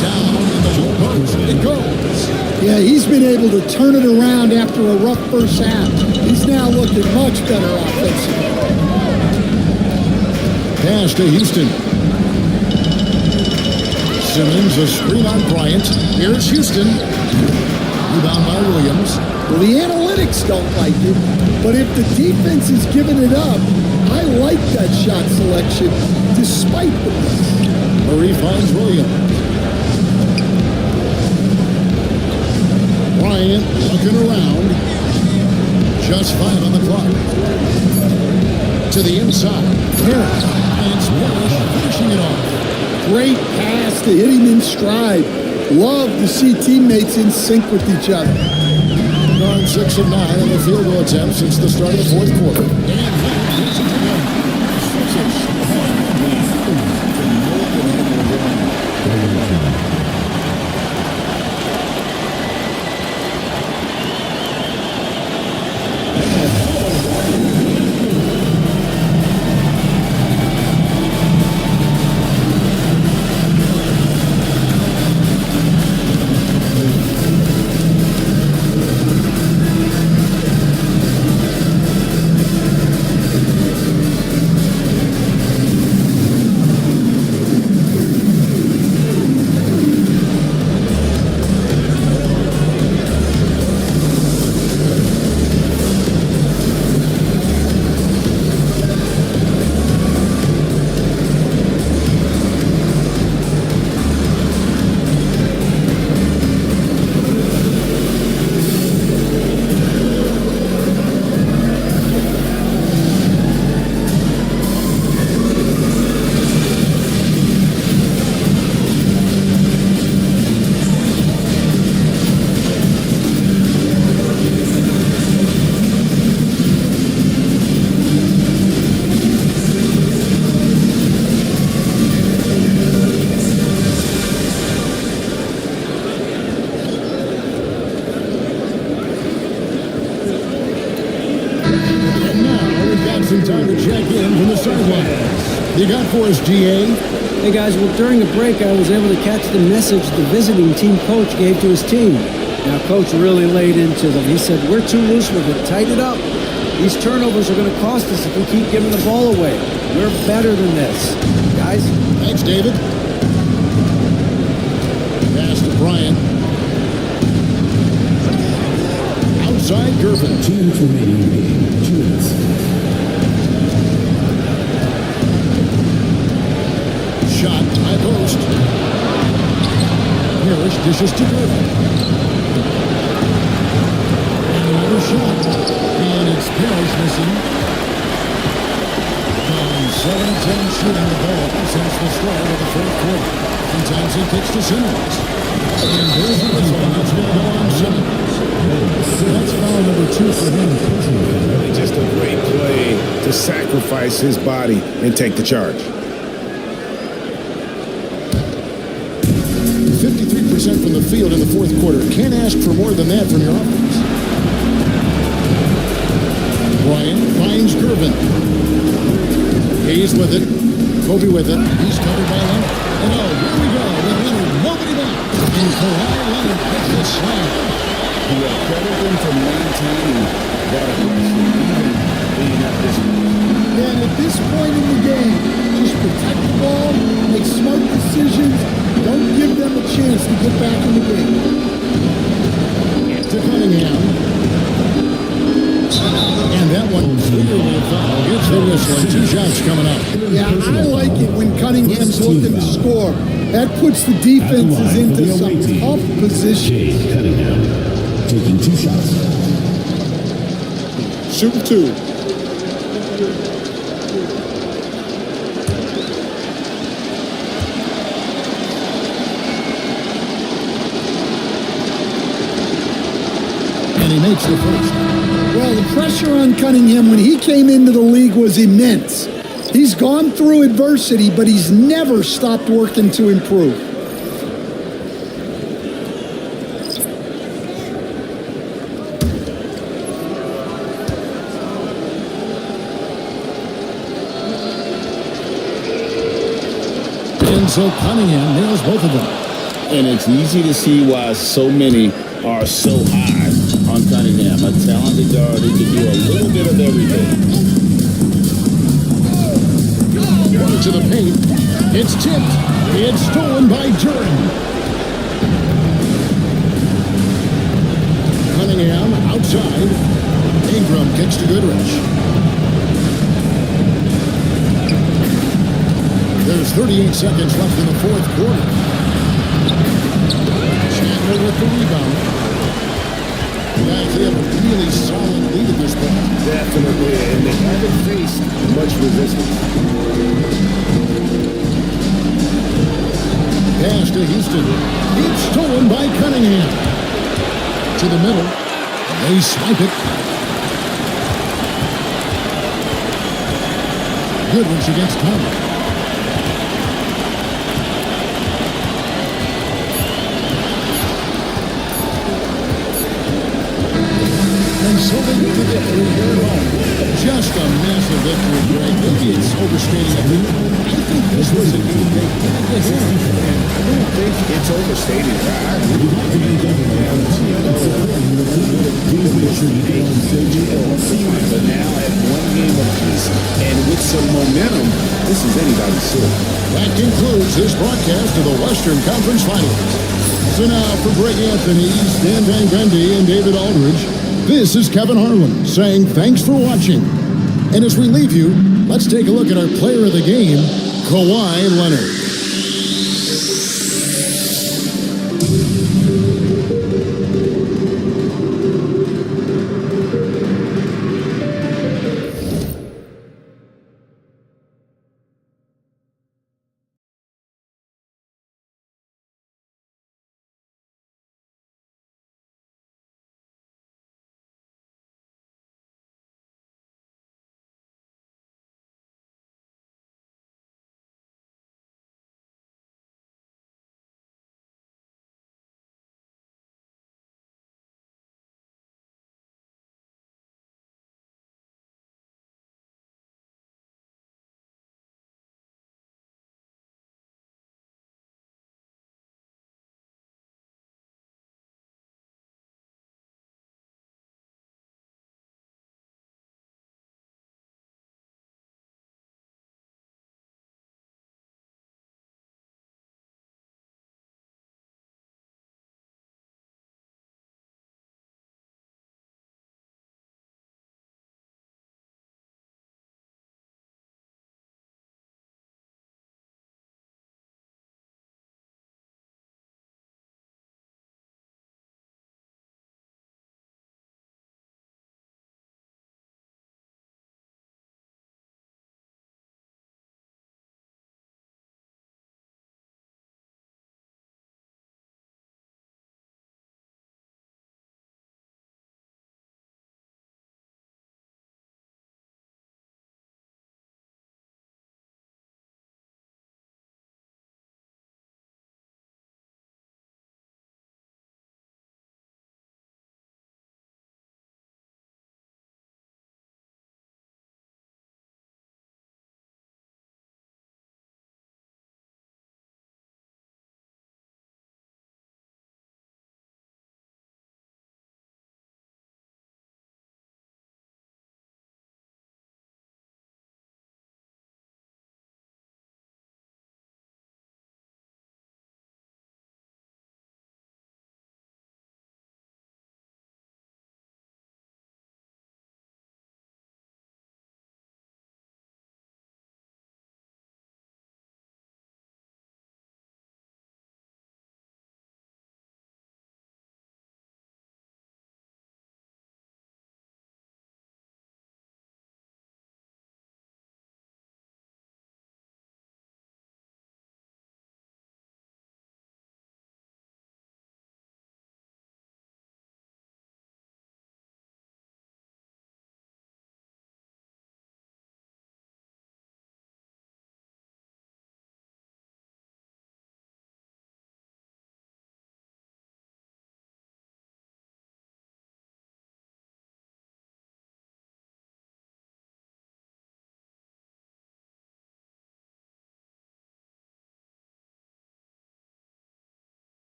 Down in the low post. It goes. Yeah, he's been able to turn it around after a rough first half. He's now looking much better offensively. Pass to Houston. Simmons, a screen on Bryant. Here's Houston. Rebound by Williams. Well, the analytics don't like it, but if the defense is giving it up, I like that shot selection despite the miss. Murray finds Williams. Bryant looking around. Just 5 on the clock. To the inside. Harris. And Spanish finishing it off. Great pass to hit him in stride. Love to see teammates in sync with each other. Gone 6 of 9 on the field goal attempt since the start of the fourth quarter. Time to check in from the sidelines. You got for us, GA? Hey guys, well during the break I was able to catch the message the visiting team coach gave to his team. Now coach really laid into them. He said, we're too loose with it, tighten it up. These turnovers are going to cost us if we keep giving the ball away. We're better than this. Guys? Thanks, David. Pass to Bryant. Outside Gervin. 2 minutes remaining in the game. 2 minutes. Shot, high post. Harris dishes to Gervin. And another shot. And it's Parrish missing. 7-10 shooting the ball since the start of the fourth quarter. Sometimes he kicks to Simmons. And there's the whistle. It's going to go on Simmons. That's foul number 2 for him. Really just a great play to sacrifice his body and take the charge. 53% from the field in the fourth quarter. Can't ask for more than that from your offense. Bryant finds Gervin. Hayes with it. Kobe with it. He's covered by Leonard. And oh, here we go with Leonard. Nobody back. And Kawhi Leonard gets the slam. You are crediting for maintaining that aggression, even being up this way. And at this point in the game, just protect the ball, make smart decisions, don't give them a chance to get back in the game. To Cunningham. And that one clearly a foul. Gets the whistle. 2 shots coming up. Yeah, I like it when Cunningham's looking to score. That puts the defenses into some tough positions. Cunningham taking 2 shots. Shooting 2. And he makes the first. Well, the pressure on Cunningham when he came into the league was immense. He's gone through adversity, but he's never stopped working to improve. And so Cunningham nails both of them. And it's easy to see why so many are so high on Cunningham. A talented guard who can do a little bit of everything. into the paint. It's tipped. It's stolen by Duran. Cunningham outside. Ingram kicks to Goodrich. There's 38 seconds left in the fourth quarter. Chandler with the rebound. Guys, they have a really solid lead at this point. Definitely, and they haven't faced much resistance. Pass to Houston. It's stolen by Cunningham. To the middle. They swipe it. Goodrich against Thomas. And so they get the victory here at home. Just a massive victory, Greg. Maybe it's overstating it. I think this was a game they had to hit. I don't think it's overstated. I agree. But now at one game apiece and with some momentum, this is anybody's sword. That concludes this broadcast of the Western Conference Finals. So now for Greg Anthony, Stan Van Gundy, and David Aldridge, this is Kevin Harlan saying thanks for watching. And as we leave you, let's take a look at our player of the game, Kawhi Leonard.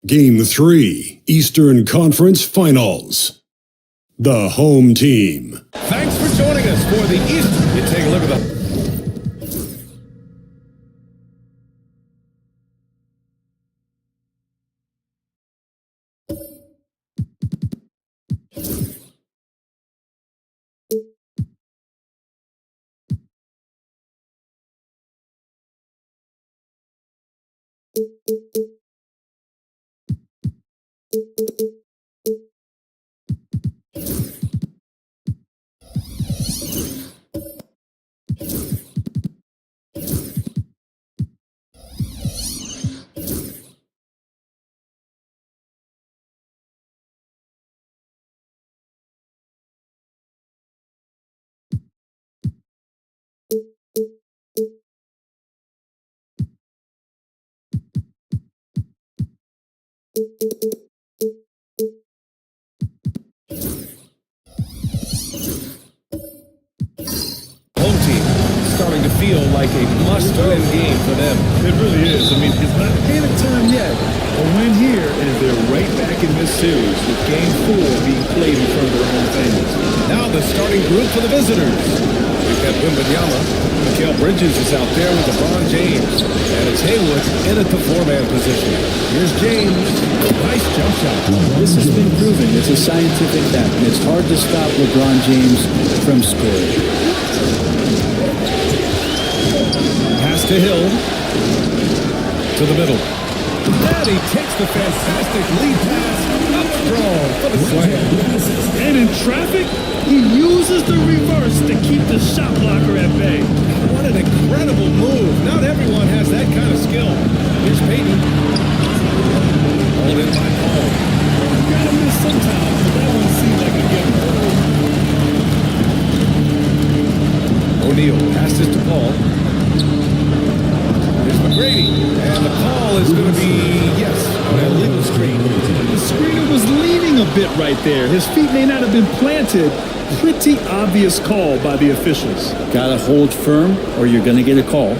Game 3, Eastern Conference Finals. The home team. Thanks for joining us for the Eastern. You take a look at the home team starting to feel like a must-win game for them. It really is. I mean, it's not panic time yet. A win here, and they're right back in this series with Game 4 being played in front of their own fans. Now the starting group for the visitors. We've got Wembanyama. Mikal Bridges is out there with LeBron James. And it's Haywood in at the four-man position. Here's James. Nice jump shot. This has been proven. It's a scientific fact. It's hard to stop LeBron James from scoring. Pass to Hill. To the middle. And he takes the fantastic lead pass. Up strong for the slam. And in traffic, he uses the reverse to keep the shot blocker at bay. What an incredible move. Not everyone has that kind of skill. Here's Peyton. Hold in by Paul. You gotta miss sometimes, but that one seemed like a given. O'Neal passes to Paul. Here's McGrady. And the call is going to be, yes, an illegal screen. The screener was leaning a bit right there. His feet may not have been planted. Pretty obvious call by the officials. Gotta hold firm or you're gonna get a call.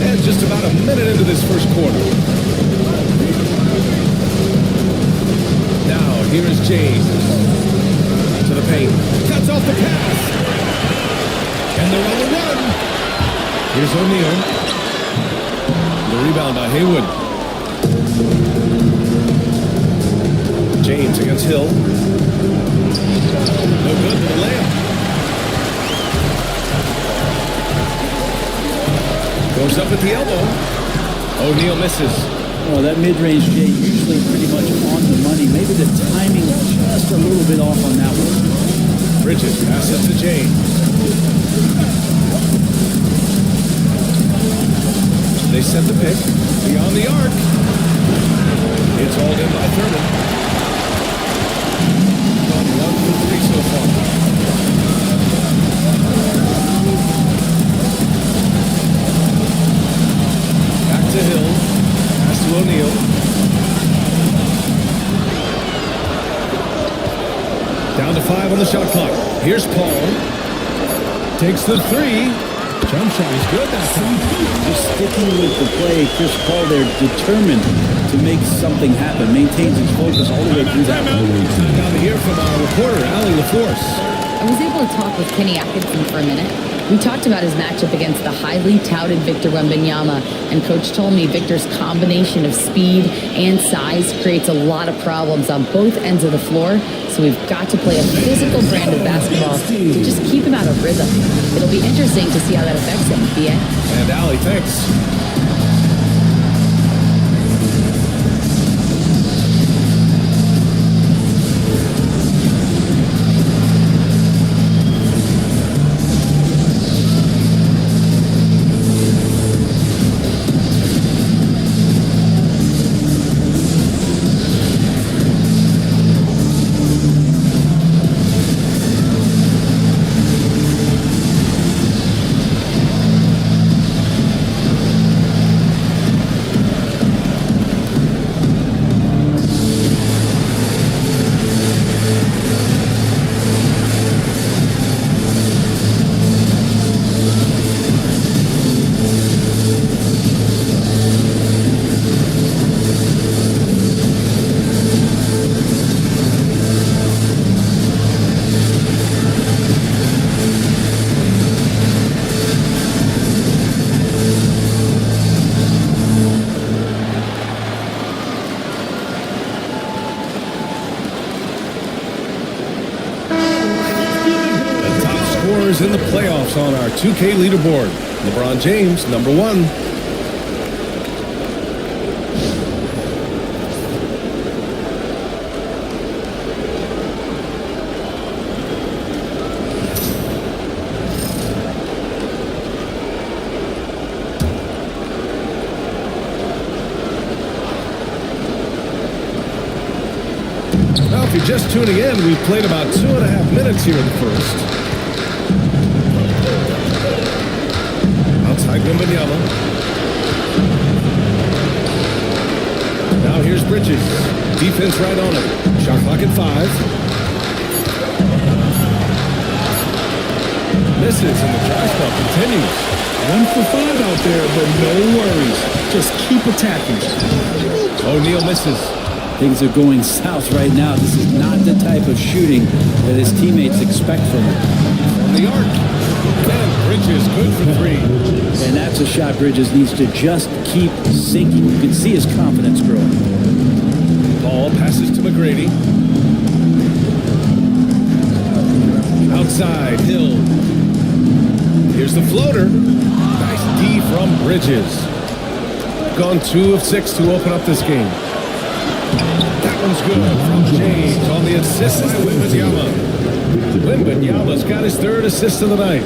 And just about a minute into this first quarter. Now, here is James. To the paint. Cuts off the pass. And they're on the run. Here's O'Neal. The rebound by Haywood. James against Hill. No good for the layup. Goes up at the elbow. O'Neal misses. Oh, that mid-range Jay usually pretty much on the money. Maybe the timing just a little bit off on that one. Bridges passes to James. They set the pick beyond the arc. It's hauled in by Thurman. 1 for 3 so far. Back to Hill. Pass to O'Neal. Down to 5 on the shot clock. Here's Paul. Takes the 3. Jump shot is good that time. Just sticking with the play, Chris Paul there, determined to make something happen. Maintains his focus all the way through that. Now to hear from our reporter, Allie LaForce. I was able to talk with Kenny Atkinson for a minute. We talked about his matchup against the highly touted Victor Wembanyama, and Coach told me Victor's combination of speed and size creates a lot of problems on both ends of the floor, so we've got to play a physical brand of basketball to just keep him out of rhythm. It'll be interesting to see how that affects him, BA. And Allie, thanks. who's in the playoffs on our 2K leaderboard. LeBron James, number 1. Now, if you're just tuning in, we've played about 2.5 minutes here in the first. Outside Wembanyama. Now here's Bridges. Defense right on it. Shot clock at 5. Misses, and the dry spell continues. 1 for 5 out there, but no worries. Just keep attacking. O'Neal misses. Things are going south right now. This is not the type of shooting that his teammates expect from him. From the arc. And Bridges good for 3. And that's a shot Bridges needs to just keep sinking. You can see his confidence growing. Ball passes to McGrady. Outside, Hill. Here's the floater. Nice D from Bridges. Gone 2 of 6 to open up this game. That one's good from James on the assist by Wembanyama. Wembanyama's got his 3rd assist of the night.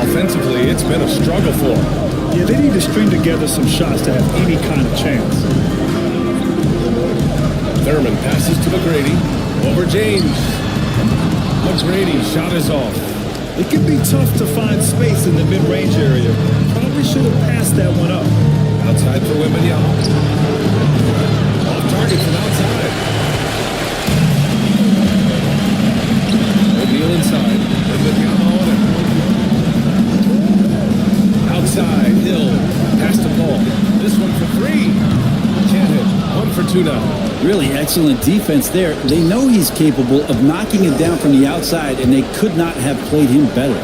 Offensively, it's been a struggle for him. Yeah, they need to string together some shots to have any kind of chance. Thurman passes to McGrady. Over James. McGrady shot is off. It can be tough to find space in the mid-range area. Probably should have passed that one up. Outside for Wembanyama. Off target from outside. O'Neal inside. Wembanyama on it. Outside, Hill. Pass to Paul. This one for 3. Can't hit. 1 for 2 now. Really excellent defense there. They know he's capable of knocking it down from the outside, and they could not have played him better.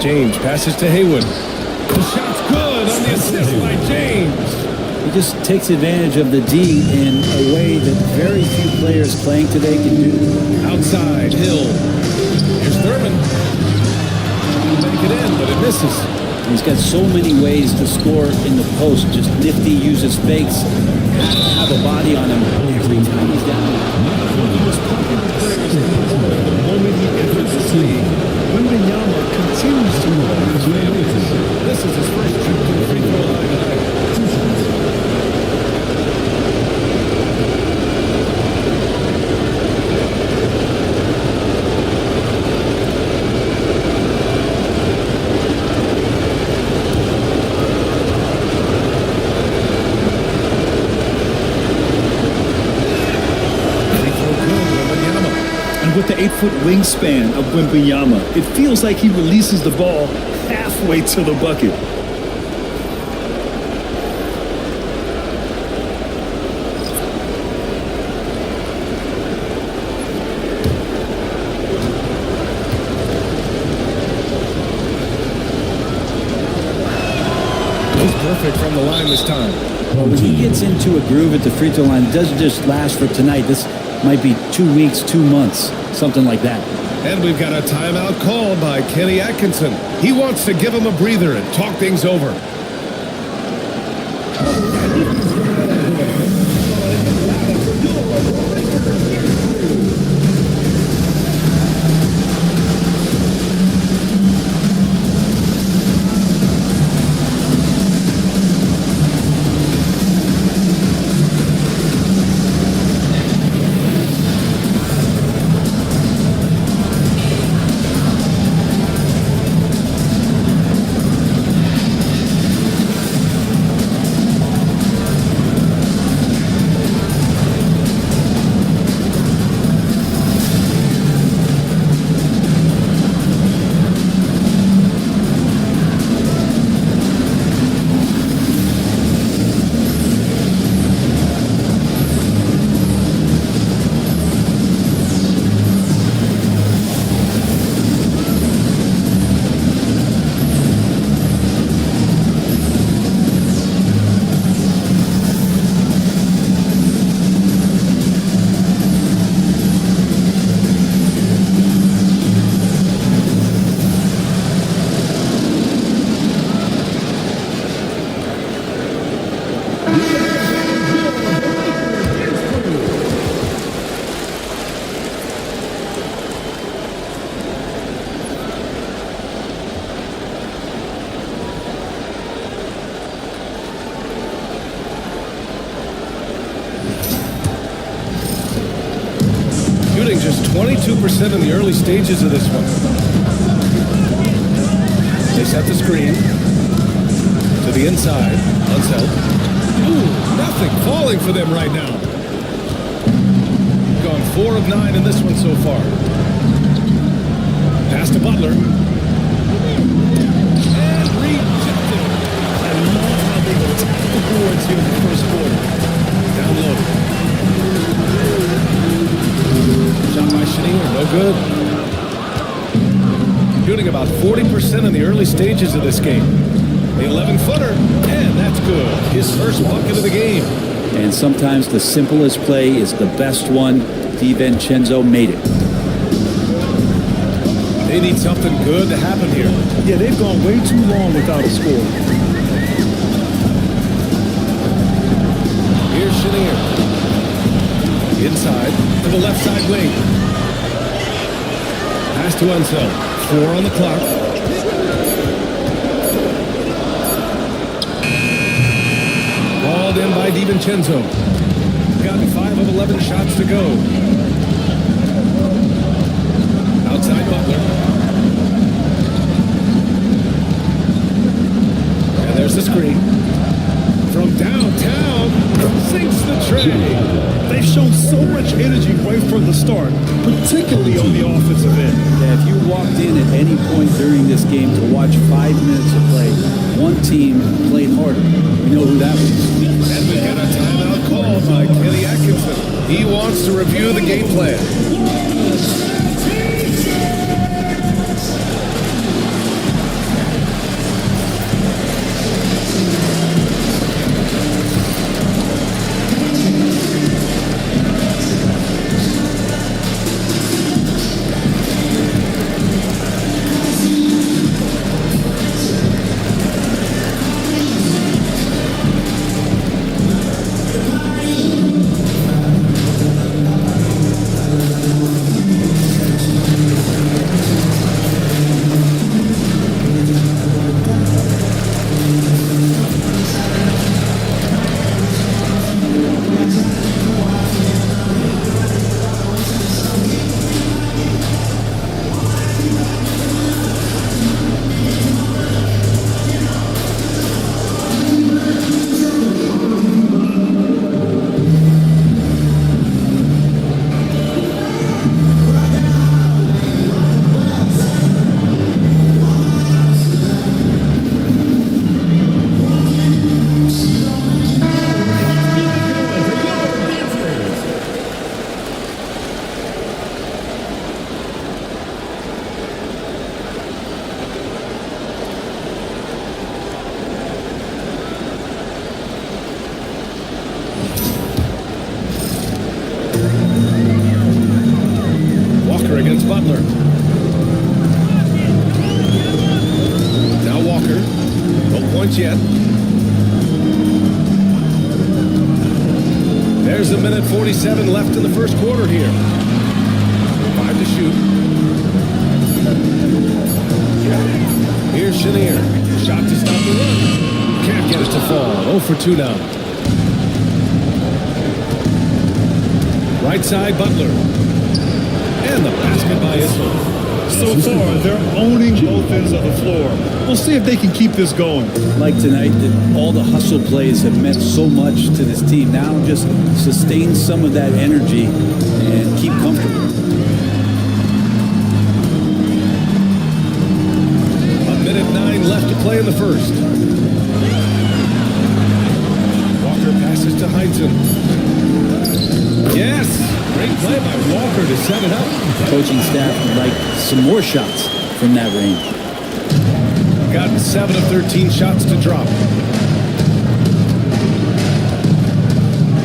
James passes to Haywood. The shot's good on the assist by James. He just takes advantage of the D in a way that very few players playing today can do. Outside, Hill. Here's Thurman. Trying to make it in, but it misses. He's got so many ways to score in the post. Just nifty, uses fakes, has to have a body on him every time he's down. One of the most popular players in the world. The moment he enters the league, Wembanyama continues to move. This is his first trip to the free throw line tonight. With the 8-foot wingspan of Wembanyama, it feels like he releases the ball halfway to the bucket. He's perfect from the line this time. Well, when he gets into a groove at the free throw line, it doesn't just last for tonight. This might be 2 weeks, 2 months, something like that. And we've got a timeout called by Kenny Atkinson. He wants to give him a breather and talk things over. just 22% in the early stages of this one. They set the screen to the inside. Unseld. Ooh, nothing falling for them right now. Gone 4 of 9 in this one so far. Pass to Butler. And rejected. I love how they attack the boards here in the first quarter. Down low. Shot by Chenier, no good. Shooting about 40% in the early stages of this game. The 11-footer, and that's good. His first bucket of the game. And sometimes the simplest play is the best one. DiVincenzo made it. They need something good to happen here. Yeah, they've gone way too long without a score. Here's Chenier. Inside to the left side wing. Pass to Unseld. 4 on the clock. Balled in by DiVincenzo. Gotten 5 of 11 shots to go. Outside Butler. And there's the screen. From downtown, sinks the tray. They've shown so much energy right from the start, particularly on the offensive end. Yeah, if you walked in at any point during this game to watch 5 minutes of play, one team played harder. We know who that was. And we get a timeout called by Kenny Atkinson. He wants to review the game plan. Against Butler. Now Walker. No points yet. There's 1:47 left in the first quarter here. 5 to shoot. Here's Chenier. Shot to stop the run. Can't get it to fall. 0 for 2 now. Right side, Butler. And the basket by Issel. So far, they're owning both ends of the floor. We'll see if they can keep this going. Like tonight, all the hustle plays have meant so much to this team. Now just sustain some of that energy and keep comfortable. 1:09 left to play in the first. Walker passes to Heinzen. Yes! Great play by Walker to set it up. The coaching staff would like some more shots from that range. Got 7 of 13 shots to drop.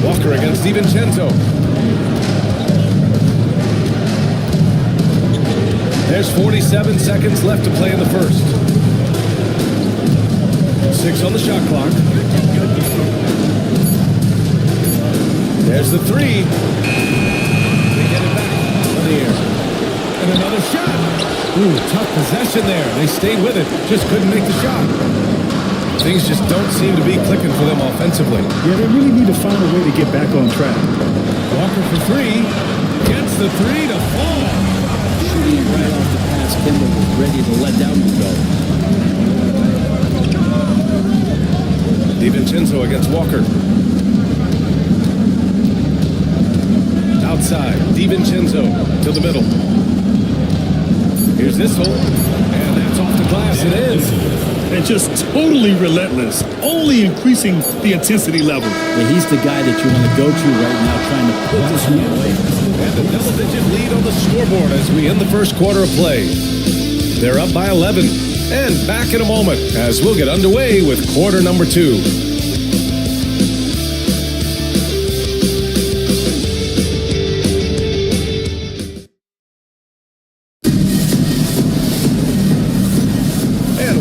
Walker against DiVincenzo. There's 47 seconds left to play in the first. 6 on the shot clock. There's the 3. They get it back. Here. And another shot. Ooh, tough possession there. They stayed with it. Just couldn't make the shot. things just don't seem to be clicking for them offensively. Yeah, they really need to find a way to get back on track. Walker for three. Gets the three to fall. Shooting right off the pass, Kimball was ready to let that one go. DiVincenzo against Walker. Outside, DiVincenzo to the middle. Here's this hole, and that's off the glass. It is. And just totally relentless, only increasing the intensity level. Yeah, he's the guy that you want to go to right now, trying to put this one away. And a double-digit lead on the scoreboard as we end the first quarter of play. They're up by 11. And back in a moment as we'll get underway with quarter number 2.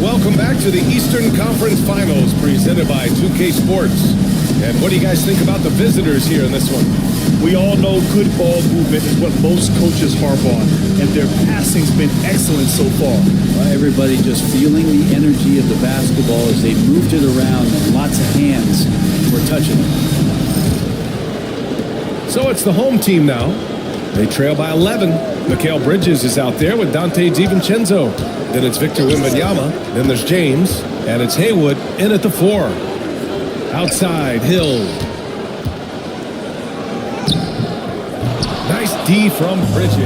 Welcome back to the Eastern Conference Finals presented by 2K Sports. And what do you guys think about the visitors here in this one? We all know good ball movement is what most coaches harp on, and their passing's been excellent so far. Everybody just feeling the energy of the basketball as they moved it around, and lots of hands were touching it. So it's the home team now. They trail by 11. Mikal Bridges is out there with Dante DiVincenzo. Then it's Victor Wembanyama. Then there's James. And it's Haywood in at the 4. Outside, Hill. Nice D from Bridges.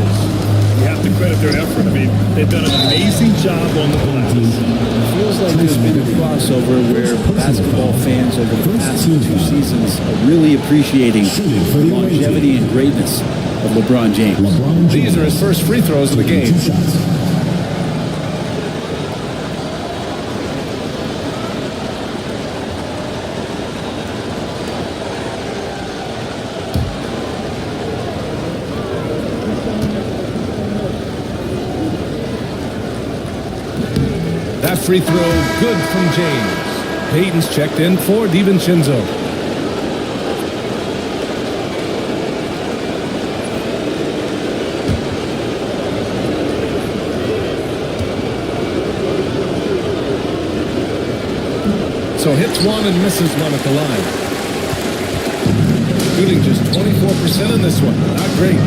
You have to credit their effort. I mean, they've done an amazing job on the glass. Feels like there's been a crossover where basketball fans over the past 2 seasons are really appreciating the longevity and greatness of LeBron James. These are his first free throws of the game. That free throw good from James. Payton's checked in for DiVincenzo. So hits one and misses one at the line. Shooting just 24% in this one. Not great.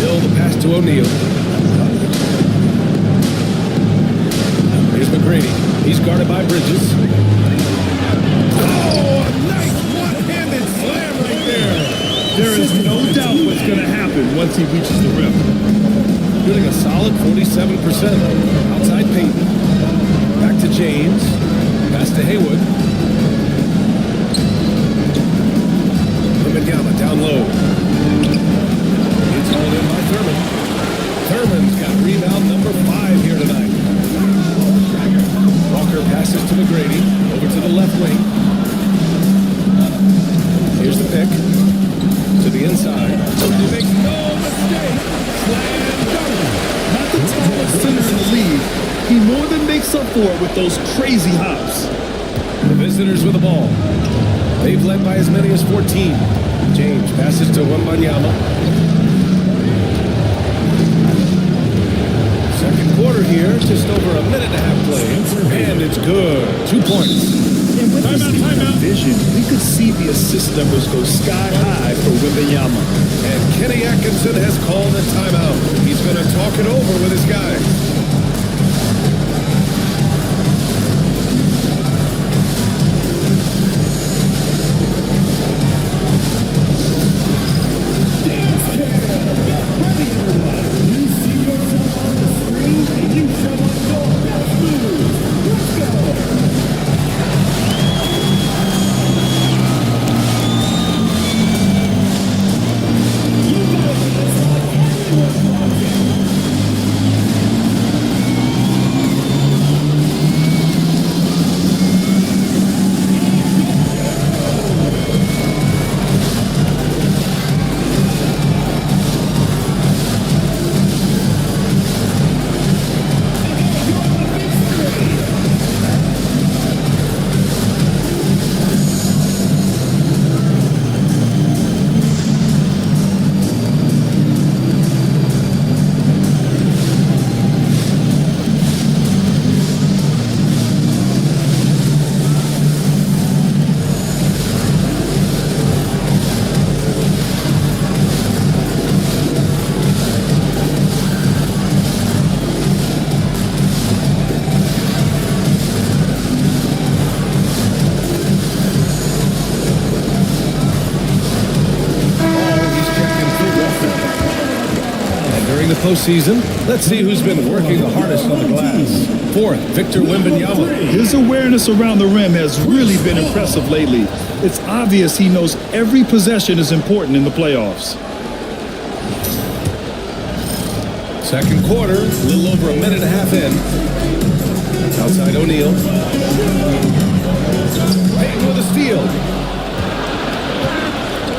Bill the pass to O'Neal. Here's McGrady. He's guarded by Bridges. Oh, a nice one-handed slam right there. There is no doubt what's going to happen once he reaches the rim. Shooting a solid 47%. Outside Payton. Back to James. Pass to Haywood. Wembanyama down low. It's hauled in by Thurman. Thurman's got rebound number 5 here tonight. Walker passes to McGrady. Over to the left wing. Here's the pick. To the inside. He makes no mistake. Slam dunk. Not the tallest center in the league. He more than makes up for it with those crazy hops. The visitors with the ball. They've led by as many as 14. James passes to Wembanyama. Second quarter here, just over a minute and a half play. And it's good. 2 points. And with this vision, we could see the assist numbers go sky high for Wembanyama. And Kenny Atkinson has called a timeout. He's going to talk it over with his guys. postseason. Let's see who's been working the hardest on the glass. Fourth, Victor Wembanyama. His awareness around the rim has really been impressive lately. It's obvious he knows every possession is important in the playoffs. Second quarter, a little over a minute and a half in. Outside O'Neal. Payton with a steal.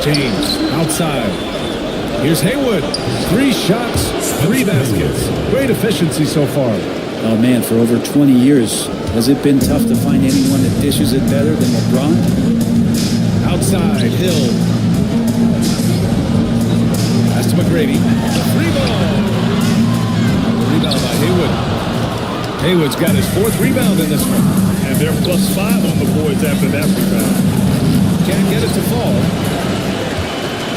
James outside. Here's Haywood. 3 shots, 3 baskets. Great efficiency so far. Oh, man, for over 20 years, has it been tough to find anyone that dishes it better than LeBron? Outside, Hill. Pass to McGrady. The 3-ball. Rebound by Haywood. Haywood's got his 4th rebound in this one. And they're +5 on the boards after that rebound. Can't get it to fall.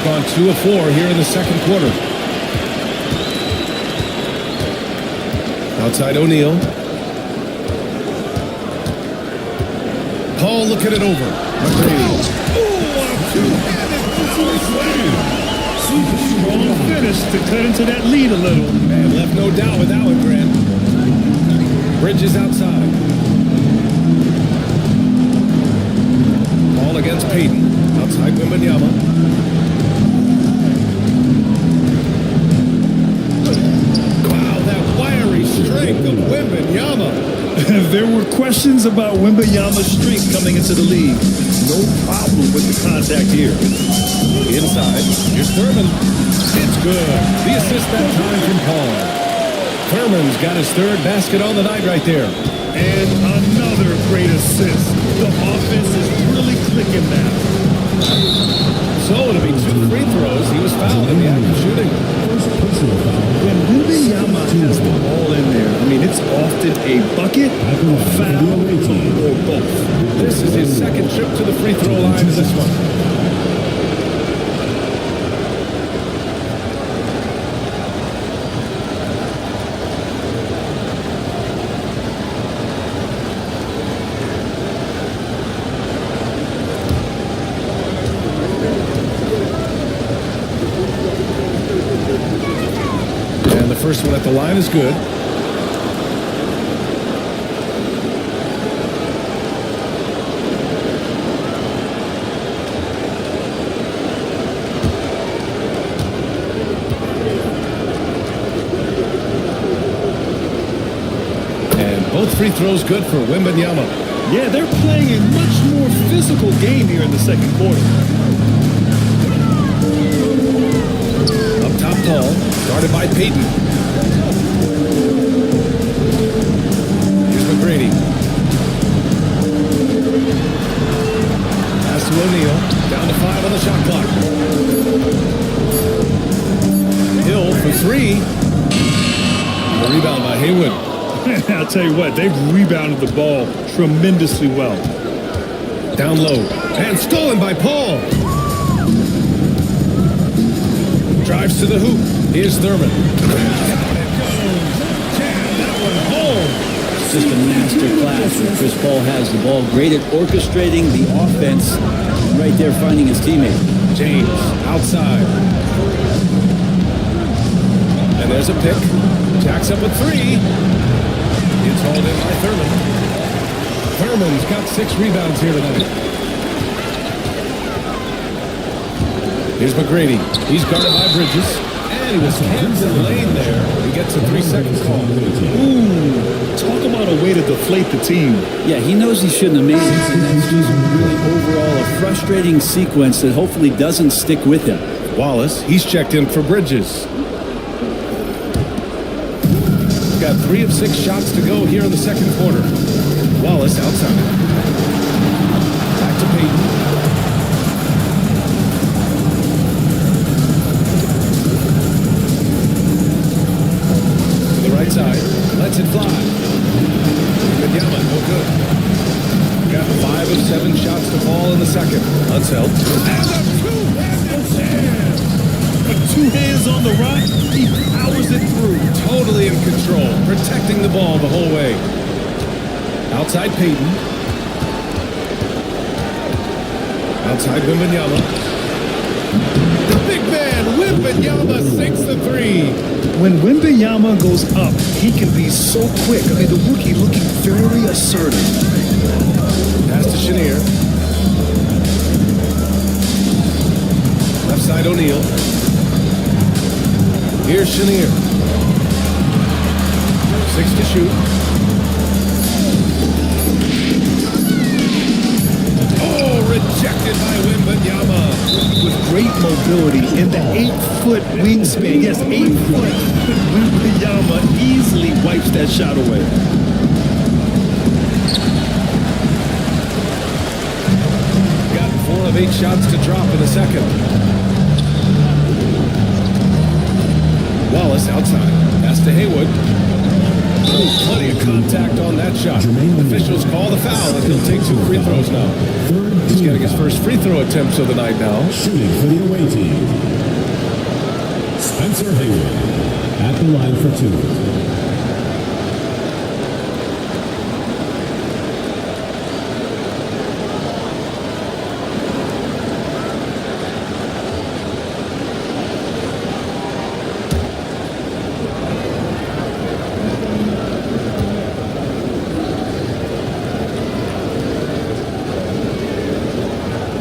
Gone 2 of 4 here in the second quarter. Outside O'Neal. Paul looking it over. McGrady. Strong finish to cut into that lead a little. And left no doubt with that one, Grant. Bridges outside. Paul against Payton. Outside Wembanyama. Wow, that wiry strength of Wembanyama. There were questions about Wembanyama's strength coming into the league. No problem with the contact here. Inside, here's Thurman. It's good. The assist that time from Paul. Thurman's got his 3rd basket on the night right there. And another great assist. The offense is really clicking now. So it'll be 2 free throws. He was fouled in the act of shooting. When Wembanyama has the ball in there, I mean, it's often a bucket, a foul, or both. This is his 2nd trip to the free throw line in this one. First one at the line is good. And both free throws good for Wembanyama. Yeah, they're playing a much more physical game here in the second quarter. Up top, Paul, guarded by Payton. McGrady. Pass to O'Neal. Down to 5 on the shot clock. Hill for 3. The rebound by Haywood. I'll tell you what, they've rebounded the ball tremendously well. Down low. And stolen by Paul. Drives to the hoop. Here's Thurman. Jam that one home. Just a master class where Chris Paul has the ball, great at orchestrating the offense, right there finding his teammate. James outside. And there's a pick. Jacks up with 3. It's hauled in by Thurman. Thurman's got 6 rebounds here tonight. Here's McGrady. He's guarded by Bridges. And he was hands in the lane there. He gets a 3-second call. Ooh, talk about a way to deflate the team. Yeah, he knows he shouldn't have made it, and that's just really overall a frustrating sequence that hopefully doesn't stick with him. Wallace, he's checked in for Bridges. Got 3 of 6 shots to go here in the second quarter. Wallace outside. Back to Payton. Right side, lets it fly. Wembanyama, no good. Got 5 of 7 shots to fall in the second. Unseld. And a 2-handed jam. With 2 hands on the rock, he powers it through. Totally in control, protecting the ball the whole way. Outside Payton. Outside Wembanyama. The big man, Wembanyama, sinks the three. When Wembanyama goes up, he can be so quick. I mean, the rookie looking very assertive. Pass to Chenier. Left side O'Neal. Here's Chenier. 6 to shoot. Oh, rejected by Wembanyama. With great mobility in the 8-foot wingspan. Yes, 8 foot. Wembanyama easily wipes that shot away. Got 4 of 8 shots to drop in the second. Wallace outside. Pass to Haywood. Oh, plenty of contact on that shot. Officials call the foul, and he'll take 2 free throws now. He's getting his first free throw attempts of the night now. Shooting for the away team. Spencer Haywood at the line for 2.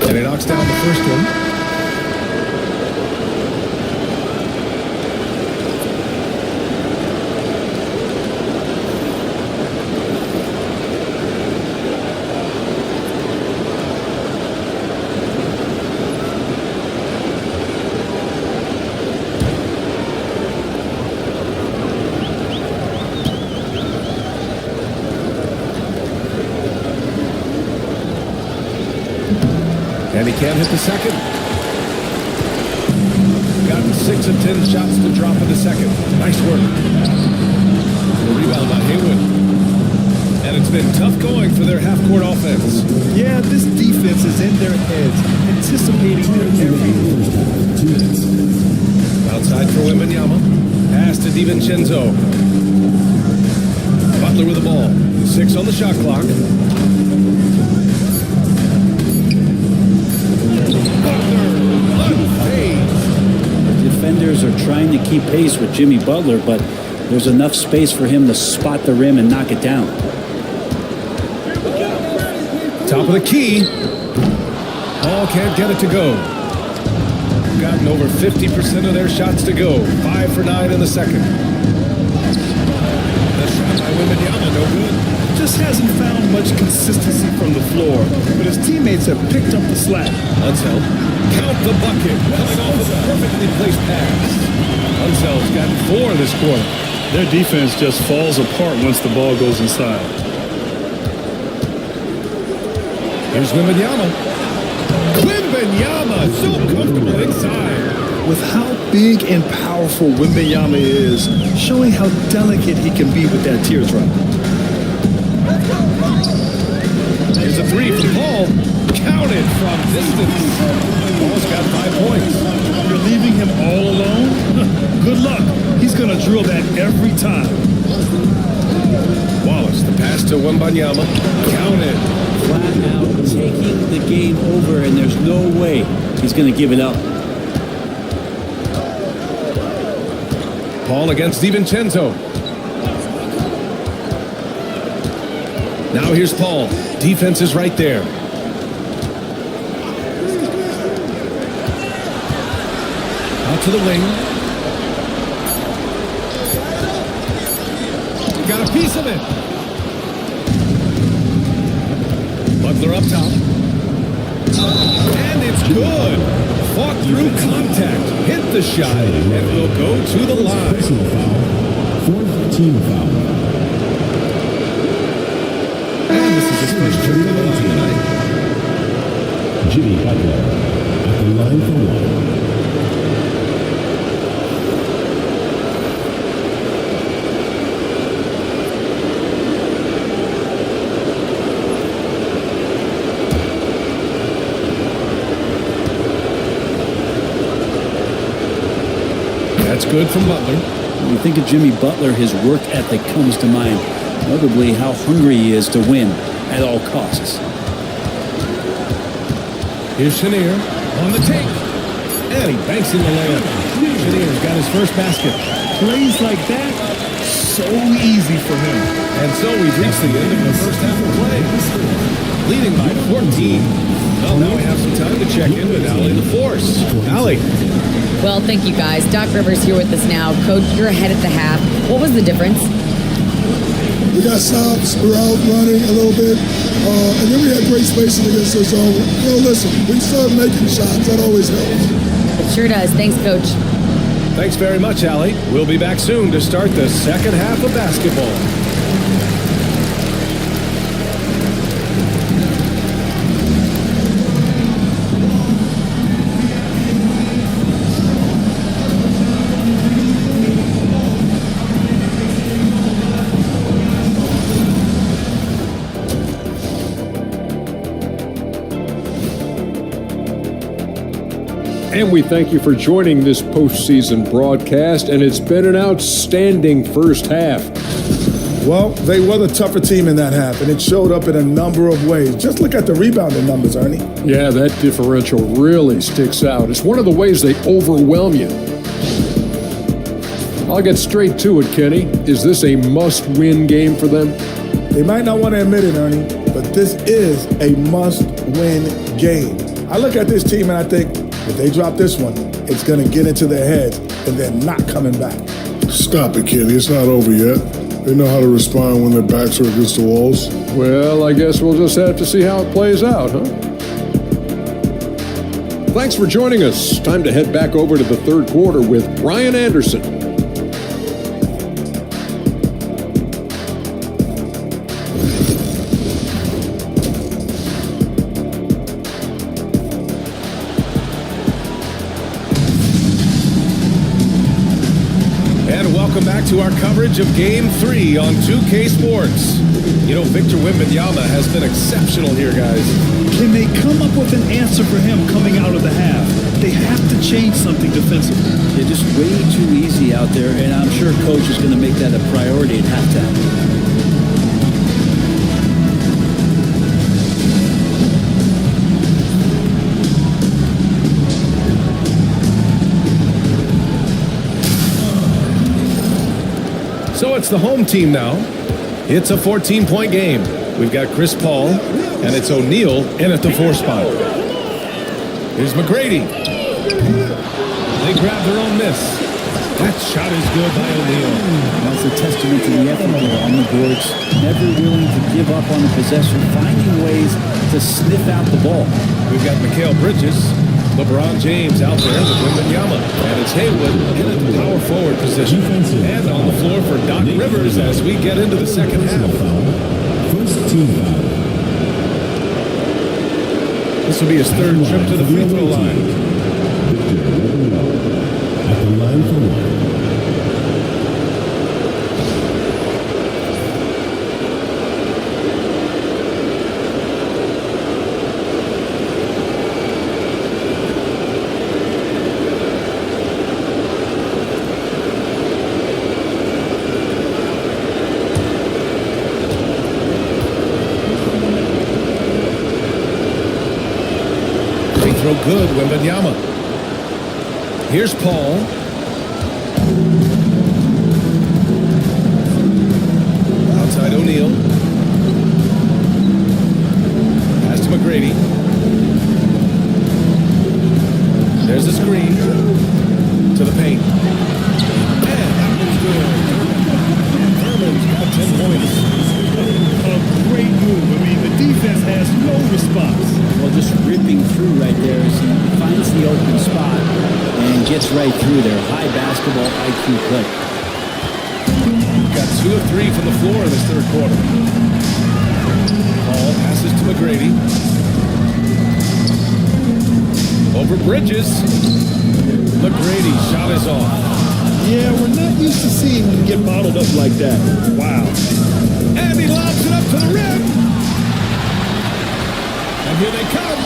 And he knocks down the first one. And he can't hit the second. Gotten 6 of 10 shots to drop in the second. Nice work. The rebound by Haywood. And it's been tough going for their half-court offense. Yeah, this defense is in their heads, anticipating their every move. Outside for Wembanyama. Pass to DiVincenzo. Butler with the ball. 6 on the shot clock. Defenders are trying to keep pace with Jimmy Butler, but there's enough space for him to spot the rim and knock it down. Top of the key. Ball can't get it to go. Gotten over 50% of their shots to go. 5 for 9 in the second. The shot by Wembanyama, no good. Just hasn't found much consistency from the floor, but his teammates have picked up the slack. Unseld. Count the bucket. Coming off of a perfectly placed pass. Unseld's got 4 this quarter. Their defense just falls apart once the ball goes inside. Here's Wembanyama. Wembanyama, so comfortable inside. With how big and powerful Wembanyama is, showing how delicate he can be with that teardrop. Here's a 3 from Paul. Counted from distance. Paul's got 5 points. You're leaving him all alone? Good luck. He's going to drill that every time. Wallace, the pass to Wembanyama. Counted. Flat out taking the game over, and there's no way he's going to give it up. Paul against DiVincenzo. Now here's Paul. Defense is right there. Out to the wing. Got a piece of it. Butler up top. And it's good. Fought through contact. Hit the shot. And will go to the line. Personal foul. 4th team foul. And this is his first trip to the line tonight. Jimmy Butler at the line for 1. That's good from Butler. When you think of Jimmy Butler, his work ethic comes to mind. Notably, how hungry he is to win at all costs. Here's Chenier on the take. And he banks in the layup. Chenier's got his first basket. Plays like that, so easy for him. And so we've reached the end of the first half of play. Leading by 14. Well, now we have some time to check in with Allie LaForce. Allie. Well, thank you guys. Doc Rivers here with us now. Coach, you're ahead at the half. What was the difference? We got stops, we're out running a little bit, and then we had great spacing against their zone. Listen, we started making shots. That always helps. It sure does. Thanks, Coach. Thanks very much, Allie. We'll be back soon to start the second half of basketball. And we thank you for joining this postseason broadcast, and it's been an outstanding first half. Well, they were the tougher team in that half, and it showed up in a number of ways. Just look at the rebounding numbers, Ernie. Yeah, that differential really sticks out. It's one of the ways they overwhelm you. I'll get straight to it, Kenny. Is this a must-win game for them? They might not want to admit it, Ernie, but this is a must-win game. I look at this team and I think, if they drop this one, it's going to get into their heads and they're not coming back. Stop it, Kenny. It's not over yet. They know how to respond when their backs are against the walls. Well, I guess we'll just have to see how it plays out, huh? Thanks for joining us. Time to head back over to the third quarter with Brian Anderson. Welcome back to our coverage of Game 3 on 2K Sports. You know, Victor Wembanyama has been exceptional here, guys. Can they come up with an answer for him coming out of the half? They have to change something defensively. They're just way too easy out there, and I'm sure Coach is going to make that a priority at halftime. So it's the home team now. It's a 14-point game. We've got Chris Paul, and it's O'Neal in at the 4 spot. Here's McGrady. They grab their own miss. That shot is good by O'Neal. That's a testament to the effort there on the boards. Never willing to give up on the possession, finding ways to sniff out the ball. We've got Mikal Bridges. LeBron James out there with Wembanyama. And it's Haywood in at the power forward position. And on the floor for Doc Rivers as we get into the second half. First team foul. This will be his third trip to the free throw line. At the line for one. Throw good, Wembanyama. Here's Paul. Outside O'Neal. Pass to McGrady. There's the screen. To the paint. And that one's good. Herman's got 10 points. A great move. I mean, the defense has no response. Well, just ripping through right there as he finds the open spot and gets right through there. High basketball IQ play. Got 2 of 3 from the floor in this third quarter. Paul passes to McGrady. Over Bridges. McGrady shot is off. Yeah, we're not used to seeing him get bottled up like that. Wow. And he lobs it up to the rim. And here they come.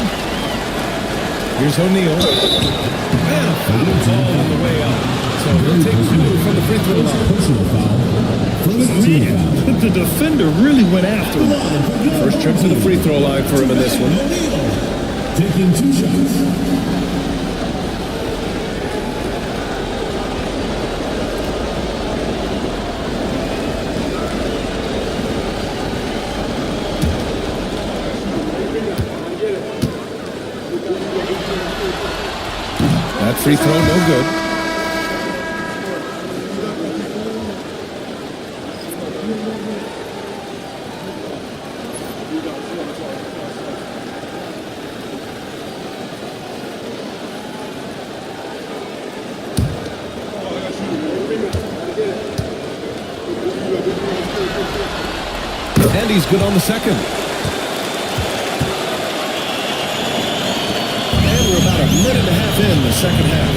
Here's O'Neal. And a foul ball on the way up. So he'll take 2 from the free throw line. Personal foul. Man, the defender really went after him. First trip to the free throw line for him in this one. Taking 2 shots. That free throw, no good. And he's good on the second. And we're about a minute and a half in the second half.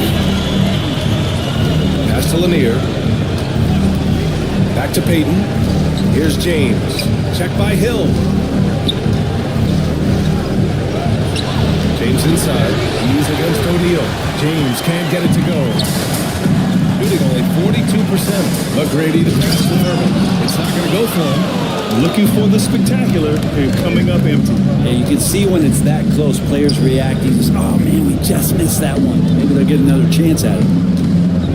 Pass to Lanier. Back to Payton. Here's James. Check by Hill. James inside. He's against O'Neal. James can't get it to go. Shooting only 42%. McGrady to pass to Thurman. It's not going to go for him. Looking for the spectacular and coming up empty. Yeah, you can see when it's that close, players reacting. Just, oh man, we just missed that one. Maybe they'll get another chance at it.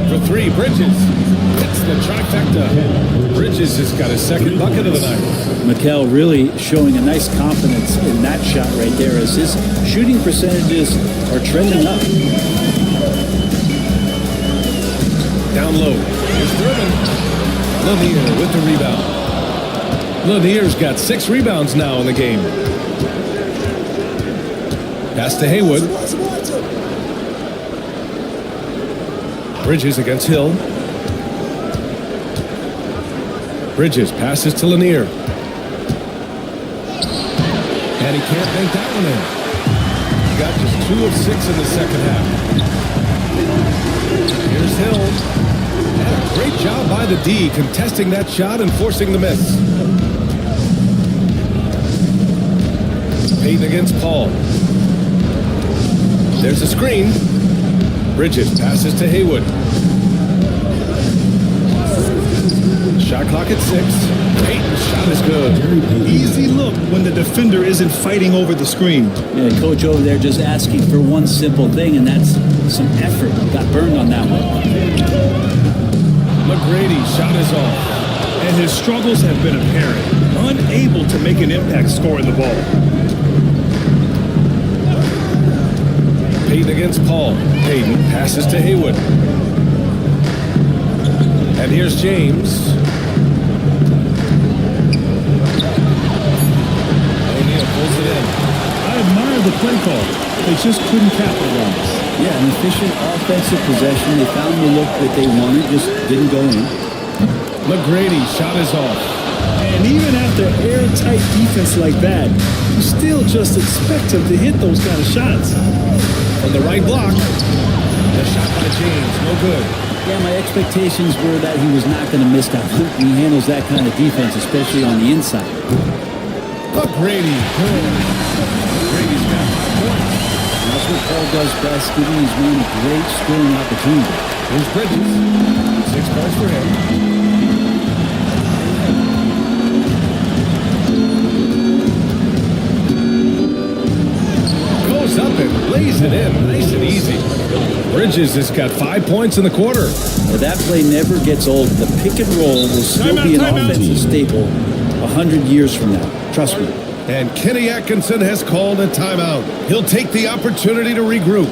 For three, Bridges. It's the trifecta. Bridges has got his second bucket of the night. Mikel really showing a nice confidence in that shot right there as his shooting percentages are trending up. Down low. Here's Thurman. Lanier with the rebound. Lanier's got 6 rebounds now in the game. Pass to Haywood. Bridges against Hill. Bridges passes to Lanier. And he can't make that one in. He got just 2 of 6 in the second half. Here's Hill. And a great job by the D contesting that shot and forcing the miss. Payton against Paul. There's a screen. Bridges passes to Haywood. Shot clock at 6. Payton's shot is good. Easy look when the defender isn't fighting over the screen. Yeah, coach over there just asking for one simple thing, and that's some effort. Got burned on that one. McGrady shot is off. And his struggles have been apparent. Unable to make an impact scoring the ball. Payton against Paul. Payton passes to Haywood. And here's James. O'Neal pulls it in. I admire the play call. They just couldn't capitalize. Yeah, an efficient offensive possession. They found the look that they wanted, just didn't go in. McGrady shot is off. And even after airtight defense like that, you still just expect him to hit those kind of shots. From the right block. The shot by James, no good. Yeah, my expectations were that he was not going to miss that one. He handles that kind of defense, especially on the inside. McGrady. McGrady's got 5 points. That's what Paul does best, giving his men a great scoring opportunity. Here's Bridges. 6 points for him. Goes up and lays it in. Nice and easy. Bridges has got 5 points in the quarter. Well, that play never gets old. The pick and roll will still be an offensive staple 100 years from now. Trust me. And Kenny Atkinson has called a timeout. He'll take the opportunity to regroup.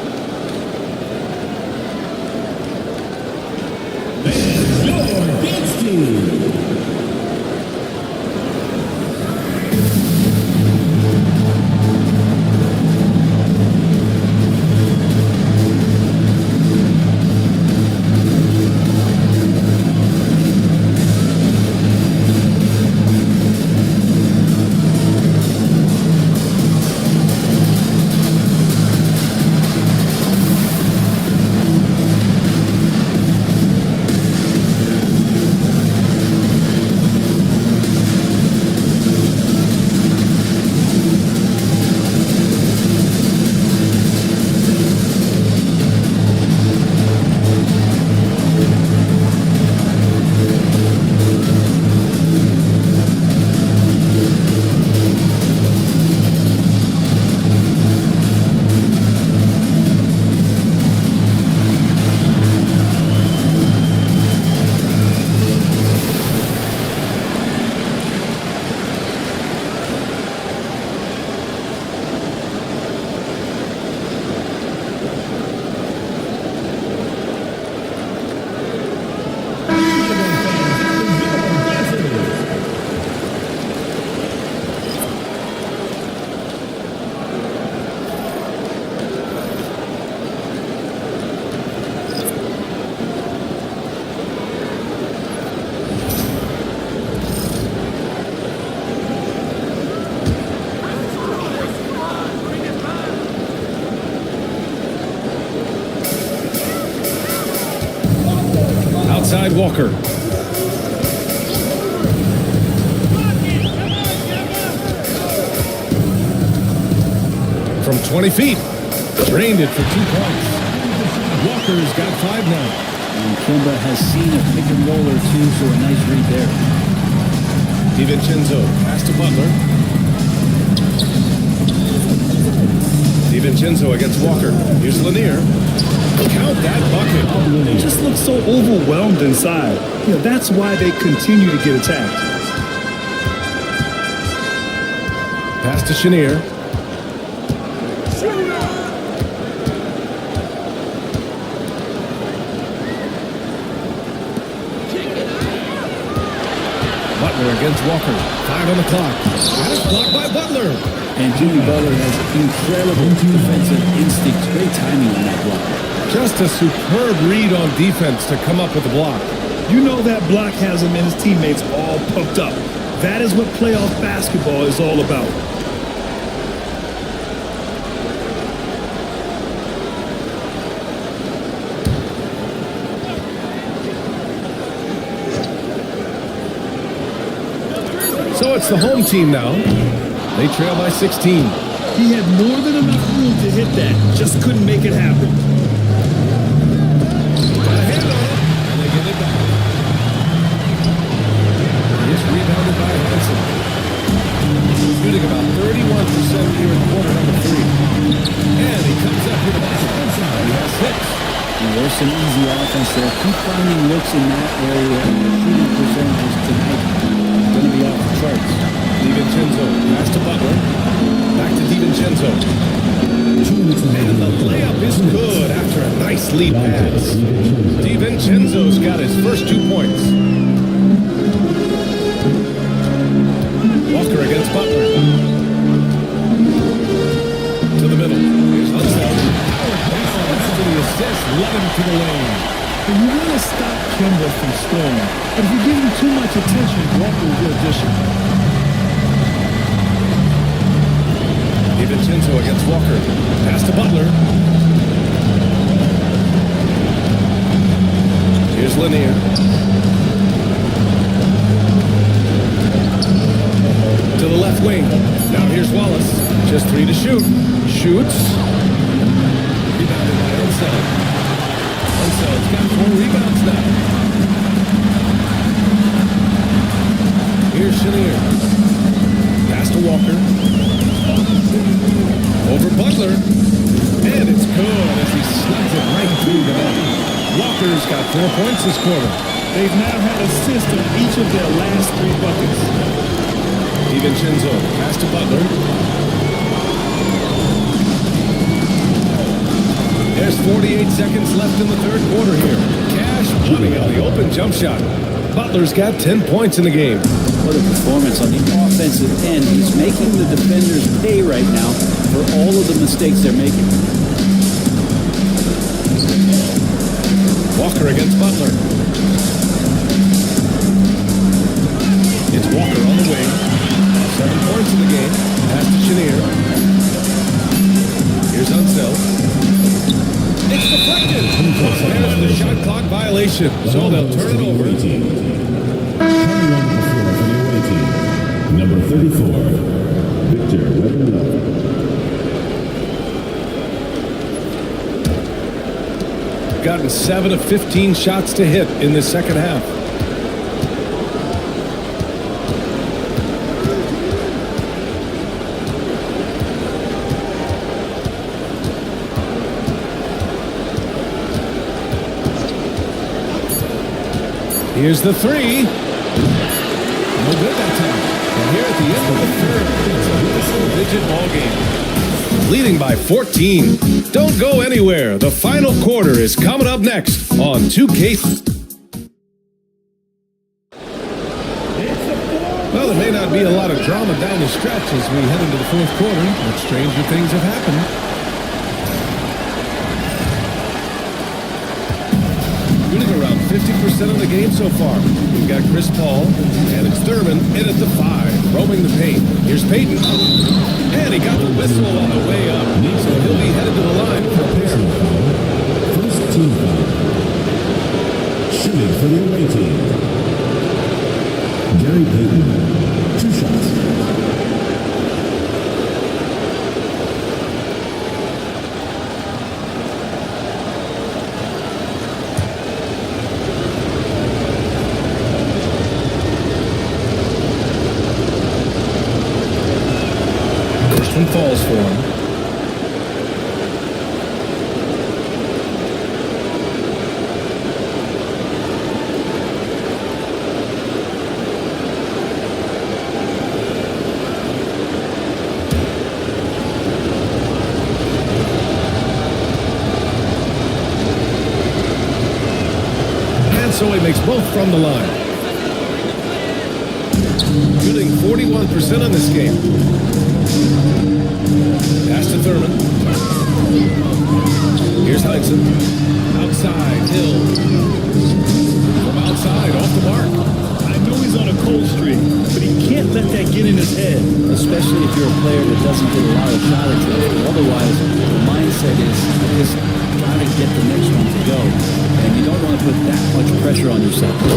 inside Walker. From 20 feet. Drained it for 2 points. Walker's got 5 now. And Kemba has seen a pick and roll or two, so a nice read there. DiVincenzo pass to Butler. DiVincenzo against Walker. Here's Lanier. Count that bucket. They just look so overwhelmed inside. You know, that's why they continue to get attacked. Pass to Chenier. Butler against Walker. 5 on the clock. And it's blocked by Butler. And Jimmy Butler has incredible defensive instincts. Great timing on that block. Just a superb read on defense to come up with the block. You know that block has him and his teammates all pumped up. That is what playoff basketball is all about. So it's the home team now. They trail by 16. He had more than enough room to hit that. Just couldn't make it happen. Got a hand on it, and they get it back. It's rebounded by Hansen. Shooting about 31% here in quarter number 3. And he comes up with a basket. He has 6. And there's some easy offense there. Keep finding looks in that area. And the shooting percentages tonight are going to be off the charts. DiVincenzo pass to Butler. Back to DiVincenzo. And the layup is good after a nice lead pass. DiVincenzo's got his first 2 points. Walker against Butler. To the middle. Here's Unseld. To the assist, led him to the lane. And you want to stop Kemba from scoring, but if you give him too much attention, Walker will get addition. DiVincenzo against Walker. Pass to Butler. Here's Lanier. To the left wing. Now here's Wallace. Just 3 to shoot. Shoots. Rebounded by Unseld. Unseld's got 4 rebounds now. Here's Chenier. Pass to Walker. Over Butler. And it's good as he slides it right through the net. Walker's got 4 points this quarter. They've now had assists on each of their last 3 buckets. DiVincenzo pass to Butler. There's 48 seconds left in the third quarter here. Cash money on the open jump shot. Butler's got 10 points in the game. What a performance on the offensive end. He's making the defenders pay right now for all of the mistakes they're making. Walker against Butler. It's Walker on the wing. 7 points in the game. Pass to Chenier. Here's Unseld. It's deflected. There's the shot clock violation. So they'll turn it over. Number 34, Victor Wembanyama. Gotten 7 of 15 shots to hit in the second half. Here's the 3. No good that time. And here at the end of the third, it's a double-digit ball game. Leading by 14. Don't go anywhere. The final quarter is coming up next on 2K. Well, there may not be a lot of drama down the stretch as we head into the fourth quarter, but stranger things have happened. Shooting around 50% of the game so far. We've got Chris Paul, and it's Thurman in at the 5, roaming the paint. Here's Payton. And he got the whistle on the way up, so he'll be headed to the line for a pair. First team foul. Shooting for the away team. Gary Payton, 2 shots. First one falls for him. So he makes both from the line. Shooting 41% on this game. Pass to Thurman. Here's Heinsohn. Outside, Hill. From outside, off the mark. I know he's on a cold streak, but he can't let that get in his head. Especially if you're a player that doesn't get a lot of shot attempts. Otherwise, the mindset is just trying to get the next one to go. And you don't want to put that much pressure on yourself. The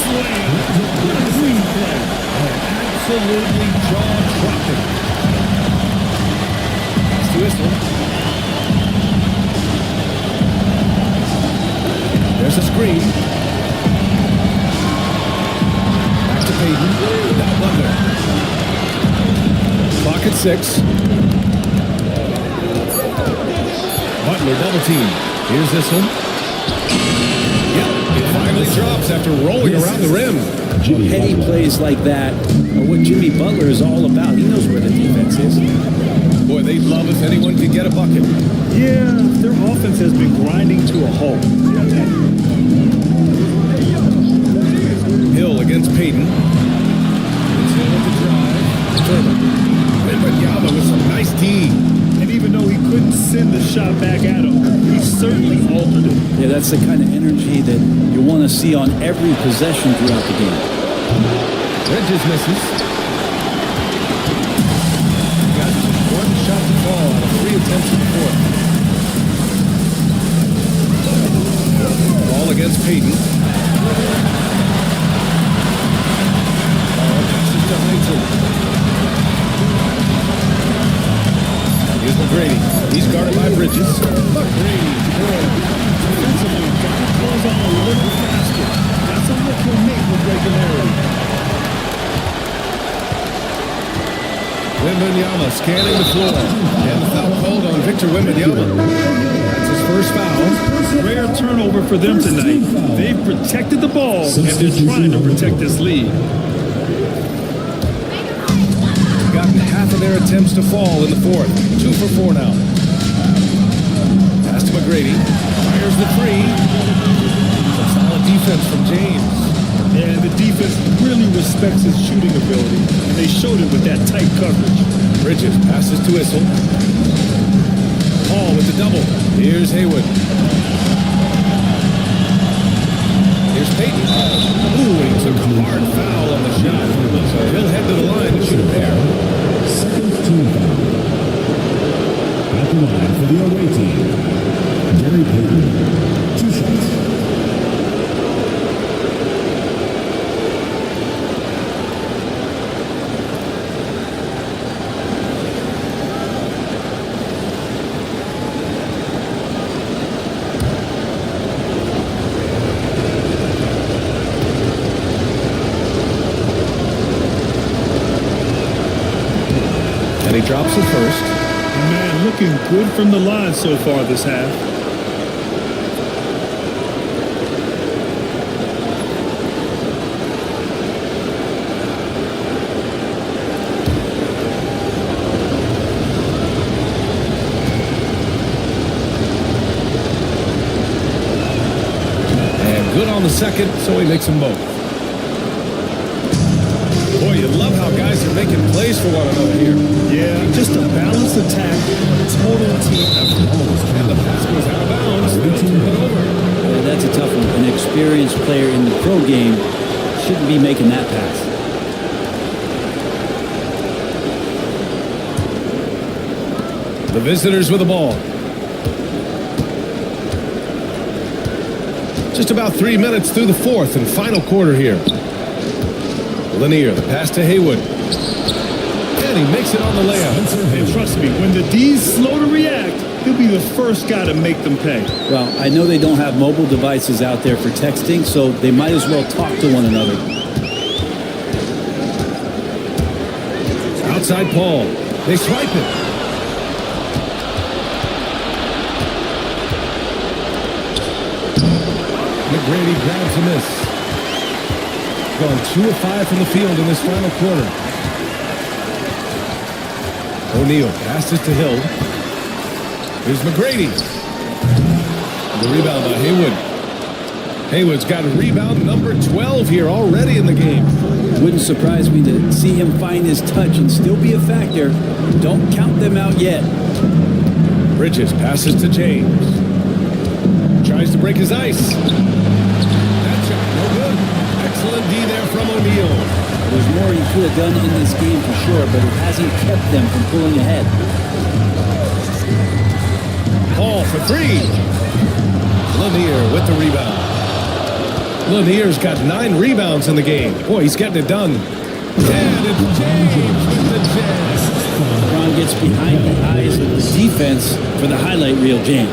slam, the green play. Absolutely jaw-dropping. Pass to Isla. There's a screen. Back to Payton. Now Butler. Clock at 6. Butler double team. Here's this one. Yep, it finally drops after rolling around the rim. Petty plays like that are what Jimmy Butler is all about. He knows where the defense is. Boy, they'd love if anyone could get a bucket. Yeah, their offense has been grinding to a halt. Hill against Payton. It's Hill with the drive. Thurman. Wembanyama with some nice D. And even though he couldn't send the shot back at him, he certainly altered it. Yeah, that's the kind of energy that you want to see on every possession throughout the game. Bridges misses. Got one shot to fall out of 3 attempts in the fourth. Ball against Payton. Passes to Heinsohn. Here's McGrady. He's guarded by Bridges. McGrady. Defensively, got to close on a little faster. That's a look he'll make with regularity. Wembanyama scanning the floor. And the foul called on Victor Wembanyama. That's his first foul. Rare turnover for them tonight. They've protected the ball, and they're trying to protect this lead. Gotten half of their attempts to fall in the fourth. 2 for 4 now. Pass to McGrady. Fires the 3. Some solid defense from James. And the defense really respects his shooting ability. They showed it with that tight coverage. Bridges passes to Issel. Hall with the double. Here's Haywood. Here's Payton. Ooh, he took a hard foul on the shot. So he'll head to the line to shoot a pair. Second team foul. At the line for the away team. Gary Payton, 2 shots. And he drops it first. Man, looking good from the line so far this half. And good on the second, so he makes them both. Boy, you love how guys are making plays for one another here. Yeah, just a balanced attack, a total team effort. And the pass goes out of bounds. They'll turn it over. Yeah, that's a tough one. An experienced player in the pro game shouldn't be making that pass. The visitors with the ball. Just about 3 minutes through the fourth and final quarter here. Lanier, the pass to Haywood. And he makes it on the layup. And trust me, when the D's slow to react, he'll be the first guy to make them pay. Well, I know they don't have mobile devices out there for texting, so they might as well talk to one another. Outside Paul. They swipe it. McGrady grabs a miss. Gone 2 of 5 from the field in this final quarter. O'Neal passes to Hill. Here's McGrady. The rebound by Haywood. Haywood's got a rebound number 12 here already in the game. Wouldn't surprise me to see him find his touch and still be a factor. Don't count them out yet. Bridges passes to James. Tries to break his ice. That shot, no good. Excellent D there from O'Neal. There's more he could have done in this game for sure, but it hasn't kept them from pulling ahead. Paul for 3. Lanier with the rebound. Lanier's got 9 rebounds in the game. Boy, he's getting it done. And it's James with the jam. LeBron gets behind the eyes of the defense for the highlight reel jam.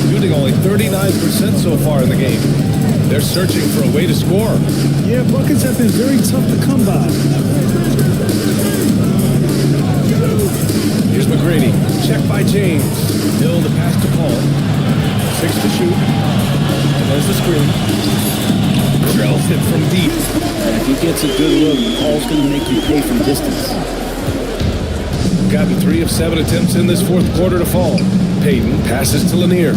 Shooting only 39% so far in the game. They're searching for a way to score. Yeah, buckets have been very tough to come by. Here's McGrady. Check by James. Hill the pass to Paul. 6 to shoot. And there's the screen. Drills it from deep. If he gets a good look, Paul's going to make you pay from distance. Gotten 3 of 7 attempts in this fourth quarter to fall. Payton passes to Lanier.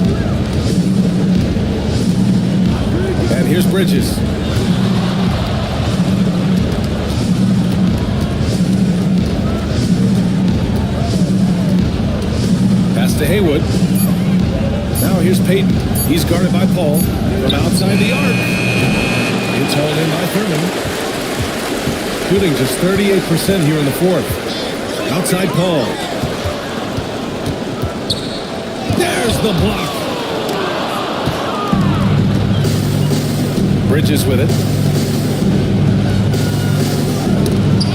And here's Bridges. Pass to Haywood. Now here's Payton. He's guarded by Paul from outside the arc. It's hauled in by Thurman. Shooting just 38% here in the fourth. Outside Paul. There's the block. Bridges with it.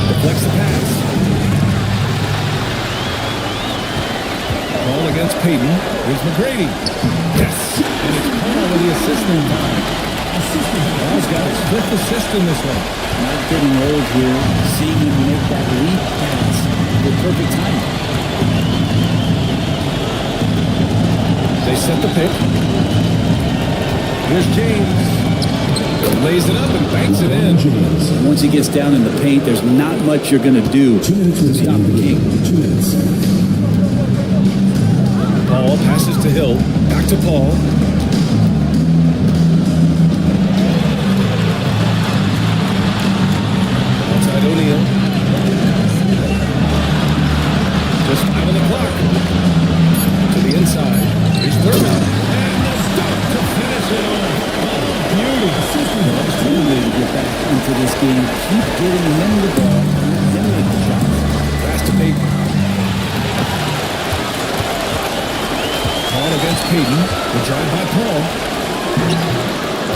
Deflects the pass. Ball against Payton. Here's McGrady. Yes! And it's Paul with the assist in time. Paul's got his 5th assist in this one. Not getting old here. Seeing him make that lead pass with perfect timing. They set the pick. Here's James. Lays it up and banks it in. Once he gets down in the paint, there's not much you're going to do to stop the king. 2 minutes. Paul passes to Hill. Back to Paul. Outside O'Neal. Just 5 on the clock. To the inside. Here's Thurman. And the stop to finish it off. Oh, beauty. That's one way to get back into this game. Keep getting him the ball and then make the shot. Pass to Payton. Paul against Payton. The drive by Paul.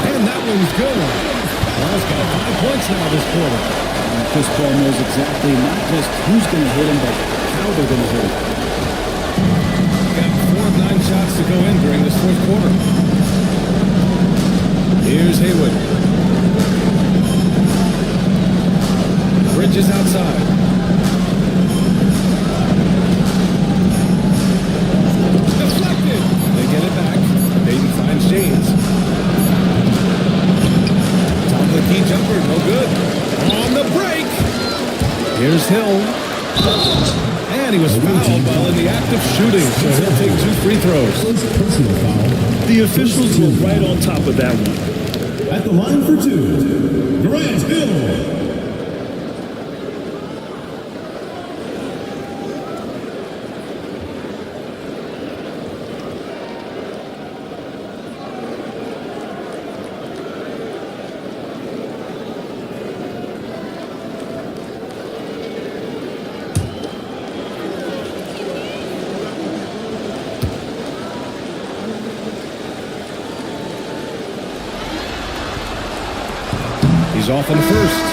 And that one's good. Paul's got 5 points now this quarter. And Chris Paul knows exactly not just who's going to hit him, but how they're going to hit him. Got 4 of 9 shots to go in during this fourth quarter. Here's Haywood. Bridges outside. Deflected. They get it back. Payton finds James. Top of the key jumper, no good. On the break. Here's Hill. And he was fouled while in the act of shooting, so he'll take 2 free throws. The officials were right on top of that one. At the line for 2, Grant Hill. He's off on first.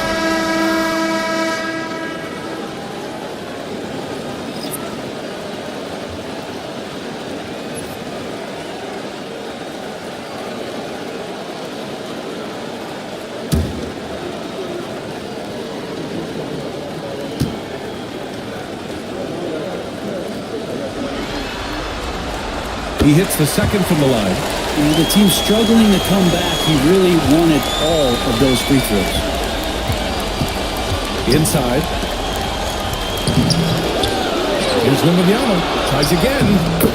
He hits the second from the line. You know, the team's struggling to come back. He really wanted all of those free throws. Inside. Here's Wembanyama. Tries again.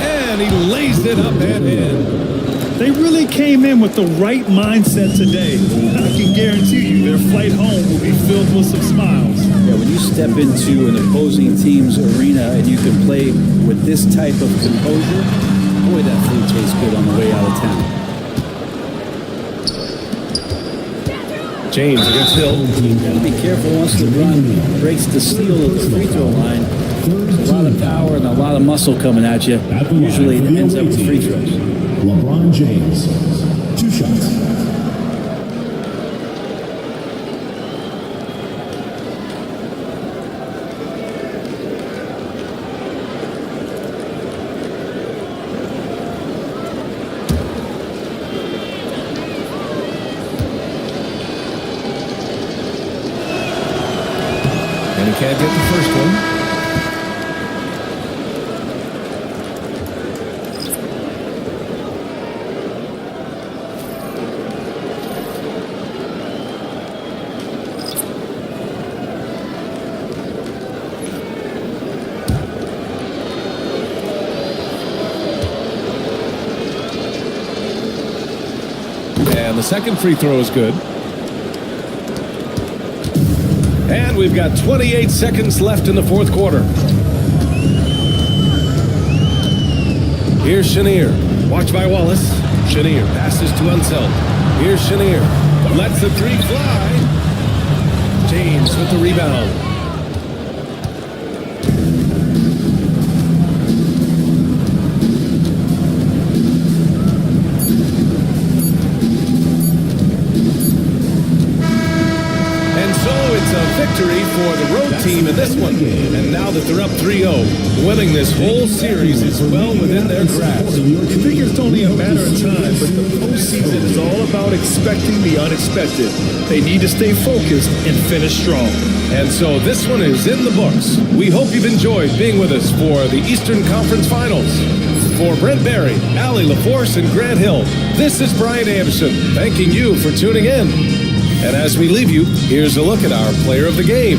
And he lays it up and in. They really came in with the right mindset today. I can guarantee you their flight home will be filled with some smiles. Yeah, when you step into an opposing team's arena and you can play with this type of composure, boy, that food tastes good on the way out of town. James against Hill. Gotta be careful once LeBron breaks the seal of the free throw line. There's a lot of power and a lot of muscle coming at you. Usually it ends up with free throws. LeBron James, 2 shots. And he can't get the first one. And the second free throw is good. And we've got 28 seconds left in the fourth quarter. Here's Chenier. Watch by Wallace. Chenier passes to Unseld. Here's Chenier. Lets the three fly. James with the rebound. Victory for the road team in this one. And now that they're up 3-0, winning this whole series is well within their grasp. You think it's only a matter of time, but the postseason is all about expecting the unexpected. They need to stay focused and finish strong. And so this one is in the books. We hope you've enjoyed being with us for the Eastern Conference Finals. For Brent Barry, Allie LaForce, and Grant Hill, this is Brian Anderson thanking you for tuning in. And as we leave you, here's a look at our player of the game,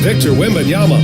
Victor Wembanyama.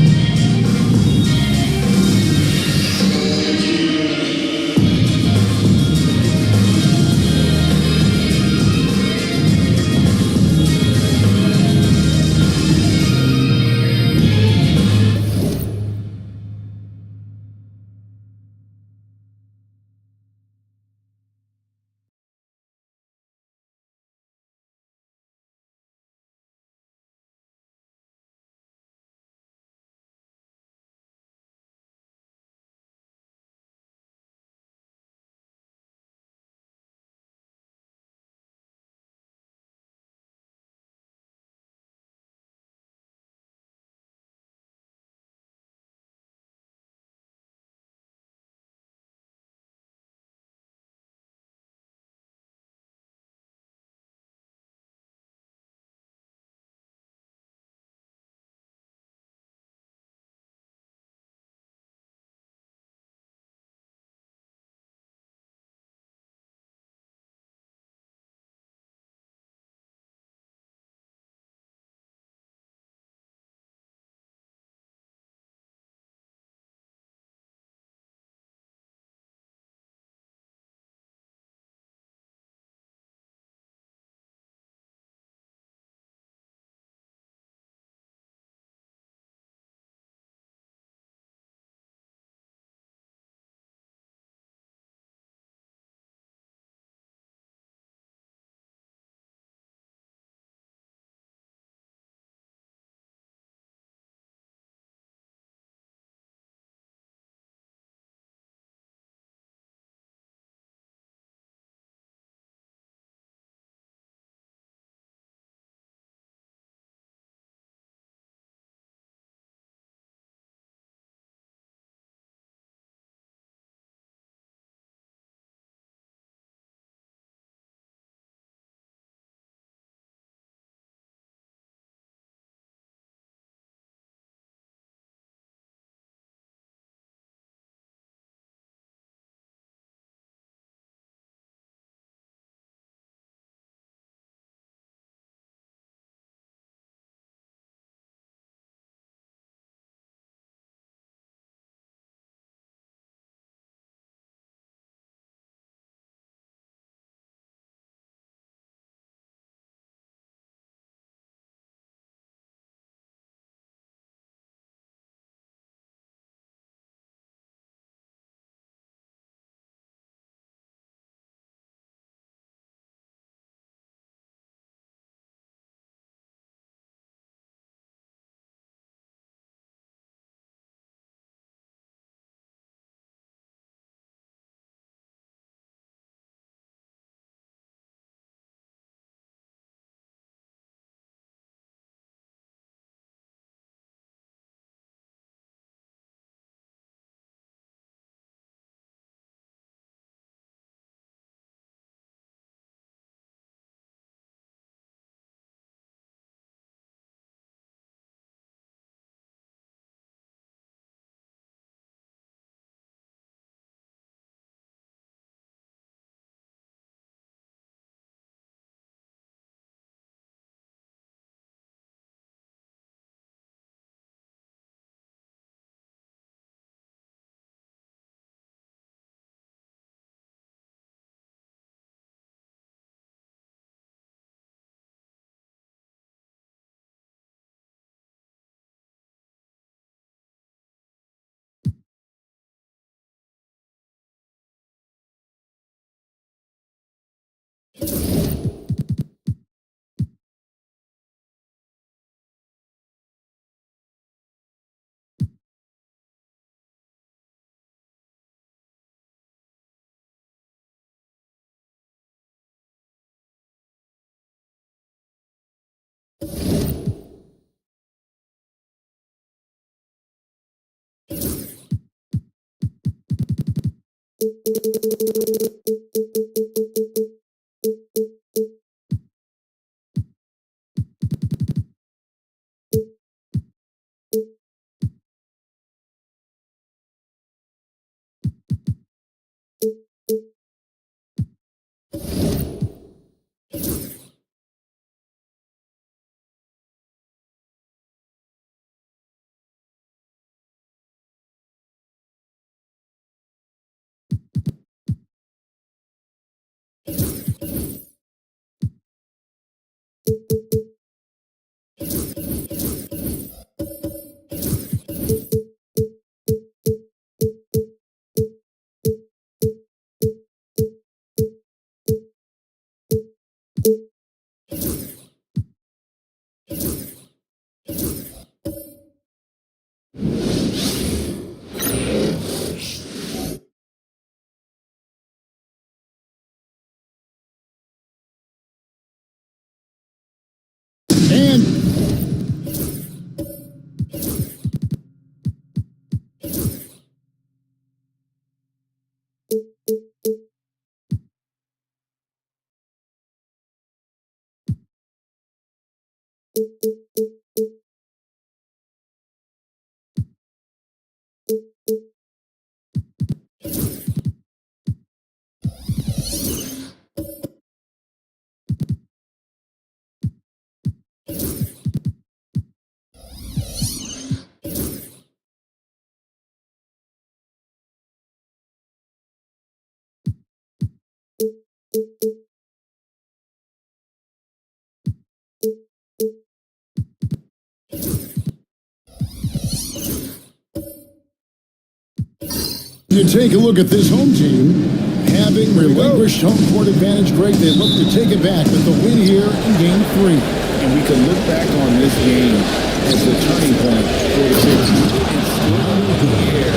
You take a look at this home team. Having relinquished home court advantage, Greg, they look to take it back with the win here in Game 3. And we can look back on this game as the turning point for the season. It's still in the air.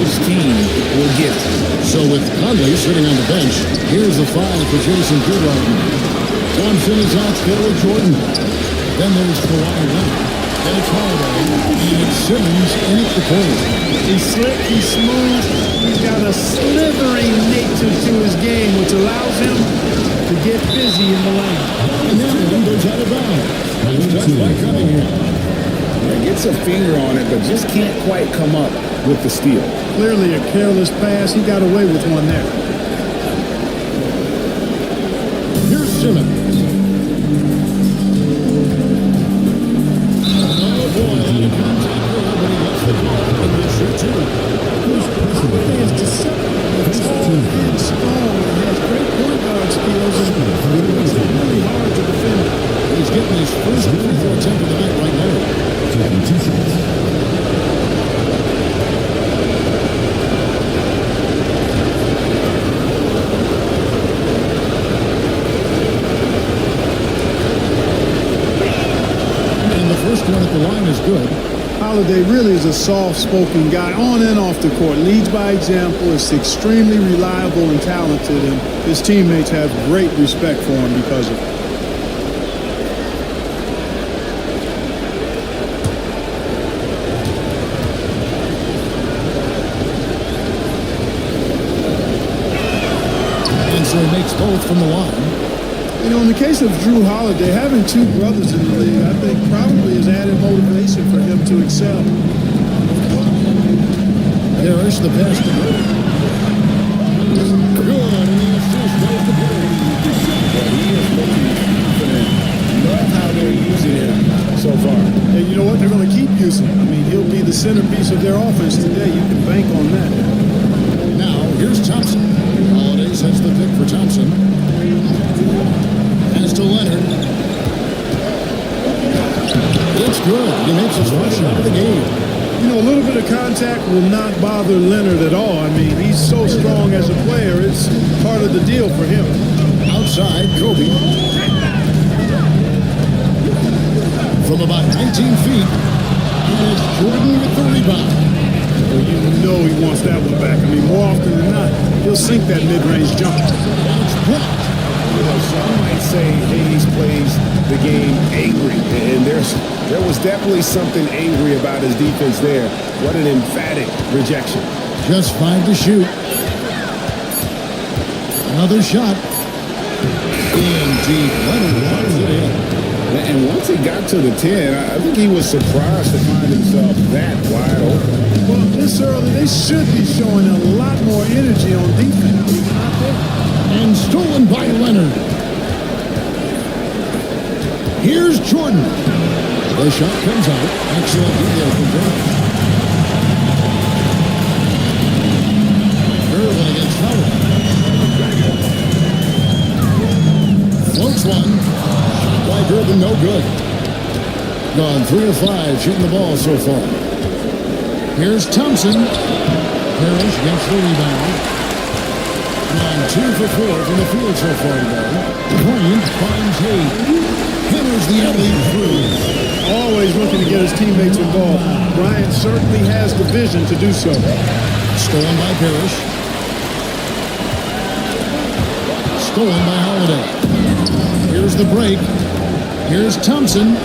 Which team will get it? So with Conley sitting on the bench, here's the five for Jason Goodwin. Thompson is out there with Jordan. Then there's Kawhi Leonard. Then it's Holiday. And Simmons in at the point. He's slick, he's smooth, he's got a slithering nature to his game, which allows him to get busy in the lane. And then one goes out of bounds. Touched by Cunningham. Yeah, gets a finger on it, but just can't quite come up with the steal. Clearly a careless pass. He got away with one there. Here's Simmons. He's getting his first free throw attempt of the night right now. Taking 2 shots. And the first one at the line is good. Holiday really is a soft-spoken guy on and off the court. Leads by example, is extremely reliable and talented, and his teammates have great respect for him because of it. And so he makes both from the line. You know, in the case of Drew Holiday, having 2 brothers in the league, I think probably has added motivation for him to excel. Harris, the pass to Good. Good, and he assists right to Good. He is looking confident. Love how they're using him so far. And you know what? They're going to keep using him. I mean, he'll be the centerpiece of their offense today. You can bank on that. Now, here's Thompson. Holiday sets the pick for Thompson. Pass to Leonard. It's good. He makes his first shot of the game. You know, a little bit of contact will not bother Leonard at all. I mean, he's so strong as a player. It's part of the deal for him. Outside, Kobe. From about 19 feet, and it's Jordan with the rebound. Well, you know he wants that one back. I mean, more often than not, he'll sink that mid-range jumper. It's blocked. You know, some might say Hayes plays the game angry, and there was definitely something angry about his defense there. What an emphatic rejection. Just 5 to shoot. Another shot. In deep. Leonard wants it in. And once he got to the 10, I think he was surprised to find himself that wide open. Well, this early, they should be showing a lot more energy on defense. And stolen by Leonard. Here's Jordan. The shot comes out. Excellent video control. Irvin against Howard. Floats one. Shot by Irvin, no good. Gone 3 of 5 shooting the ball so far. Here's Thompson. Parrish gets the rebound. Gone 2 for 4 from the field so far today. Bryant finds Hayes. Hammers the alley through. Always looking to get his teammates involved. Bryant certainly has the vision to do so. Stolen by Parrish. Stolen by Holiday. Here's the break. Here's Thompson.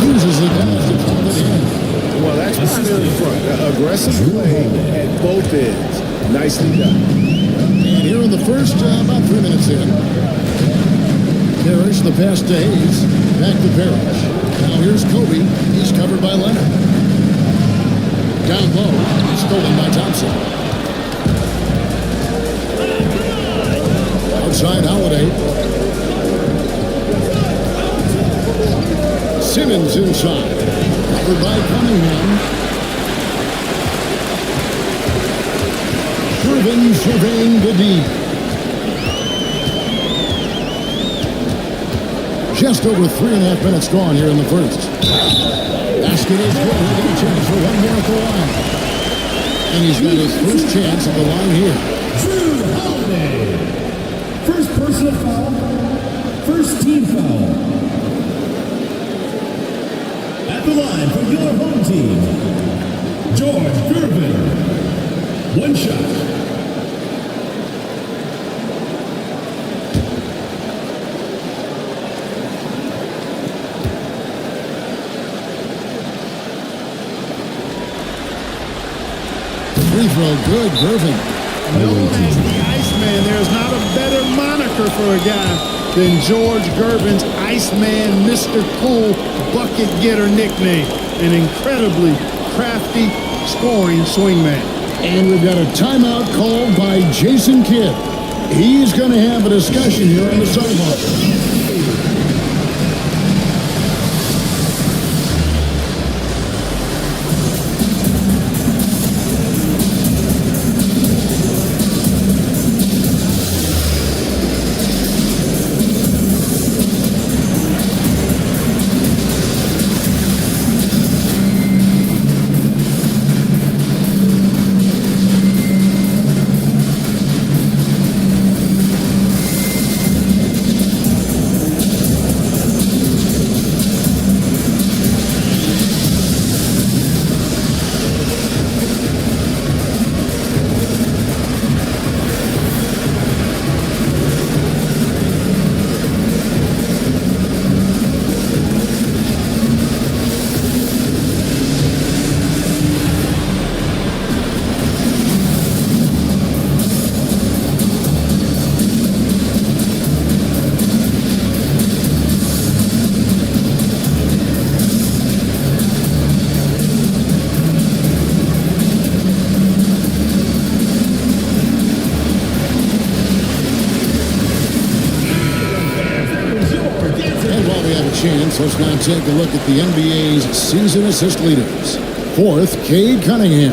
Uses the glass to call it in. Well, that's why they're in front. Aggressive play at both ends. Nicely done. And here in the first, about 3 minutes in. Parrish, the pass to Hayes. Back to Parrish. Now here's Kobe. He's covered by Leonard. Down low. Stolen by Thompson. Outside Holiday. Simmons inside. Covered by Cunningham. Irvin surveying the deep. Just over 3.5 minutes gone here in the first. Basket is good. He'll get a chance for one more at the line. And he's got his first chance at the line here. Drew Holiday. First personal foul. First team foul. At the line for your home team, George Gervin. One shot. Free throw good, Gervin. Known as the Iceman, there's not a better moniker for a guy than George Gervin's Iceman, Mr. Cool bucket getter nickname. An incredibly crafty scoring swingman. And we've got a timeout called by Jason Kidd. He's going to have a discussion here on the sideline. Let's now take a look at the NBA's season assist leaders. Fourth, Cade Cunningham.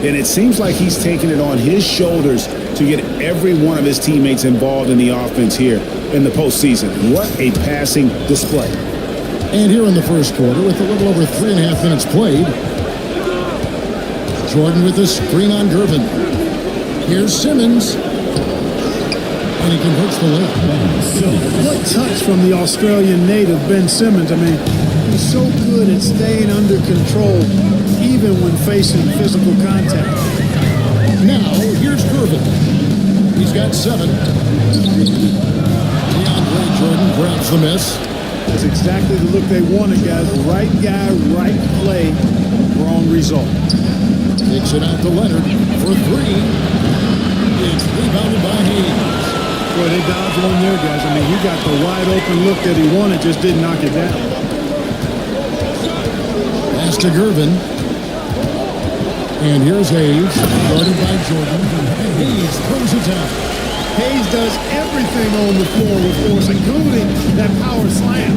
And it seems like he's taking it on his shoulders to get every one of his teammates involved in the offense here in the postseason. What a passing display. And here in the first quarter, with a little over 3.5 minutes played, Jordan with a screen on Gervin. Here's Simmons. And he converts the layup. What touch from the Australian native, Ben Simmons. I mean, he's so good at staying under control, even when facing physical contact. Now, here's Gervin. He's got 7. DeAndre Jordan grabs the miss. That's exactly the look they wanted, guys. Right guy, right play, wrong result. Takes it out to Leonard for 3. It's rebounded by Hayes. Boy, they dodged one there, guys. I mean, he got the wide open look that he wanted, just didn't knock it down. Pass to Gervin. And here's Hayes, guarded by Jordan. And Hayes throws it down. Hayes does everything on the floor with force, including that power slam.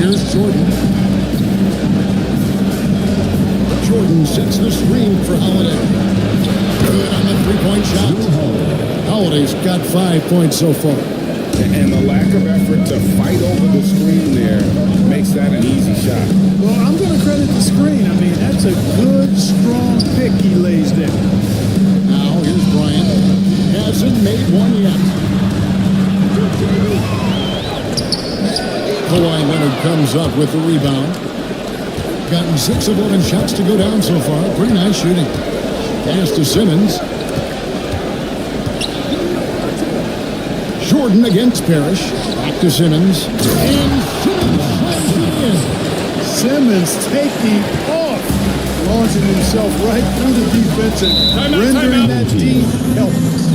Here's Jordan. Jordan sets the screen for Holiday. Good on the three-point shot. Holiday's got 5 points so far. And the lack of effort to fight over the screen there makes that an easy shot. Well, I'm going to credit the screen. I mean, that's a good, strong pick he lays there. Now, here's Bryant. Hasn't made one yet. Kawhi Leonard comes up with the rebound. Gotten 6 of 11 shots to go down so far. Pretty nice shooting. Pass to Simmons. Jordan against Parrish. Back to Simmons. And Simmons slams it in. Simmons taking off, launching himself right through the defense and rendering that team helpless.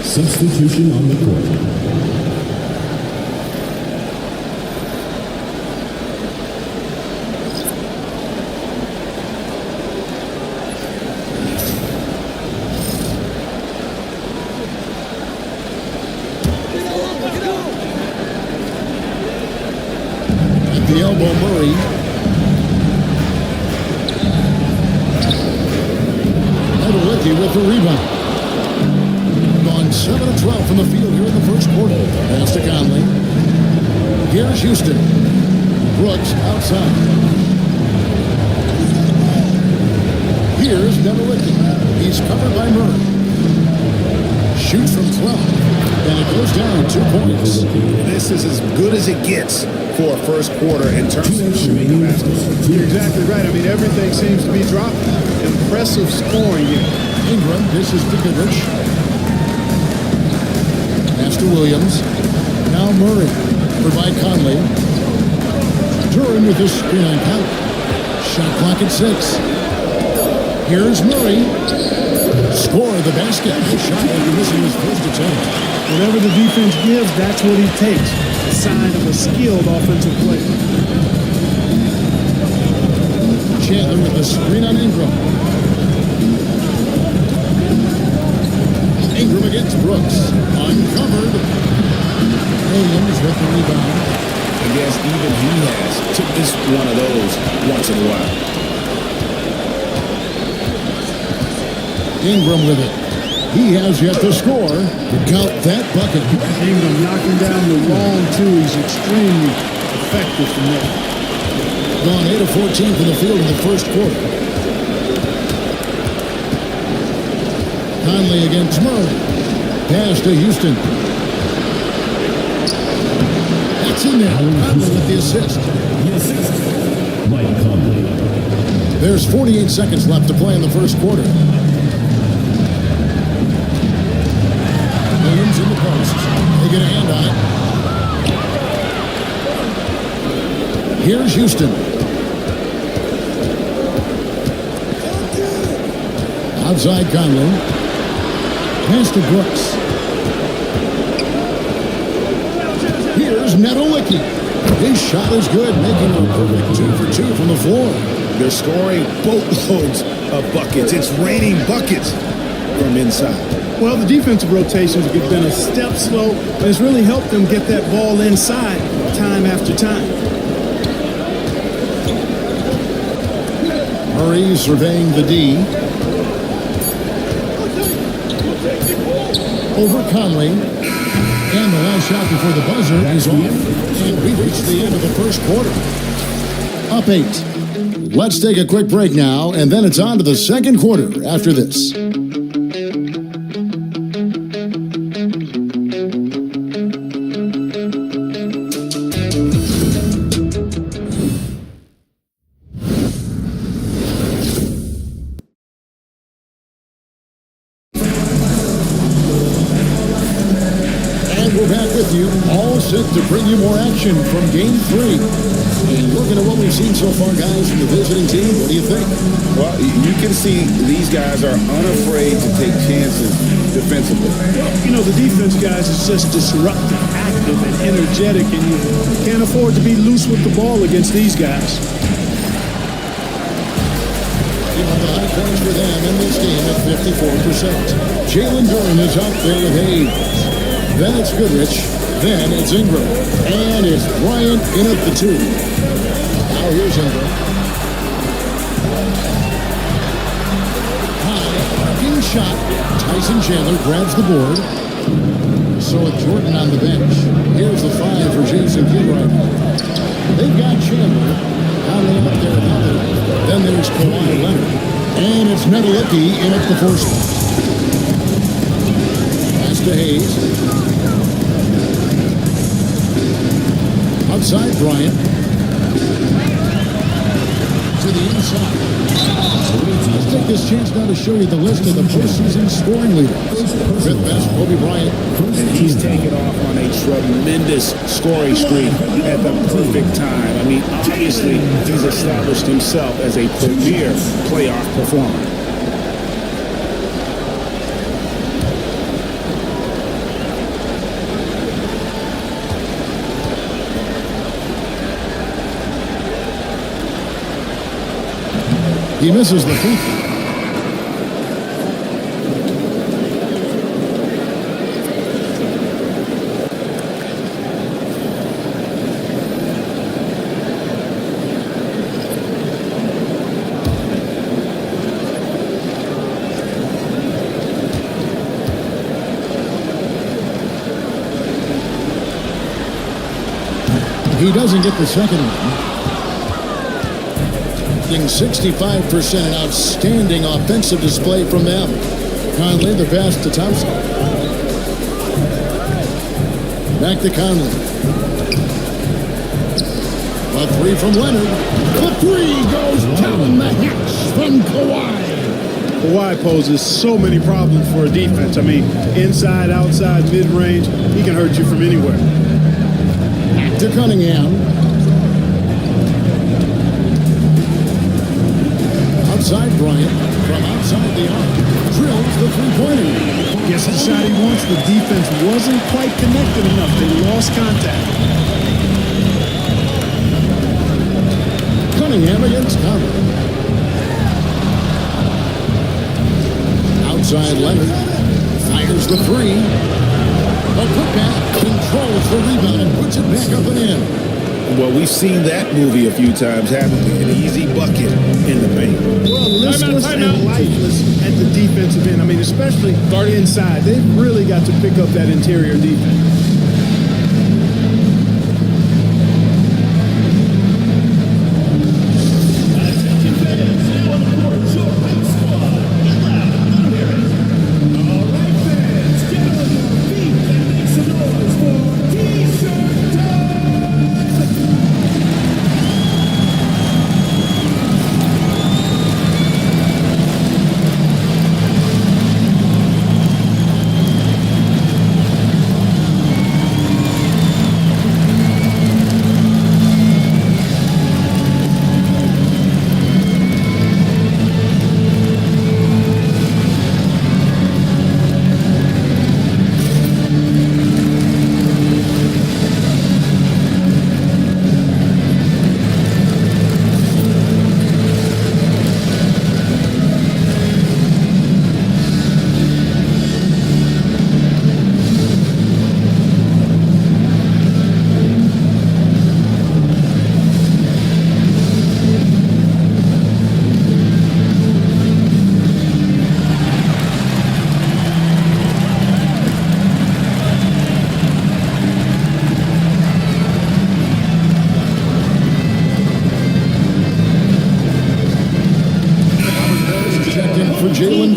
Substitution on the court. At the elbow, Murray. Nowitzki with the rebound. 7 of 12 from the field here in the first quarter. Pass to Conley. Here's Houston. Brooks outside. Here's Nowitzki. He's covered by Murray. Shoots from 12. And it goes down 2 points. This is as good as it gets for a first quarter in terms of shooting the basketball. You're exactly right. I mean, everything seems to be dropping. Impressive scoring here. Ingram, this is the Goodrich. To Williams. Now Murray for by Conley. Duran with his screen on count. Shot clock at 6. Here's Murray. Score the basket. Good shot after missing his first attempt. Whatever the defense gives, that's what he takes. A sign of a skilled offensive player. Chandler with the screen on Ingram. Ingram against Brooks. Uncovered. Williams with the rebound. I guess even he has took this one of those once in a while. Ingram with it. He has yet to score. Count that bucket. Ingram knocking down the long two. He's extremely effective from there. Gone 8 of 14 from the field in the first quarter. Conley against Murray. Pass to Houston. That's in there. Conley with the assist. The assist, Mike Conley. There's 48 seconds left to play in the first quarter. Williams in the post. They get a hand on it. Here's Houston. Outside Conley. Pass to Brooks. Here's Nedolicki. His shot is good, making a perfect 2 for 2 from the floor. They're scoring boatloads of buckets. It's raining buckets from inside. Well, the defensive rotations have been a step slow, and it's really helped them get that ball inside time after time. Murray surveying the D. Over Conley. And the last shot before the buzzer is off. And we reached the end of the first quarter. Up 8. Let's take a quick break now, and then it's on to the second quarter after this. To bring you more action from Game 3. And looking at what we've seen so far, guys, from the visiting team, what do you think? Well, you can see these guys are unafraid to take chances defensively. Well, you know, the defense, guys, is just disruptive, active, and energetic, and you can't afford to be loose with the ball against these guys. You know, the high points for them in this game at 54%. Jalen Duren is out there with Hayes. Then it's Goodrich. Then it's Ingram. And it's Bryant in at the 2. Now here's Ingram. High, arcing shot. Tyson Chandler grabs the board. So it's Jordan on the bench. Here's the 5 for Jason Kidd right now. They've got Chandler. Conley up there at the middle. Then there's Kawhi Leonard. And it's Nedolicki in at the 4 spot. Pass to Hayes. Outside Bryant. To the inside. Let's take this chance now to show you the list of the postseason scoring leaders. Fifth best, Kobe Bryant. And he's taken off on a tremendous scoring streak at the perfect time. I mean, obviously, he's established himself as a premier playoff performer. He misses the free throw. He doesn't get the second one. 65%, an outstanding offensive display from them. Conley, the pass to Thompson. Back to Conley. A 3 from Leonard. The 3 goes down the hatch from Kawhi. Kawhi poses so many problems for a defense. I mean, inside, outside, mid-range, he can hurt you from anywhere. Back to Cunningham. Outside Bryant, from outside the arc, drills the three-pointer. Gets the shot he wants. The defense wasn't quite connected enough. They lost contact. Cunningham against Conley. Outside Leonard, fires the 3. A putback, controls the rebound and puts it back up and in. Well, we've seen that movie a few times, haven't we? An easy bucket in the paint. Well, listless and lifeless at the defensive end. I mean, especially inside. They've really got to pick up that interior defense.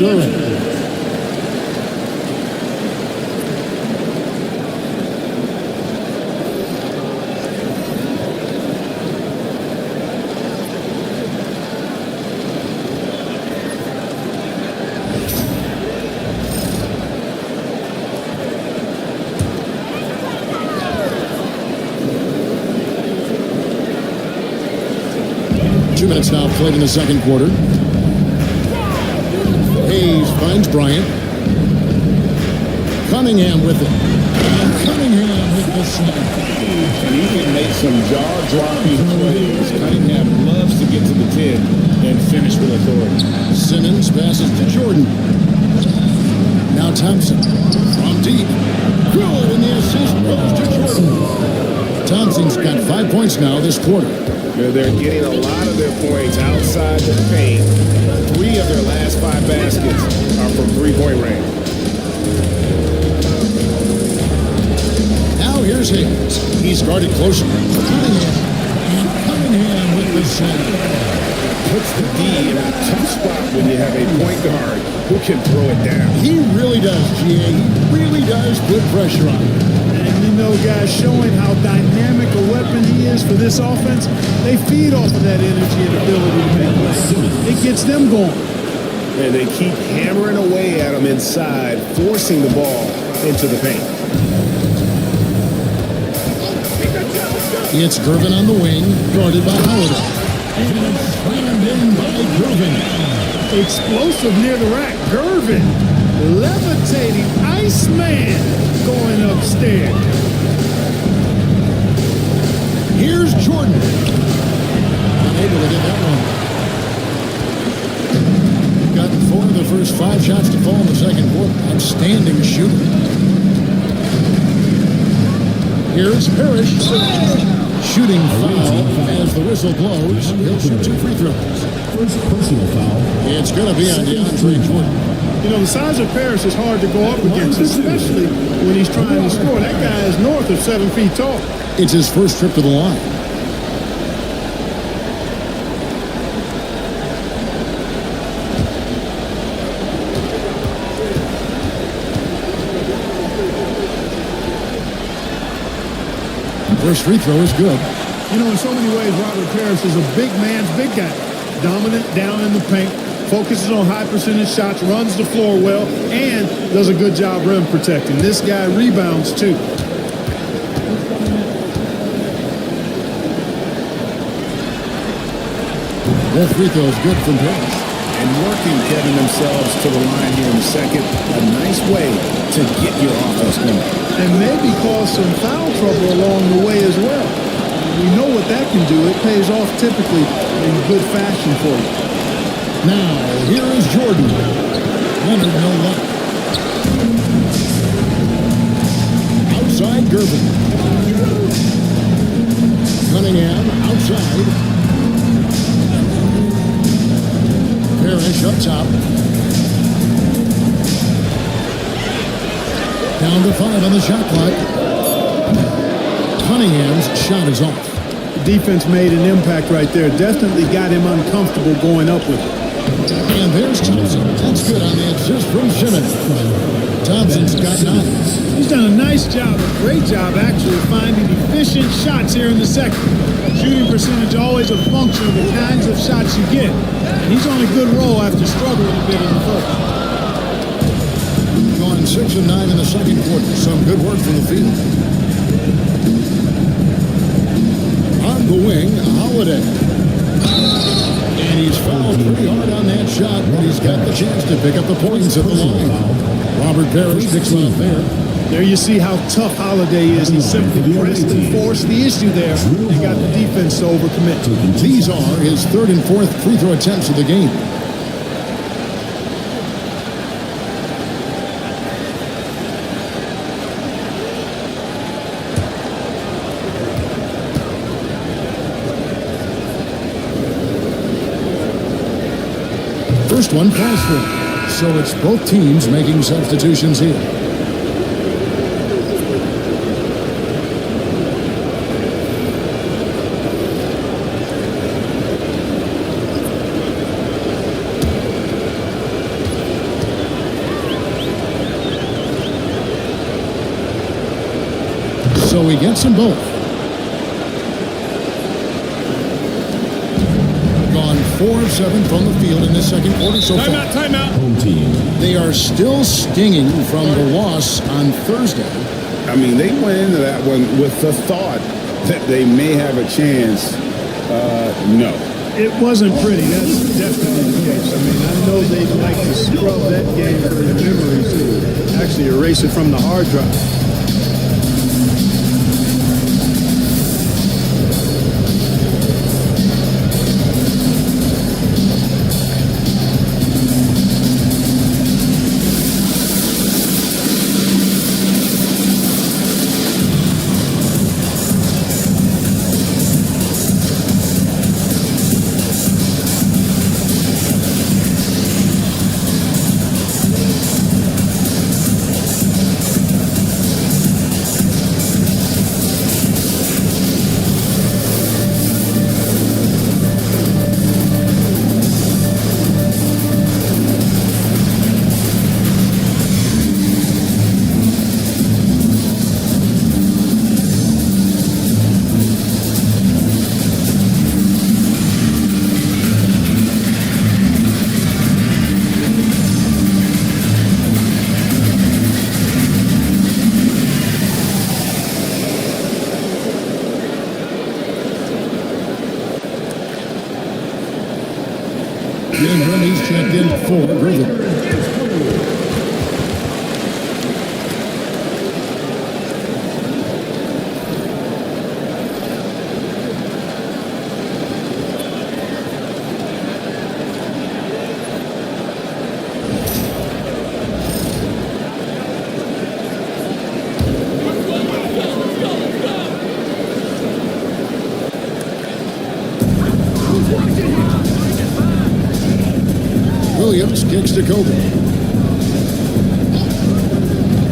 Duran. Minutes now played in the second quarter. Hayes finds Bryant. Cunningham with it. And Cunningham with the snap. And he can make some jaw-dropping plays. Cunningham loves to get to the 10 and finish with authority. Simmons passes to Jordan. Now Thompson from deep. Good, and the assist goes to Jordan. Thompson's got 5 points now this quarter. They're getting a lot of their points outside the paint. 3 of their last 5 baskets are from three-point range. Now here's Hayes. He's guarded closer. Cunningham. And Cunningham with the center. Puts the D in a tough spot when you have a point guard who can throw it down. He really does, GA. He really does put pressure on him. And you know, guys, showing how dynamic a weapon he is for this offense, they feed off of that energy and ability to make plays. It gets them going. And they keep hammering away at him inside, forcing the ball into the paint. It's Gervin on the wing, guarded by Holiday. And slammed in by Gervin. Explosive near the rack. Gervin, levitating Iceman going upstairs. Here's Jordan. Unable to get that one. Got 4 of the first 5 shots to fall in the second quarter. Outstanding shooter. Here's Parrish. Shooting foul as the whistle blows. He'll shoot 2 free throws. First personal foul. It's going to be on DeAndre Jordan. You know, the size of Parrish is hard to go up against, especially when he's trying to score. That guy is north of 7 feet tall. It's his first trip to the line. First free throw is good. You know, in so many ways, Robert Parrish is a big man's big guy. Dominant down in the paint, focuses on high percentage shots, runs the floor well, and does a good job rim protecting. This guy rebounds too. Both free throws good from Parrish. And working getting themselves to the line here in the second. A nice way to get your offense going. And maybe cause some foul trouble along the way as well. We know what that can do. It pays off typically in good fashion for you. Now, here is Jordan. Leonard, no luck. Outside, Gervin. Cunningham, outside. Parrish up top. Down to 5 on the shot clock. Cunningham's shot is off. The defense made an impact right there. Definitely got him uncomfortable going up with it. And there's Thompson. That's good on the assist from Simmons. Thompson's got 9. He's done a nice job, a great job actually, finding efficient shots here in the second. Shooting percentage always a function of the kinds of shots you get. And he's on a good roll after struggling a bit in the first. Going 6 of 9 in the second quarter. Some good work from the field. On the wing, Holiday. And he's fouled pretty hard on that shot, but he's got the chance to pick up the points at the line. Robert Parrish picks one up there. There you see how tough Holiday is. He simply pressed and forced the issue there and got the defense to overcommit. These are his 3rd and 4th free throw attempts of the game. First one falls for. So it's both teams making substitutions here. he gets them both. Gone 4 of 7 from the field in this second quarter so far. Timeout. Home team. They are still stinging from the loss on Thursday. I mean, they went into that one with the thought that they may have a chance. No. It wasn't pretty. That's definitely the case. I mean, I know they'd like to scrub that game from their memories to actually erase it from the hard drive. Ingram, he's checked in for Griffin. Williams kicks to Kobe.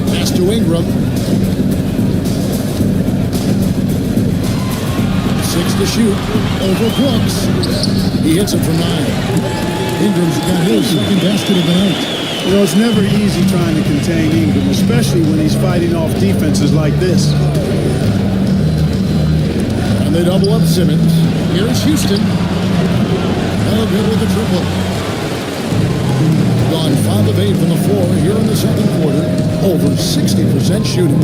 Pass to Ingram. 6 to shoot. Over Brooks. He hits it from 9. Ingram's got his second basket of the night. You know, it's never easy trying to contain Ingram, especially when he's fighting off defenses like this. And they double up Simmons. Here's Houston. No good with the triple. Gone 5 of 8 from the floor here in the second quarter. Over 60% shooting.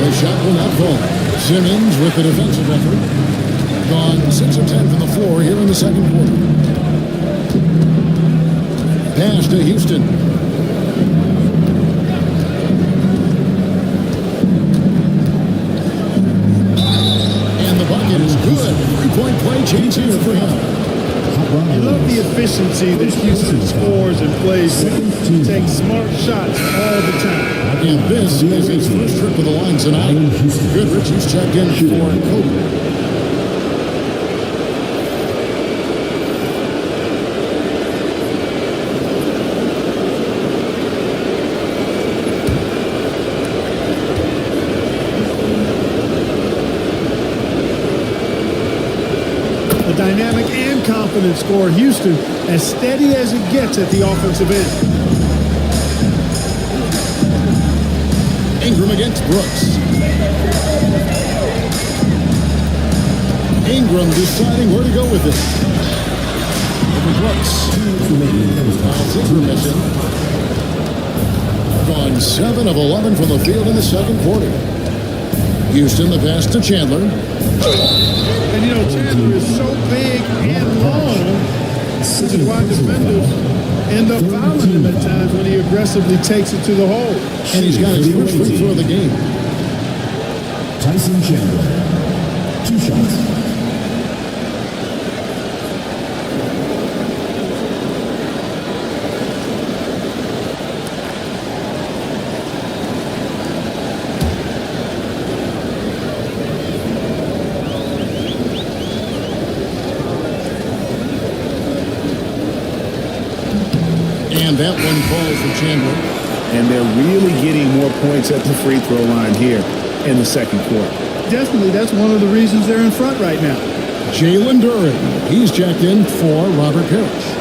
The shot will not fall. Simmons with the defensive effort. Gone 6 of 10 from the floor here in the second quarter. Pass to Houston. And the bucket is good. 3-point play change here for him. I love the efficiency that Houston scores and plays with. He takes smart shots all the time. And this is his first trip to the line tonight. Goodrich, he's checked in for Kobe. Dynamic and confident scorer. Houston as steady as it gets at the offensive end. Ingram against Brooks. Ingram deciding where to go with it. Over Brooks. Ingram missing. Gone 7 of 11 from the field in the second quarter. Houston, the pass to Chandler. And you know, Chandler is so big and long, which is why defenders end up fouling him at times when he aggressively takes it to the hole. And he's got his first free throw of the game. Tyson Chandler. 2 shots. And that one falls for Chandler. And they're really getting more points at the free throw line here in the second quarter. Definitely, that's one of the reasons they're in front right now. Jalen Duren, he's checked in for Robert Parrish.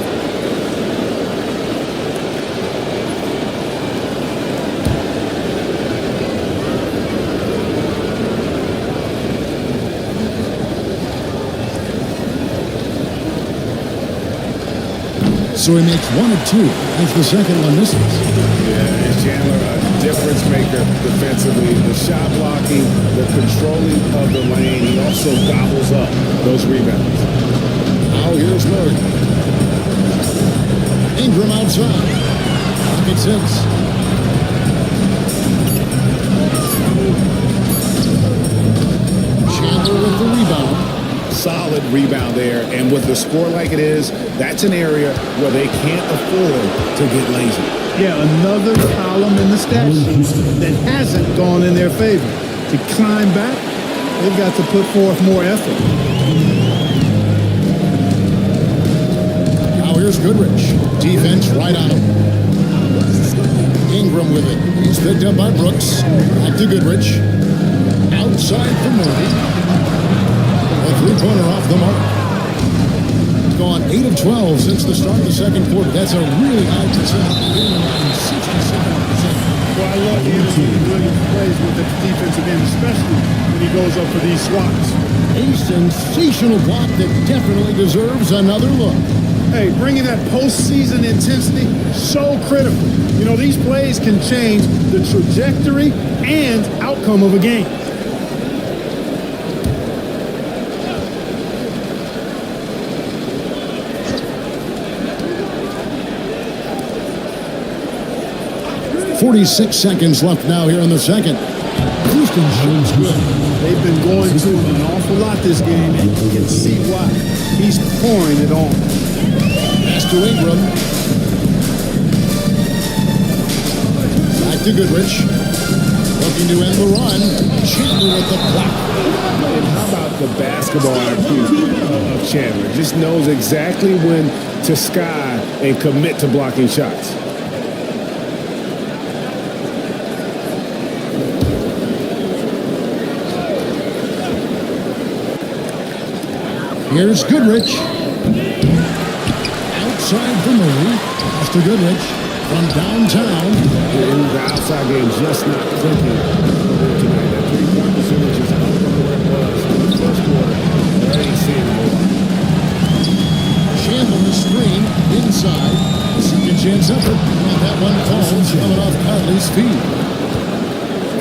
So he makes 1 of 2 as the second one misses. Yeah, and Chandler, a difference maker defensively. The shot blocking, the controlling of the lane. He also gobbles up those rebounds. Now here's Murray. Ingram outside. Pocket 6. Chandler with the rebound. Solid rebound there, and with the score like it is, that's an area where they can't afford to get lazy. Yeah, another column in the stat sheet that hasn't gone in their favor. To climb back, they've got to put forth more effort. Now here's Goodrich. Defense right on him. Ingram with it. He's picked up by Brooks. Back to Goodrich. Outside for Murray. A three-pointer off the mark. It's gone 8 of 12 since the start of the second quarter. That's a really high percentage. 67%. Well, I love the energy he Williams plays with the defensive end, especially when he goes up for these swats. A sensational block that definitely deserves another look. Hey, bringing that postseason intensity, so critical. You know, these plays can change the trajectory and outcome of a game. .46 seconds left now here in the second. Houston shoots good. They've been going to him an awful lot this game, and you can see why. He's pouring it on. Pass to Ingram. Back to Goodrich. Looking to end the run. Chandler with the block. And how about the basketball IQ of Chandler? Just knows exactly when to sky and commit to blocking shots. Here's Goodrich. Outside for Murray. Pass to Goodrich from downtown. The outside game just not clicking tonight. That three-point percentage is up from where it was in the first quarter. They ain't seeing a whole lot. Chandler the screen inside. Second chance effort. And that one falls coming off Conley's feet.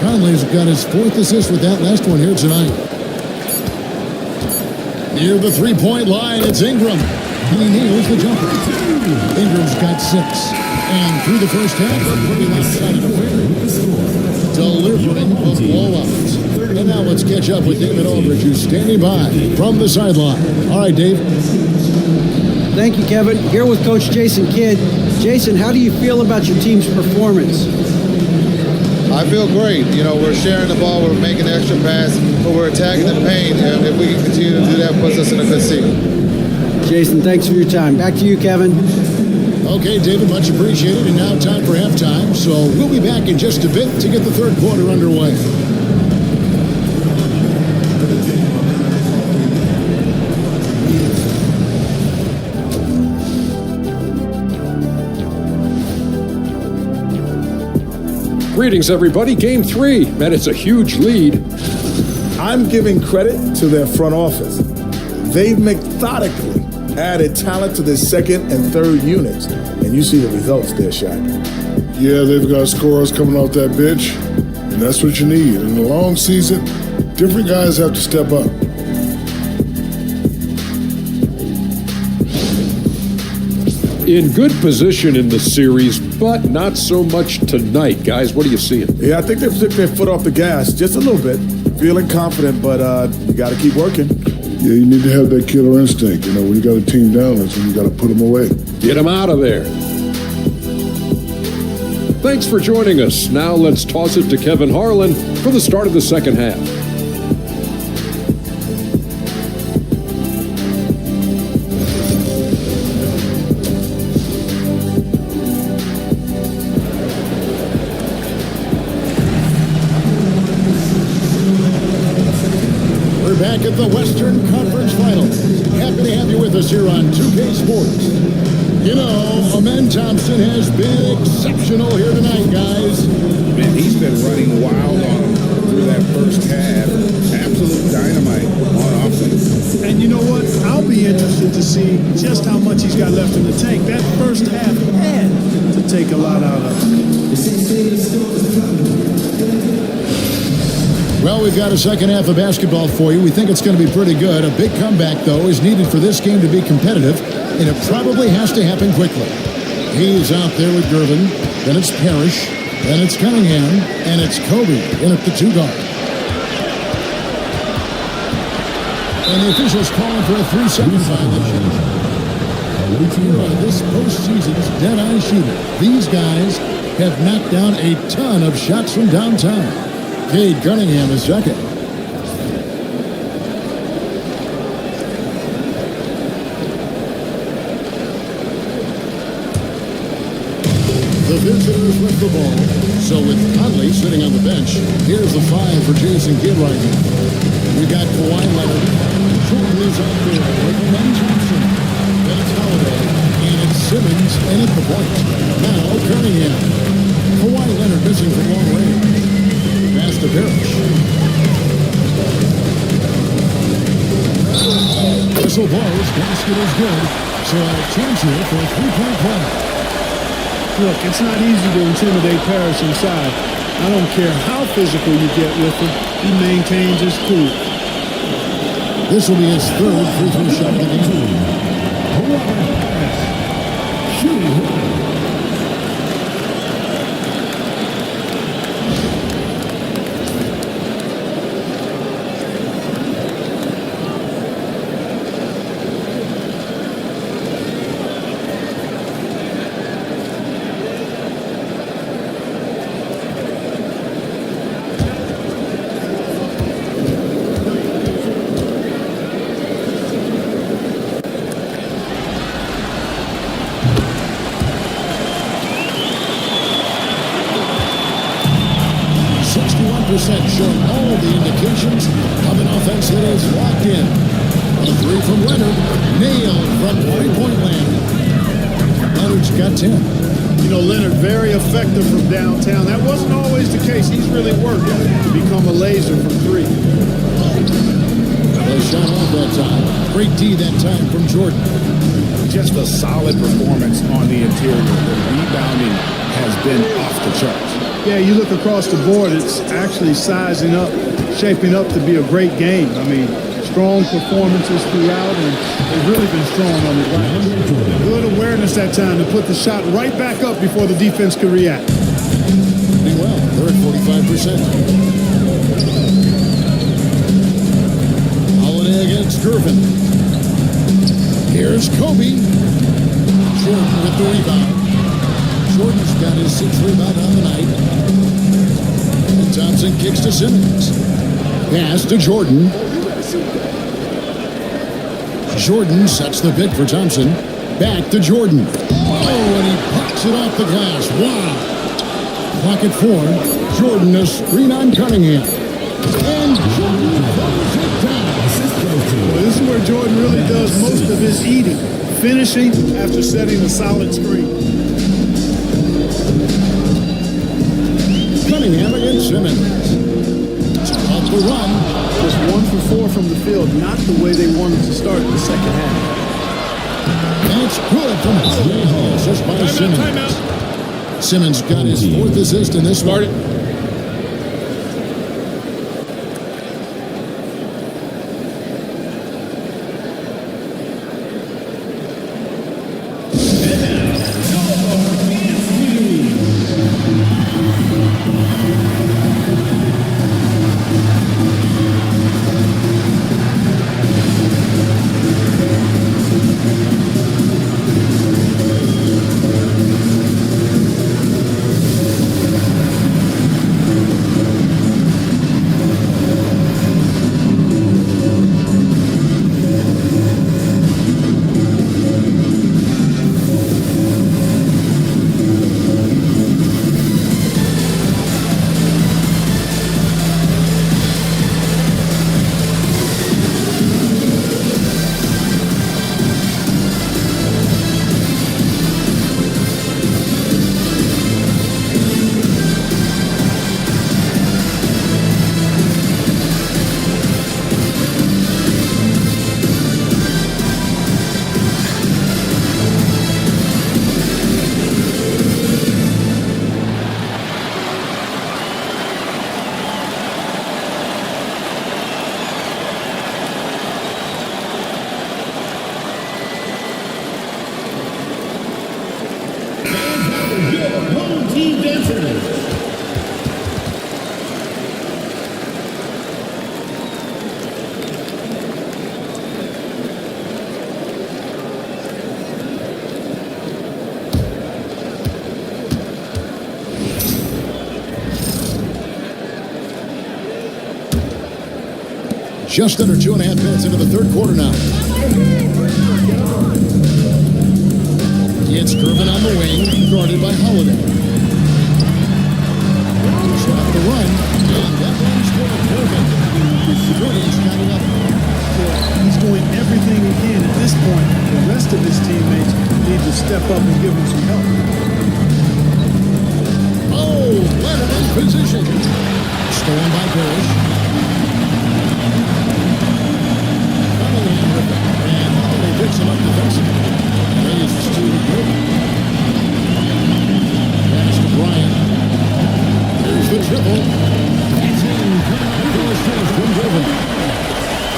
Conley's got his 4th assist with that last one here tonight. Near the three-point line, it's Ingram. He nails the jumper. Ingram's got 6. And through the first half, pretty lopsided affair. Delivering a blowout. And now let's catch up with David Aldridge, who's standing by from the sideline. All right, Dave. Thank you, Kevin. Here with Coach Jason Kidd. Jason, how do you feel about your team's performance? I feel great. You know, we're sharing the ball, we're making the extra pass, but we're attacking the paint, and if we can continue to do that, puts us in a good seat. Jason, thanks for your time. Back to you, Kevin. Okay, David, much appreciated, and now time for halftime, so we'll be back in just a bit to get the third quarter underway. Greetings, everybody. Game 3, and it's a huge lead. I'm giving credit to their front office. They've methodically added talent to their second and third units, and you see the results there, Shaq. Yeah, they've got scorers coming off that bench, and that's what you need. In a long season, different guys have to step up. In good position in the series, but not so much tonight. Guys, what are you seeing? Yeah, I think they've took their foot off the gas just a little bit. Feeling confident, but you got to keep working. Yeah, you need to have that killer instinct. You know, when you got a team down, that's when you got to put them away. Get them out of there. Thanks for joining us. Now let's toss it to Kevin Harlan for the start of the second half. Back at the Western Conference Finals. Happy to have you with us here on 2K Sports. You know, Amen Thompson has been exceptional here tonight, guys. Man, he's been running wild on him through that first half. Absolute dynamite on offense. And you know what? I'll be interested to see just how much he's got left in the tank. That first half had to take a lot out of him. Well, we've got a second half of basketball for you. We think it's going to be pretty good. A big comeback, though, is needed for this game to be competitive, and it probably has to happen quickly. He's out there with Gervin. Then it's Parrish. Then it's Cunningham. And it's Kobe in at the 2 guard. And the officials calling for a 3-second violation. This postseason's dead-eye shooter. These guys have knocked down a ton of shots from downtown. Cade Cunningham is second. The visitors with the ball. So with Conley sitting on the bench, here's the 5 for Jason Kidd right now. We got Kawhi Leonard. Jordan is out there with Ben Johnson. Then it's Holiday. And it's Simmons in at the point. Now Cunningham. Kawhi Leonard missing from long range. Pass to Parrish. Whistle blows. Basket is good. So a chance here for a 3-point play. Look, it's not easy to intimidate Parrish inside. I don't care how physical you get with him. He maintains his cool. This will be his 3rd free throw shot of the game. Shooting. 61% showing all the indications of an offense that is locked in. A 3 from Leonard, nailed from 3-point land. Leonard's got 10. You know, Leonard, very effective from downtown. That wasn't always the case. He's really worked to become a laser from 3. They shot off that time. Great D that time from Jordan. Just a solid performance on the interior. The rebounding has been off the charts. Yeah, you look across the board, it's actually sizing up, shaping up to be a great game. I mean, strong performances throughout, and they've really been strong on the glass. Good awareness that time to put the shot right back up before the defense could react. Well, they're at 45%. Holiday against Gervin. Here's Kobe. Jordan with the rebound. Jordan's got his 6th rebound on the night. And Thompson kicks to Simmons. Pass to Jordan. Jordan sets the pick for Thompson. Back to Jordan. Oh, and he pops it off the glass. Wow. Clock at 4. Jordan a screen on Cunningham. And Jordan throws it down. Well, this is where Jordan really does most of his eating. Finishing after setting a solid screen. Cunningham against Simmons. Off the run. Just 1 for 4 from the field. Not the way they wanted to start the second half. That's good from Holiday. Assist by Simmons. Timeout. Simmons got his 4th assist in this one. Just under 2.5 minutes into the third quarter now. It's Gervin on the wing, guarded by Holiday. Stop the run, and that one's for Gervin. Jordan's got 11. He's doing everything he can at this point. The rest of his teammates need to step up and give him some help. Oh, Leonard in position. Stolen by Parrish. And Holiday picks him up defensively. Raises to Gervin. Pass to Bryant. Here's the triple. That's in. From Gervin.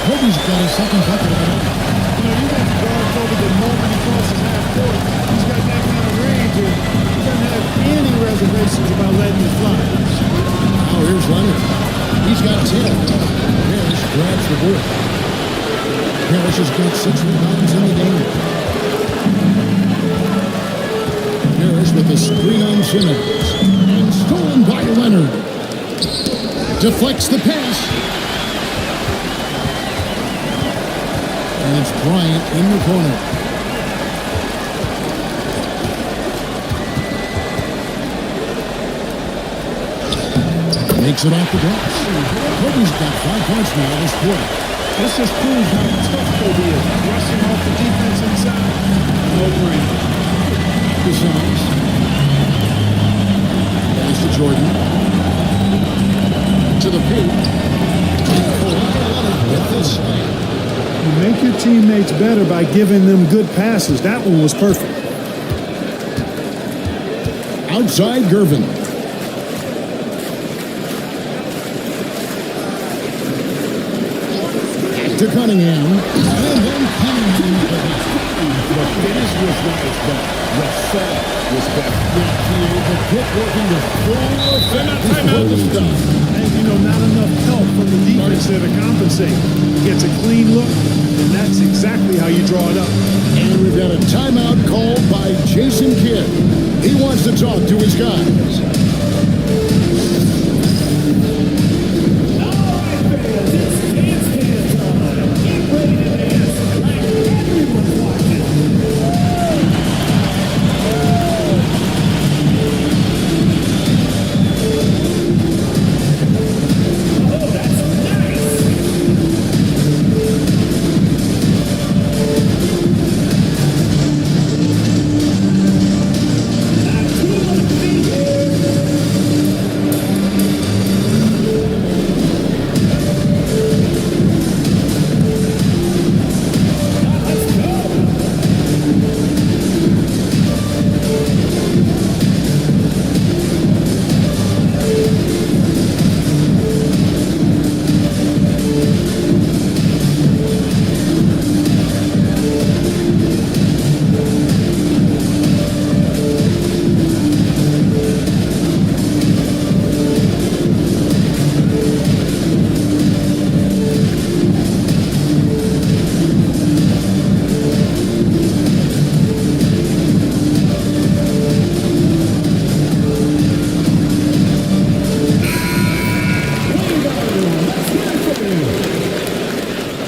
Kobe's got a second bucket of it. You got to guard over the moment he crosses half court. He's got that kind of range, and he doesn't have any reservations about letting it fly. Now here's Leonard. He's got 10. Parrish grabs the board. Parrish has got 6 rebounds in the game. Parrish with the screen on Simmons. And stolen by Leonard. Deflects the pass. And it's Bryant in the corner. Makes it off the glass. Kobe's got 5 points now this quarter. This just proves how tough Kobe is. Rushing off the defense inside. No brainer. Besides. Pass to Jordan. To the paint. With this slam. You make your teammates better by giving them good passes. That one was perfect. Outside Gervin. Back to Cunningham. And then Cunningham. The finish was not as bad. The setup was better. The pick working with full effect. And, not enough help from the defense there to compensate. Gets a clean look, and that's exactly how you draw it up. And we've got a timeout called by Jason Kidd. He wants to talk to his guys.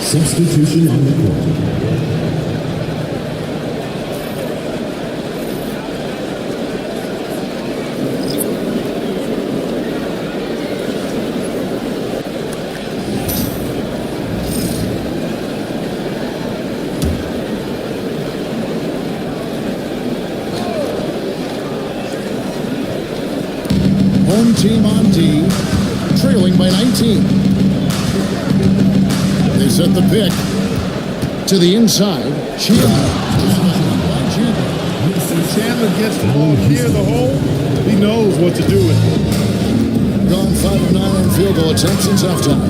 Substitution on the court. Home team on D, trailing by 19. They set the pick to the inside. Chandler gets the ball near the hole. He knows what to do with it. Gone 5 of 9 on field goal attempts since halftime.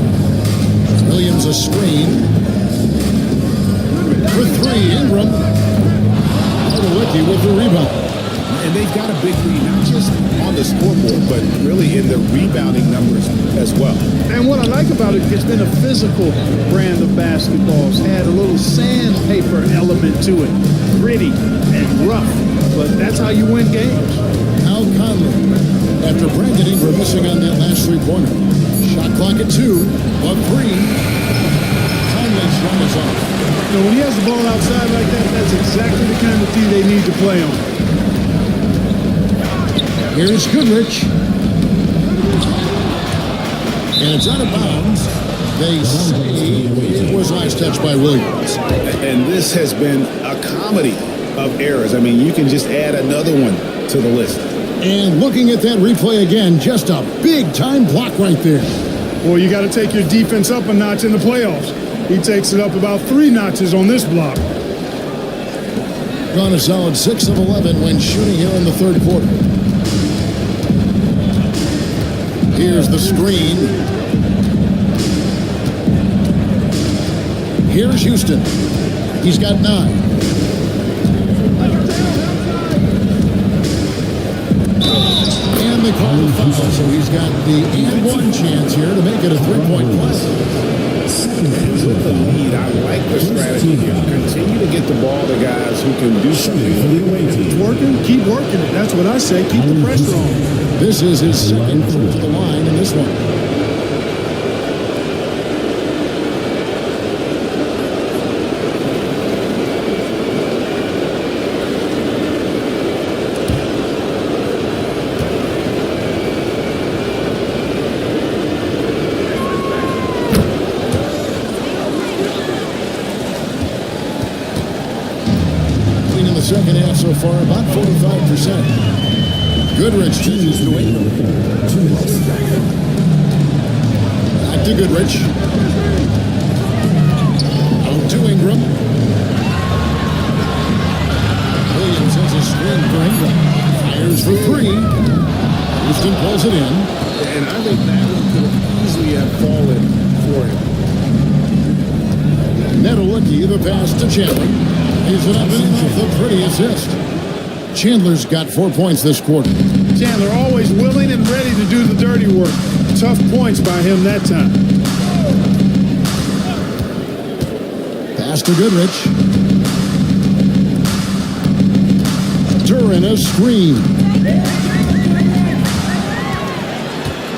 Williams a screen. For 3, Ingram. Adelicki with the rebound. And they've got a big lead, not just on the scoreboard, but really in the rebounding numbers as well. And what I like about it, it's been a physical brand of basketball. It's had a little sandpaper element to it. Gritty and rough, but that's how you win games. Al Conley, after Brandon Ingram missing on that last 3-pointer. Shot clock at 2, a 3. You know, when he has the ball outside like that, that's exactly the kind of D they need to play on. Here's Goodrich. And it's out of bounds. They say it was a nice touch by Williams. And this has been a comedy of errors. I mean, you can just add another one to the list. And looking at that replay again, just a big-time block right there. Well, you got to take your defense up a notch in the playoffs. He takes it up about 3 notches on this block. Gone a solid 6 of 11 when shooting here in the third quarter. Here's the screen. Here's Houston. He's got 9. And they call the foul, so he's got the and 1 chance here to make it a 3-point play. With the lead, I like the strategy here. Continue to get the ball to guys who can do something. If it's working, keep working it. That's what I say. Keep the pressure on. This is his second trip to the line in this one. Second half so far, about 45%. Goodrich changes the weight. Back to Goodrich. Out to Ingram. Williams has a screen for Ingram. Fires for 3. Houston pulls it in. And I think that could have easily have fallen for him. Nedelicki, the pass to Chandler. He's it up and off the pretty assist. Chandler's got 4 points this quarter. Chandler always willing and ready to do the dirty work. Tough points by him that time. Pass to Goodrich. Duran a screen.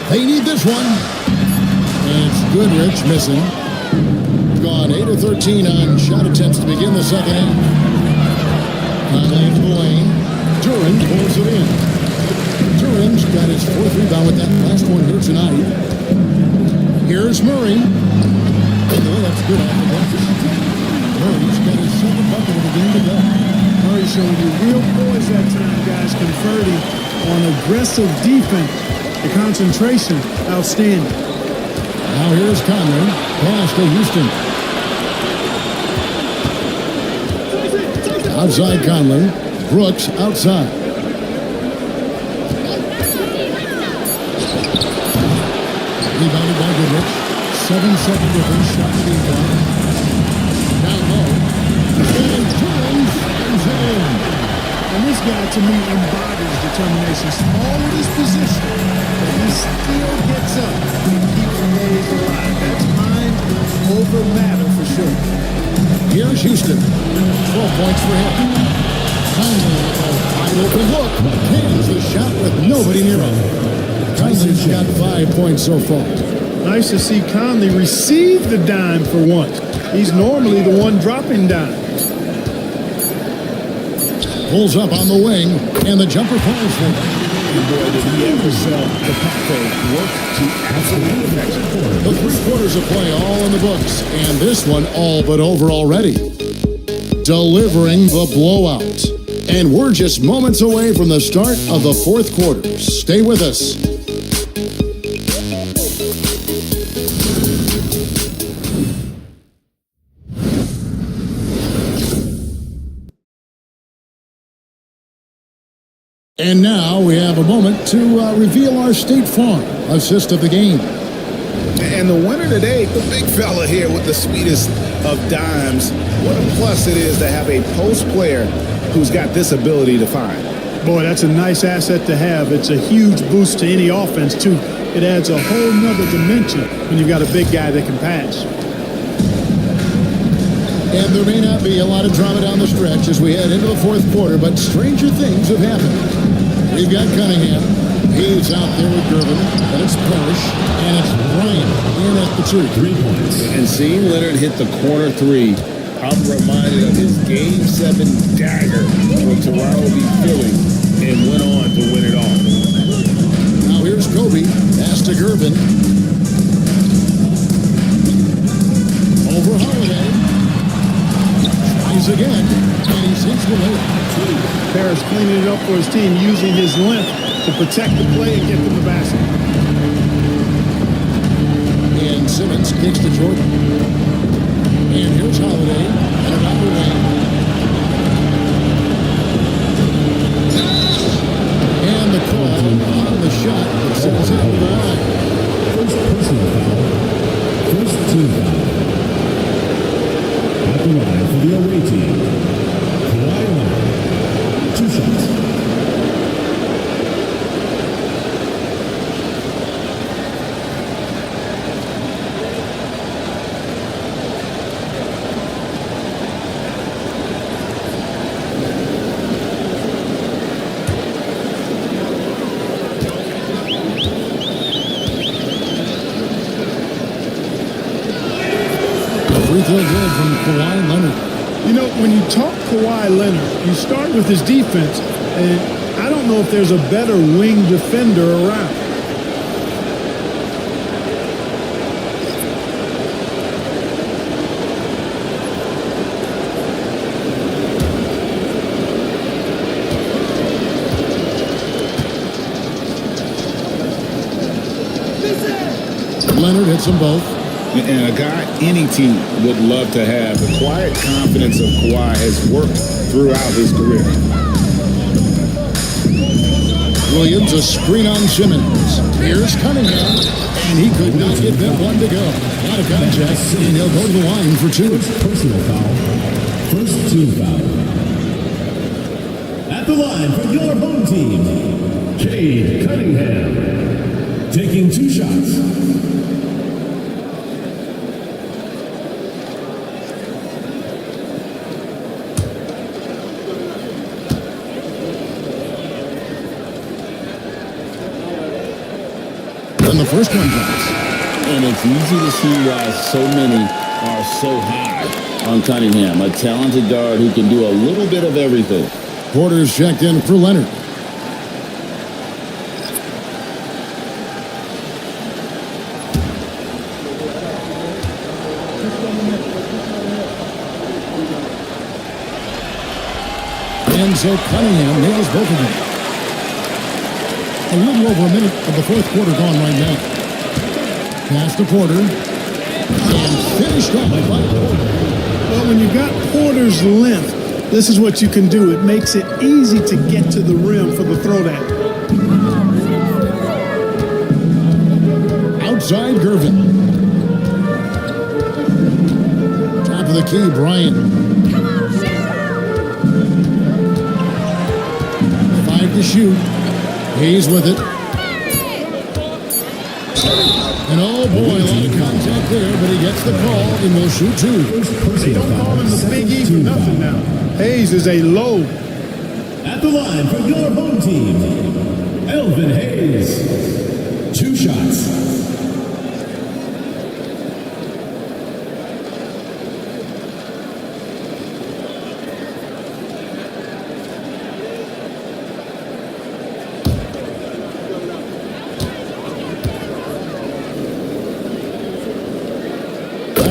They need this one. And it's Goodrich missing. Gone 8 of 13 on shot attempts to begin the second half. Conley into the lane. Duran pulls it in. Duran's got his 4th rebound with that last one here tonight. Here's Murray. Oh, that's good off the bucket. Murray's got his 2nd bucket of the game to go. Murray showing you real poise that time, guys, converting on aggressive defense. The concentration, outstanding. Now here's Conley. Pass to Houston. Outside Conley. Brooks outside. Rebounded by Goodrich. 7-second difference. Shot being done. Down low. And Jones finds it in. And this guy, to me, embodies determination. Small in his position, but he still gets up and keeps Mays alive. That's mind over matter for sure. Here's Houston. 12 points for him. Conley, a wide open look. Hands the shot with nobody near him. Conley's got 5 points so far. Nice to see Conley receive the dime for once. He's normally the one dropping dimes. Pulls up on the wing, and the jumper falls for him. And boy, did he ever sell the Paco work to absolute perfection. The 3 quarters of play all in the books, and this one all but over already. Delivering the blowout. And we're just moments away from the start of the 4th quarter. Stay with us. And now we have a moment to reveal our State Farm assist of the game. And the winner today, the big fella here with the sweetest of dimes. What a plus it is to have a post player who's got this ability to find. Boy, that's a nice asset to have. It's a huge boost to any offense, too. It adds a whole nother dimension when you've got a big guy that can pass. And there may not be a lot of drama down the stretch as we head into the 4th quarter, but stranger things have happened. We've got Cunningham. He's out there with Gervin. And it's Parrish. And it's Bryant in at the 2. 3 points. And seeing Leonard hit the corner 3 I'm reminded of his Game 7 dagger when Terrell beat Philly and went on to win it all. Now here's Kobe. Pass to Gervin. Over Holiday. Tries again. And he sinks the lane. Paris cleaning it up for his team, using his length to protect the play and get them the basket. And Simmons kicks to Jordan. And here's Holiday. And around the lane. And the call on the shot that sends it over the line. First personal foul. First team foul. At the line for the away team. Kawhi Leonard. 2 shots. Free throw good from Kawhi Leonard. You know, when you talk Kawhi Leonard, you start with his defense, and I don't know if there's a better wing defender around. Leonard hits them both. And a guy any team would love to have. The quiet confidence of Kawhi has worked throughout his career. Williams, a screen on Simmons. Here's Cunningham, and he could not get that one to go. Out of contact, and he'll go to the line for 2. Personal foul. First team foul. At the line for your home team, Cade Cunningham. Taking 2 shots. And the first one drops. And it's easy to see why so many are so high on Cunningham, a talented guard who can do a little bit of everything. Porter's checked in for Leonard. And so Cunningham nails both of them. A little over a minute of the fourth quarter gone right now. Pass to Porter. And finished off by Porter. Well, when you got Porter's length, this is what you can do. It makes it easy to get to the rim for the throwdown. Outside Gervin. Top of the key, Bryant. 5 to shoot. He's with it. And oh boy, a lot of contact there, but he gets the call and will shoot 2. They don't call him the Big E for nothing now. Hayes is a low. At the line for your home team, Elvin Hayes. 2 shots.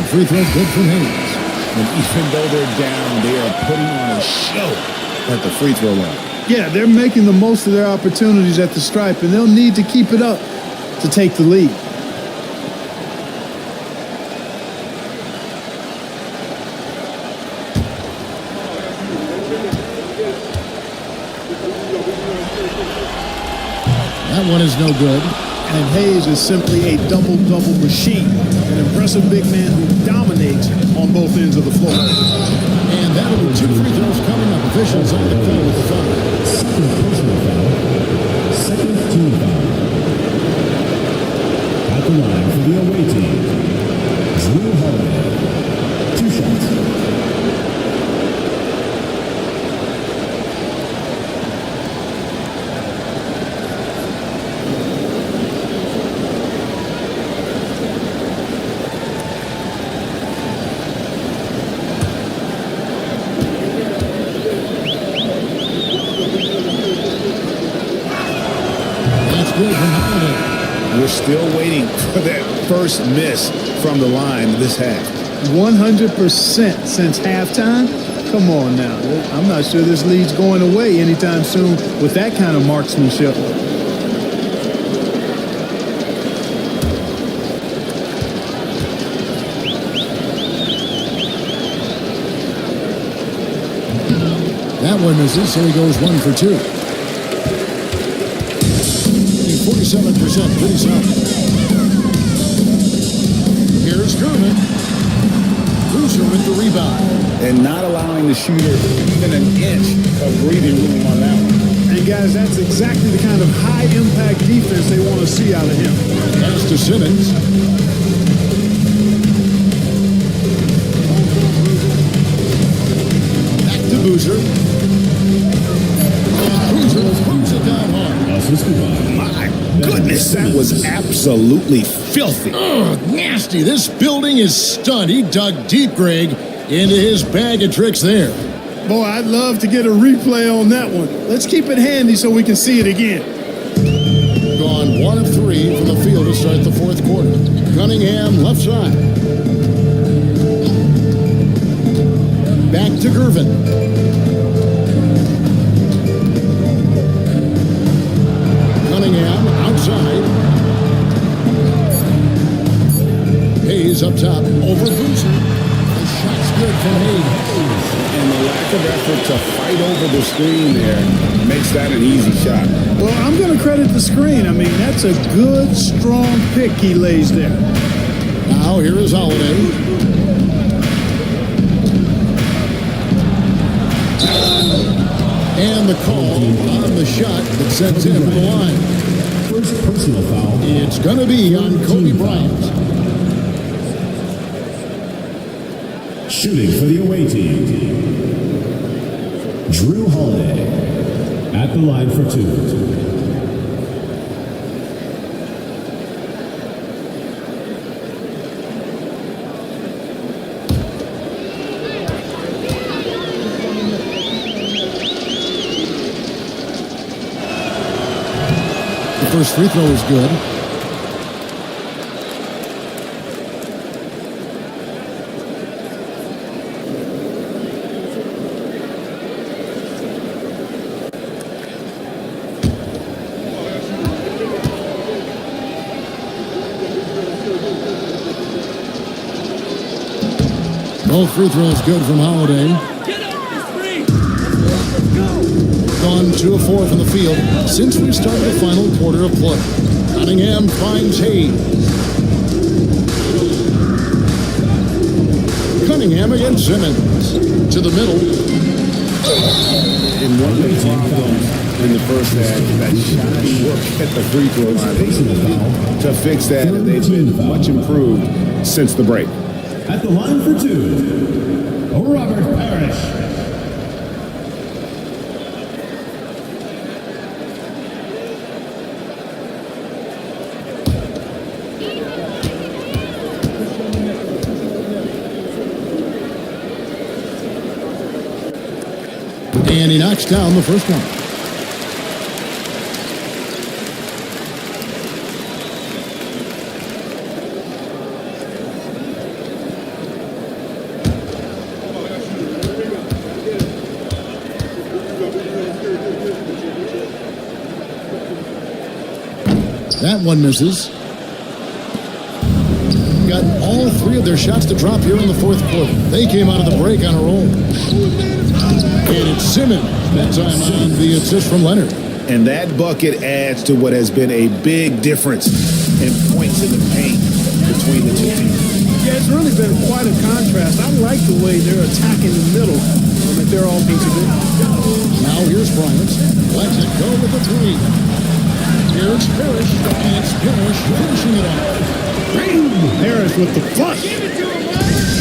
Free throw good from Hayes. And even though they're down, they are putting on a show at the free throw line. Yeah, they're making the most of their opportunities at the stripe, and they'll need to keep it up to take the lead. That one is no good. And Hayes is simply a double-double machine. An impressive big man who dominates on both ends of the floor. And that'll be 2 free throws coming up. Officials on the call with the foul. Second personal foul. Second team foul. At the line for the away team, Drew Holiday. 2 shots. we're still waiting for that first miss from the line this half. 100% since halftime? Come on now. I'm not sure this lead's going away anytime soon with that kind of marksmanship. That one misses, so he goes 1 for 2. 47%, pretty solid. Here's Gervin. Boozer with the rebound. And not allowing the shooter even an inch of breathing room on that one. And guys, that's exactly the kind of high-impact defense they want to see out of him. Pass to Simmons. Back to Boozer. Boozer puts it down hard. My goodness, that was absolutely filthy. Ugh, nasty. This building is stud. He dug deep, Greg, into his bag of tricks there. Boy, I'd love to get a replay on that one. Let's keep it handy so we can see it again. Gone 1 of 3 from the field to start the fourth quarter. Cunningham left side. Back to Gervin. Cunningham outside. Hayes up top over Boozer. The shot's good from Hayes. And the lack of effort to fight over the screen there makes that an easy shot. Well, I'm going to credit the screen. I mean, that's a good, strong pick he lays there. Now here is Holiday. And the call on the shot that sends him to the line. First personal foul. It's going to be on Kobe Bryant. Shooting for the away team. Drew Holiday at the line for 2. First free throw is good. Both free throws good from Holiday. Gone 2 of 4 from the field since we started the final quarter of play. Cunningham finds Hayes. Cunningham against Simmons. To the middle. And one of the problems in the first half, that shoddy work at the free throw line. They need to fix that, and they've been much improved since the break. At the line for 2, Robert Parrish. And he knocks down the first one. That one misses. Got all 3 of their shots to drop here in the fourth quarter. They came out of the break on a roll. And it's Simmons that time on the assist from Leonard. And that bucket adds to what has been a big difference in points in the paint between the two teams. Yeah, it's really been quite a contrast. I like the way they're attacking the middle at their offensive end. Now here's Bryant. Lets it go with the 3. Here's Parrish. And it's Parrish finishing it off. Parrish with the flush.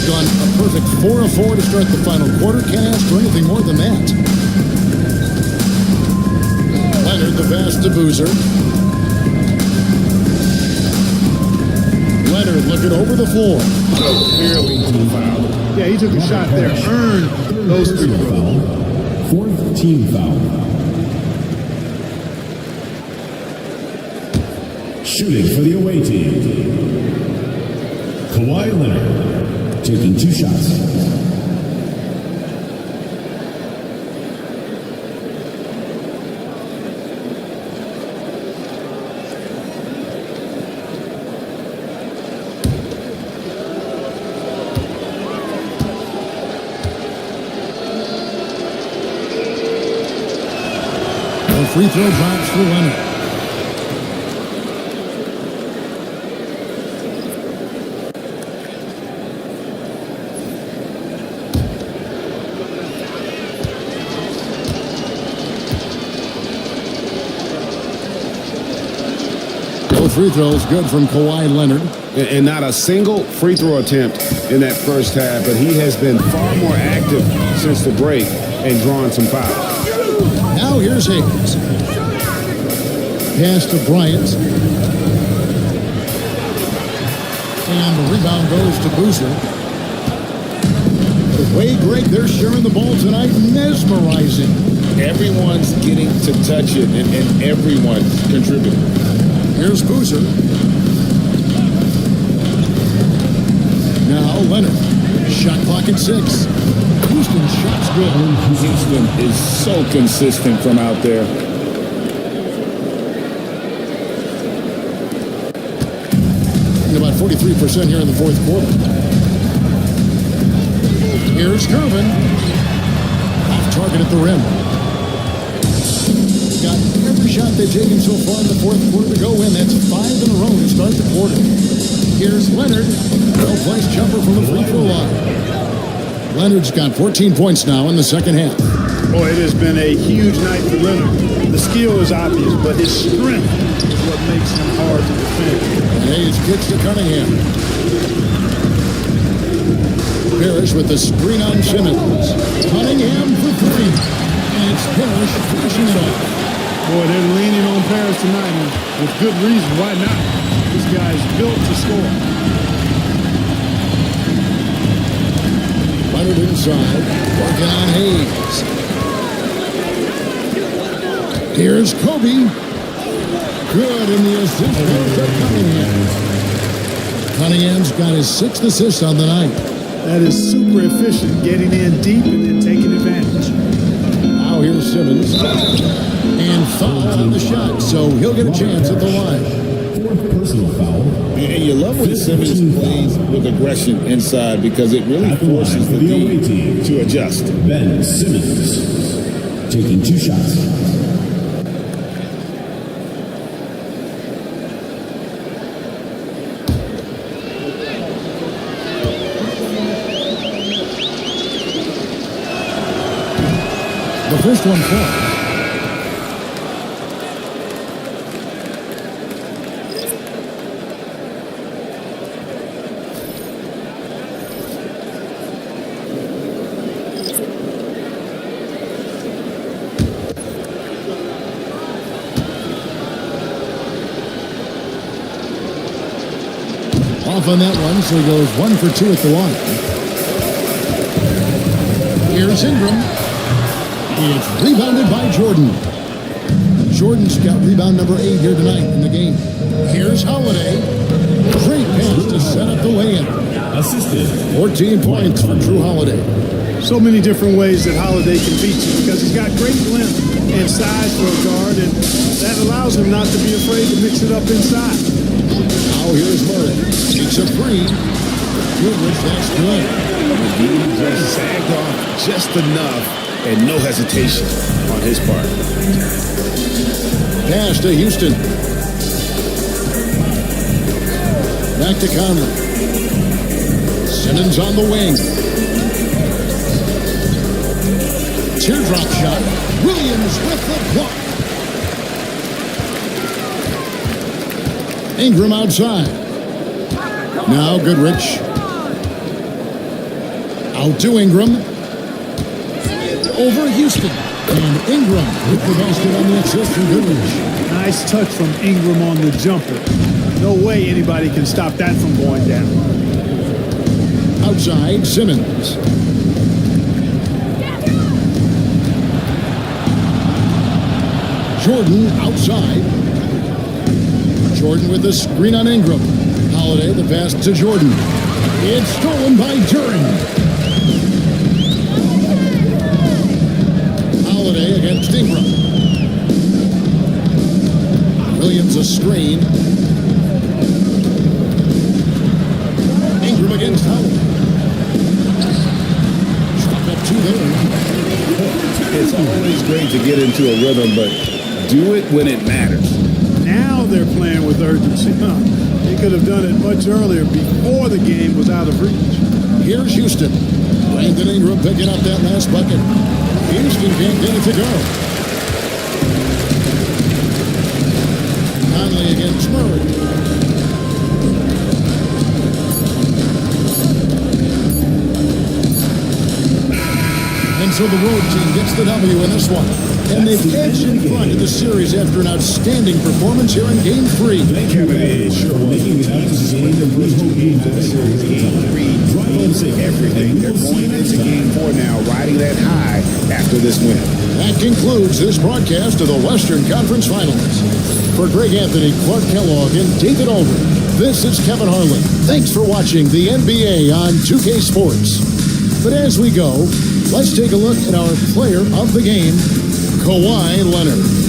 Done a perfect 4 of 4 to start the final quarter. Can't ask for anything more than that. Leonard the pass to Boozer. Leonard looking over the floor. Clearly too foul. Yeah, he took a shot there. Earned those 3 throws. 4th team foul. Shooting for the away team, Kawhi Leonard, taking 2 shots. Free throw drops for Leonard. Both free throws good from Kawhi Leonard. And not a single free throw attempt in that first half, but he has been far more active since the break and drawing some fouls. Now here's Hayes. Pass to Bryant. And the rebound goes to Boozer. The way, Greg, they're sharing the ball tonight, mesmerizing. Everyone's getting to touch it, and everyone's contributing. Here's Boozer. Now Leonard. Shot clock at 6. Houston's shot's good. Houston is so consistent from out there. About 43% here in the fourth quarter. Here's Gervin. Off target at the rim. Got every shot they've taken so far in the fourth quarter to go in. That's 5 in a row to start the quarter. Here's Leonard. Well-placed jumper from the free throw line. Leonard's got 14 points now in the second half. Boy, it has been a huge night for Leonard. The skill is obvious, but his strength is what makes him hard to defend. Hayes kicks to Cunningham. Parrish with the screen on Simmons. Cunningham for 3. And it's Parrish finishing it off. Boy, they're leaning on Parrish tonight, and with good reason. Why not? This guy's built to score. Leonard inside, working on Hayes. Here's Kobe. Good in the assist goes to Cunningham. Cunningham's got his 6th assist on the night. That is super efficient, getting in deep and then taking advantage. Now here's Simmons. And foul on the shot, so he'll get a chance at the line. 4th personal foul. And you love when Simmons plays with aggression inside because it really forces the team to adjust. Ben Simmons taking 2 shots. The first one falls. Off on that one, so he goes 1 for 2 at the line. Here's Ingram. It's rebounded by Jordan. Jordan's got rebound number 8 here tonight in the game. Here's Holiday. Great pass to set up the lay-in. Assisted. 14 points for Drew Holiday. So many different ways that Holiday can beat you because he's got great length and size for a guard, and that allows him not to be afraid to mix it up inside. Now here's Murray. Takes a 3. Goodrich, that's good. McGee just sagged off just enough and no hesitation on his part. Pass to Houston. Back to Conley. Simmons on the wing. Teardrop shot. Williams with the block. Ingram outside. Now Goodrich. Out to Ingram. Over Houston. And Ingram with the basket on the assist from Goodrich. Nice touch from Ingram on the jumper. No way anybody can stop that from going down. Outside, Simmons. Jordan outside. Jordan with the screen on Ingram. Holiday, the pass to Jordan. It's stolen by Duren. Holiday against Ingram. Williams a screen. Ingram against Howard. Struck up two there. It's always great to get into a rhythm, but do it when it matters. Now they're playing with urgency. They could have done it much earlier before the game was out of reach. Here's Houston. Brandon Ingram picking up that last bucket. Houston can't get it to go. Conley against Murray. And so the road team gets the W in this one. And they've edged in front of the series after an outstanding performance here in Game 3. Kevin is sure making it out to the first two games of the series. Game 3 means everything. They're going into Game 4 now, riding that high after this win. That concludes this broadcast of the Western Conference Finals. For Greg Anthony, Clark Kellogg, and David Aldridge, this is Kevin Harlan. Thanks for watching the NBA on 2K Sports. But as we go, let's take a look at our player of the game, Kawhi Leonard.